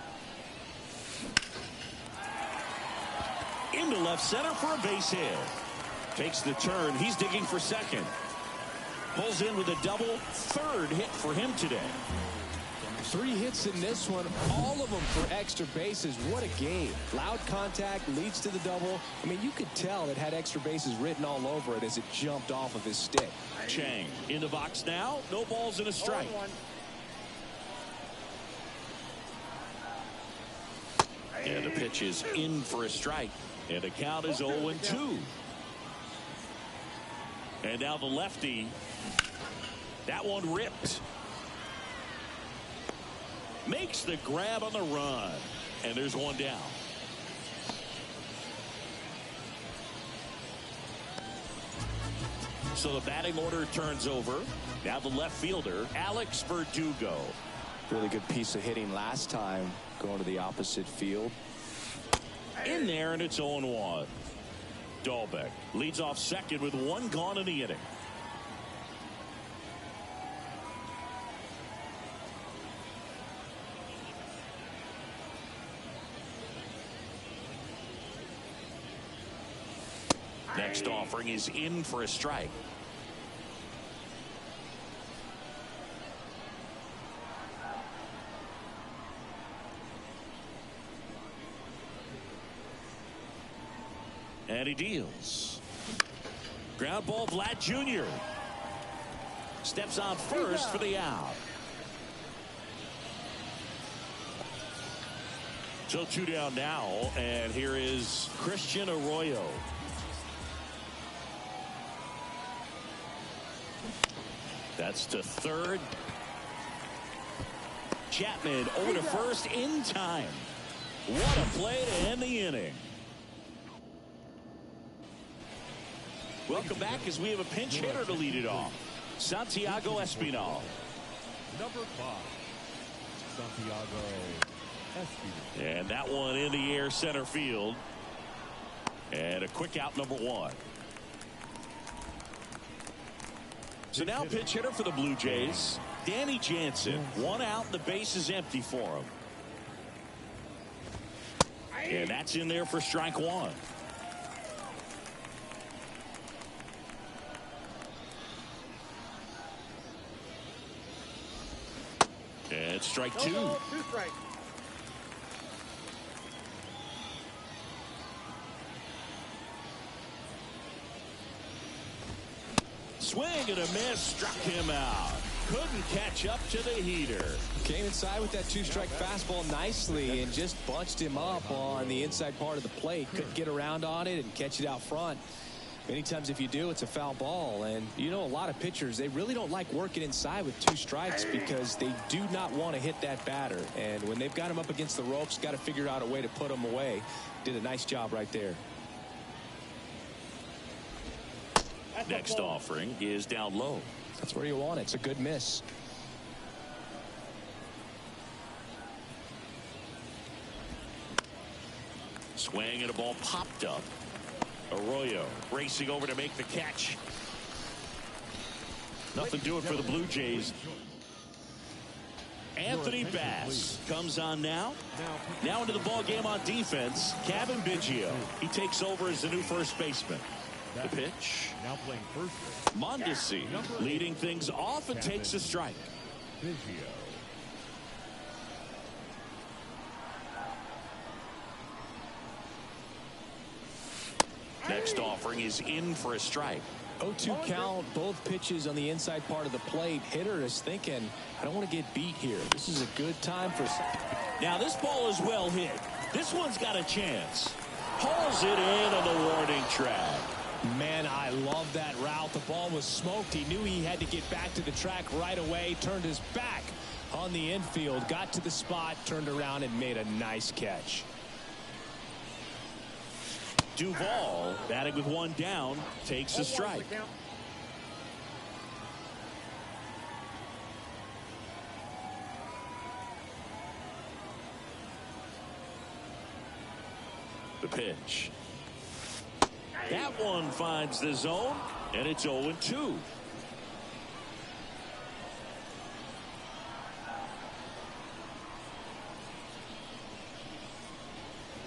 Into left center for a base hit. Takes the turn. He's digging for second. Pulls in with a double. 3rd hit for him today. 3 hits in this one, all of them for extra bases. What a game. Loud contact leads to the double. I mean, you could tell it had extra bases written all over it as it jumped off of his stick. Chang in the box now. No balls and a strike. And the pitch is in for a strike. And the count is 0-2. And now the lefty. That one ripped. Makes the grab on the run. And there's one down. So the batting order turns over. Now the left fielder, Alex Verdugo. Really good piece of hitting last time, going to the opposite field. In there, and it's 0-1. Dalbec leads off second with 1 gone in the inning. Next offering is in for a strike. And he deals. Ground ball, Vlad Jr. Steps on first for the out. So 2 down now, and here is Christian Arroyo. That's to third. Chapman over to first in time. What a play to end the inning. Welcome back as we have a pinch hitter to lead it off. Santiago Espinal. Number 5, Santiago Espinal. And that one in the air center field. And a quick out, number 1. So now pitch hitter for the Blue Jays, Danny Jansen. 1 out, the base is empty for him. And that's in there for strike 1. And strike 2. 2 strikes. Swing and a miss, struck him out. Couldn't catch up to the heater. Came inside with that 2-strike fastball nicely and just bunched him up on the inside part of the plate. Couldn't get around on it and catch it out front. Many times if you do, it's a foul ball. And you know, a lot of pitchers, they really don't like working inside with 2 strikes because they do not want to hit that batter. And when they've got him up against the ropes, got to figure out a way to put him away. Did a nice job right there. Next offering is down low. That's where you want it. It's a good miss. Swing and a ball popped up. Arroyo racing over to make the catch. Nothing doing for the Blue Jays. Anthony Bass comes on now. Now into the ball game on defense. Kevin Biggio. He takes over as the new first baseman. The pitch. Now playing first. Mondesi leading things off and takes a strike. Biggio. Next offering is in for a strike. 0-2 count, both pitches on the inside part of the plate. Hitter is thinking, I don't want to get beat here. This is a good time for... Now this ball is well hit. This one's got a chance. Hauls it in on the warning track. Man, I love that route. The ball was smoked. He knew he had to get back to the track right away. Turned his back on the infield. Got to the spot, turned around, and made a nice catch. Duvall, batting with 1 down, takes a strike. The pitch. That one finds the zone, and it's 0-2.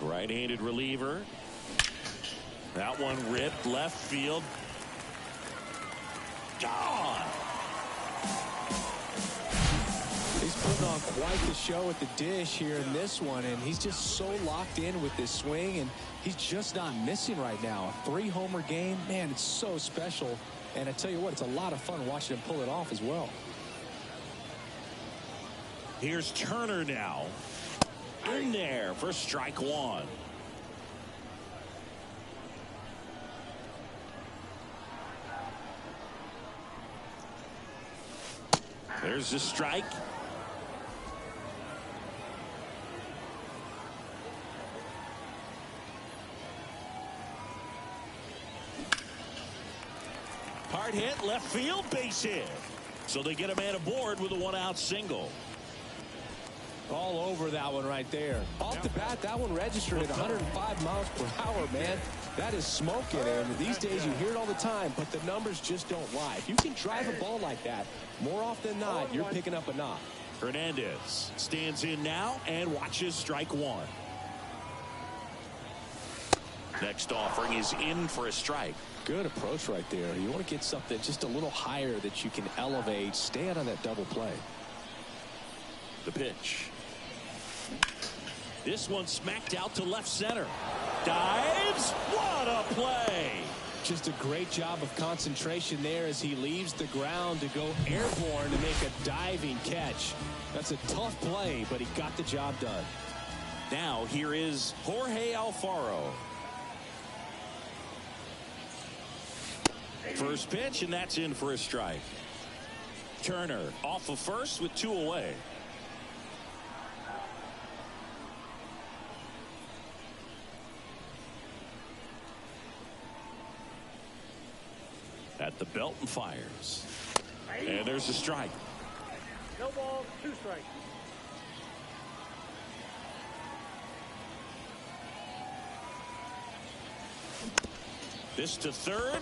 Right-handed reliever. That one ripped left field. Gone. He's putting on quite the show at the dish here in this one, and he's just so locked in with this swing, and he's just not missing right now. A 3-homer game, man, it's so special. And I tell you what, it's a lot of fun watching him pull it off as well. Here's Turner now. In there for strike 1. There's the strike. Hard hit, left field, base hit. So they get a man aboard with a 1-out single. All over that one right there. Off the bat, that one registered at 105 miles per hour, man. That is smoking, and these days you hear it all the time, but the numbers just don't lie. If you can drive a ball like that, more often than not, you're picking up a knock. Hernandez stands in now and watches strike 1. Next offering is in for a strike. Good approach right there. You want to get something just a little higher that you can elevate. Stay out on that double play. The pitch. This one smacked out to left center. Dives. What a play. Just a great job of concentration there as he leaves the ground to go airborne to make a diving catch. That's a tough play, but he got the job done. Now here is Jorge Alfaro. First pitch, and that's in for a strike. Turner off of first with 2 away. At the belt and fires. And there's a strike. No ball, 2 strikes. This to third.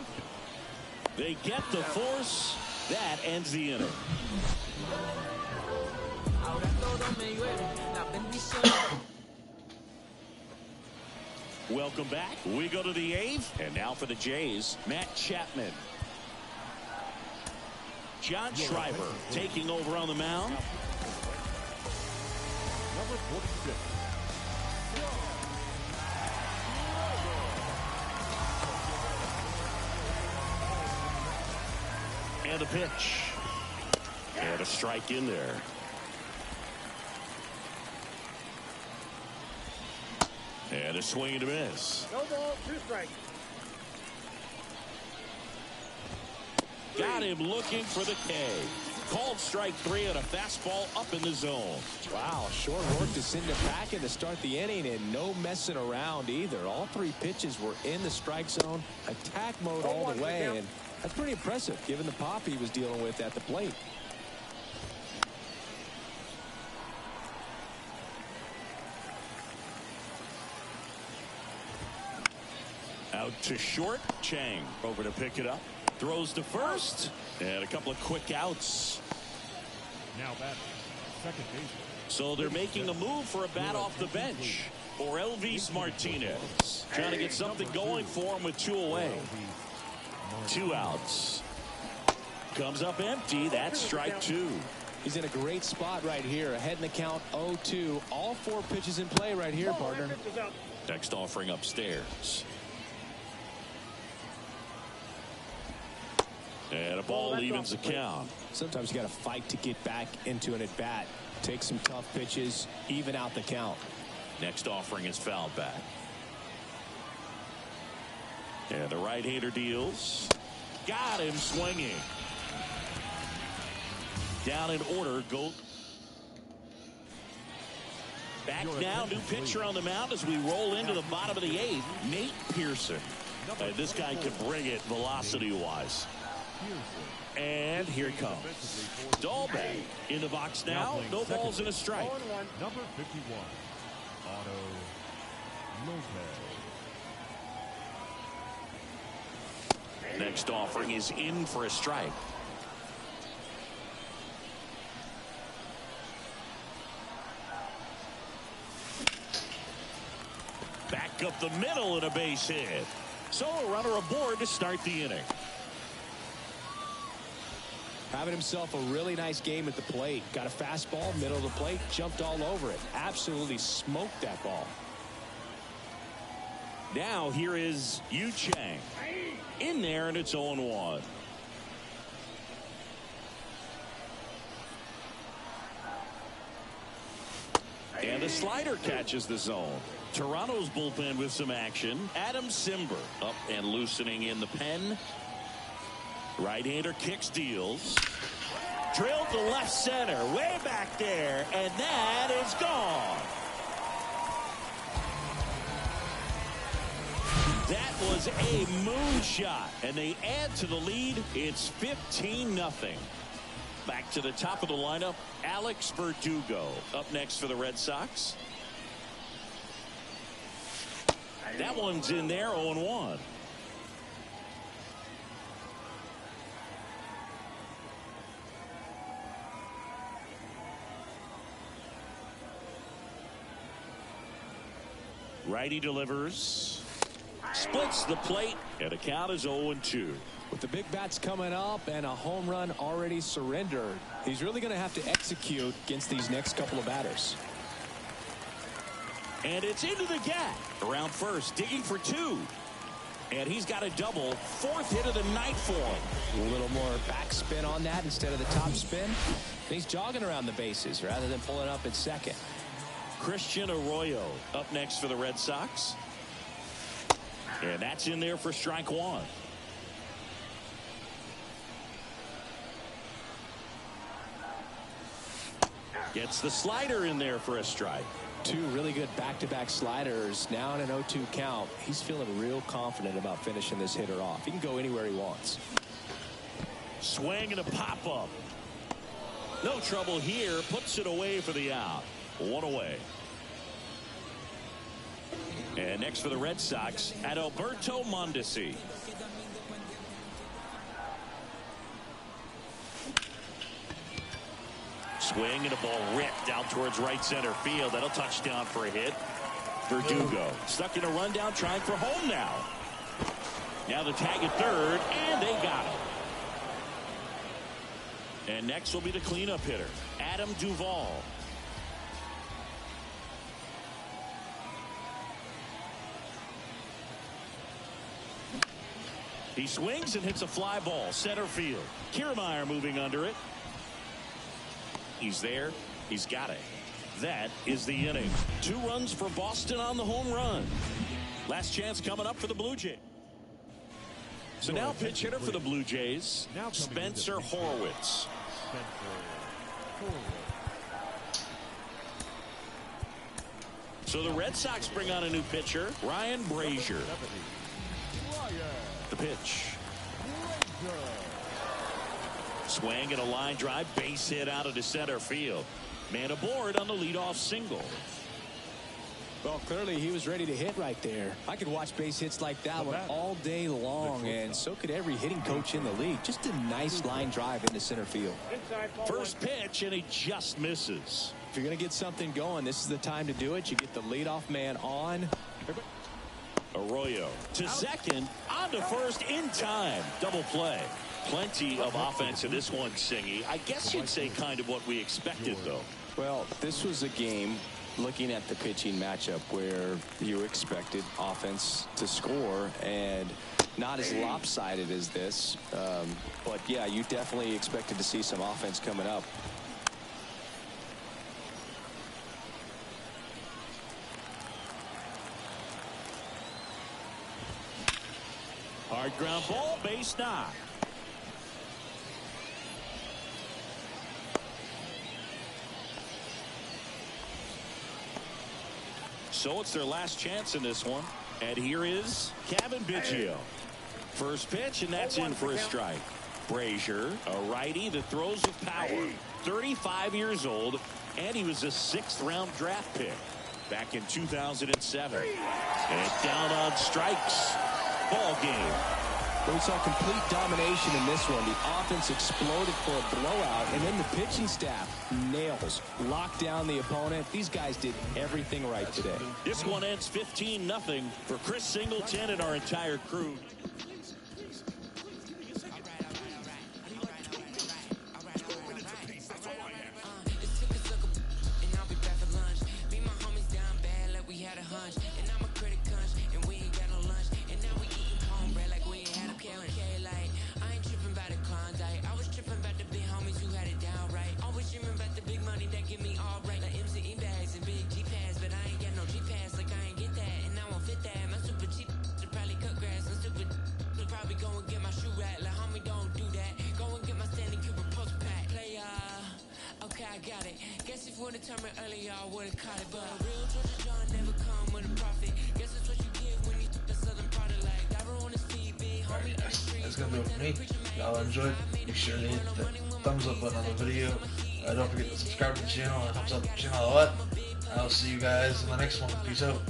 They get the force. That ends the inning. Welcome back. We go to the 8th. And now for the Jays, Matt Chapman. John Schreiber taking over on the mound. Number 46. And a pitch. And a strike in there. And a swing and a miss. No ball, 2 strikes. Got him looking for the K. Called strike 3 on a fastball up in the zone. Wow, short work to send it back in to start the inning, and no messing around either. All 3 pitches were in the strike zone, attack mode all the way, and that's pretty impressive given the pop he was dealing with at the plate. Out to short. Chang over to pick it up. Throws to first. And a couple of quick outs. Now batting, second baseman. So they're making a move for a bat off the bench for Elvis Martinez. Trying to get something going for him with 2 away. 2 outs. Comes up empty. That's strike 2. He's in a great spot right here. Ahead in the count 0-2. All 4 pitches in play right here, partner. Next offering upstairs. And a ball evens the count. Sometimes you got to fight to get back into an at-bat. Take some tough pitches, even out the count. Next offering is fouled back. And the right-hander deals. Got him swinging. Down in order. Go back now. New pitcher on the mound as we roll into the bottom of the 8th. Nate Pearson. And this guy can bring it velocity-wise. And here he comes. Dahlbeck in the box now. No balls and a strike. Number 51, Otto Lopez. Next offering is in for a strike. Back up the middle and a base hit. So a runner aboard to start the inning. Having himself a really nice game at the plate. Got a fastball, middle of the plate, jumped all over it. Absolutely smoked that ball. Now here is Yu Chang. In there, and it's 0-1. And a slider catches the zone. Toronto's bullpen with some action. Adam Simber up and loosening in the pen. Right-hander kicks, deals. Drilled to left center, way back there, and that is gone. That was a moonshot, and they add to the lead. It's 15-0. Back to the top of the lineup, Alex Verdugo up next for the Red Sox. That one's in there, 0-1. Righty delivers. Splits the plate, and the count is 0-2. With the big bats coming up and a home run already surrendered, he's really going to have to execute against these next couple of batters. And it's into the gap. Around first, digging for 2. And he's got a double. 4th hit of the night for him. A little more backspin on that instead of the top spin. And he's jogging around the bases rather than pulling up at second. Christian Arroyo up next for the Red Sox. And that's in there for strike 1. Gets the slider in there for a strike. 2 really good back-to-back sliders. Now in an 0-2 count. He's feeling real confident about finishing this hitter off. He can go anywhere he wants. Swing and a pop-up. No trouble here. Puts it away for the out. 1 away. And next for the Red Sox, Adalberto Mondesi. Swing and a ball ripped out towards right center field. That'll touch down for a hit. Verdugo stuck in a rundown, trying for home now. Now the tag at third, and they got him. And next will be the cleanup hitter, Adam Duvall. He swings and hits a fly ball, center field. Kiermaier moving under it. He's there. He's got it. That is the inning. 2 runs for Boston on the home run. Last chance coming up for the Blue Jays. So now pitch hitter for the Blue Jays, Spencer Horwitz. So the Red Sox bring on a new pitcher, Ryan Brazier. The pitch. Swing and a line drive, base hit out of the center field. Man aboard on the leadoff single. Well, clearly he was ready to hit right there. I could watch base hits like that one all day long, and so could every hitting coach in the league. Just a nice line drive into center field. First pitch, and he just misses. If you're going to get something going, this is the time to do it. You get the leadoff man on. Arroyo to second, on to first in time. Double play. Plenty of offense in this one, Singy. I guess you'd say kind of what we expected, though. Well, this was a game, looking at the pitching matchup, where you expected offense to score, and not as lopsided as this. But, yeah, you definitely expected to see some offense coming up. Hard ground ball, base knock. So it's their last chance in this one. And here is Kevin Biggio. First pitch, and that's in for a strike. Brazier, a righty that throws with power. 35 years old, and he was a 6th-round draft pick back in 2007. And down on strikes. Ball game. We saw complete domination in this one. The offense exploded for a blowout, and then the pitching staff nails, locked down the opponent. These guys did everything right today. This one ends 15-0 for Chris Singleton and our entire crew. That's gonna do it for me. Y'all enjoyed. Make sure to hit the thumbs up button on the video. Don't forget to subscribe to the channel. It helps out the channel a lot. I'll see you guys in the next one. Peace out.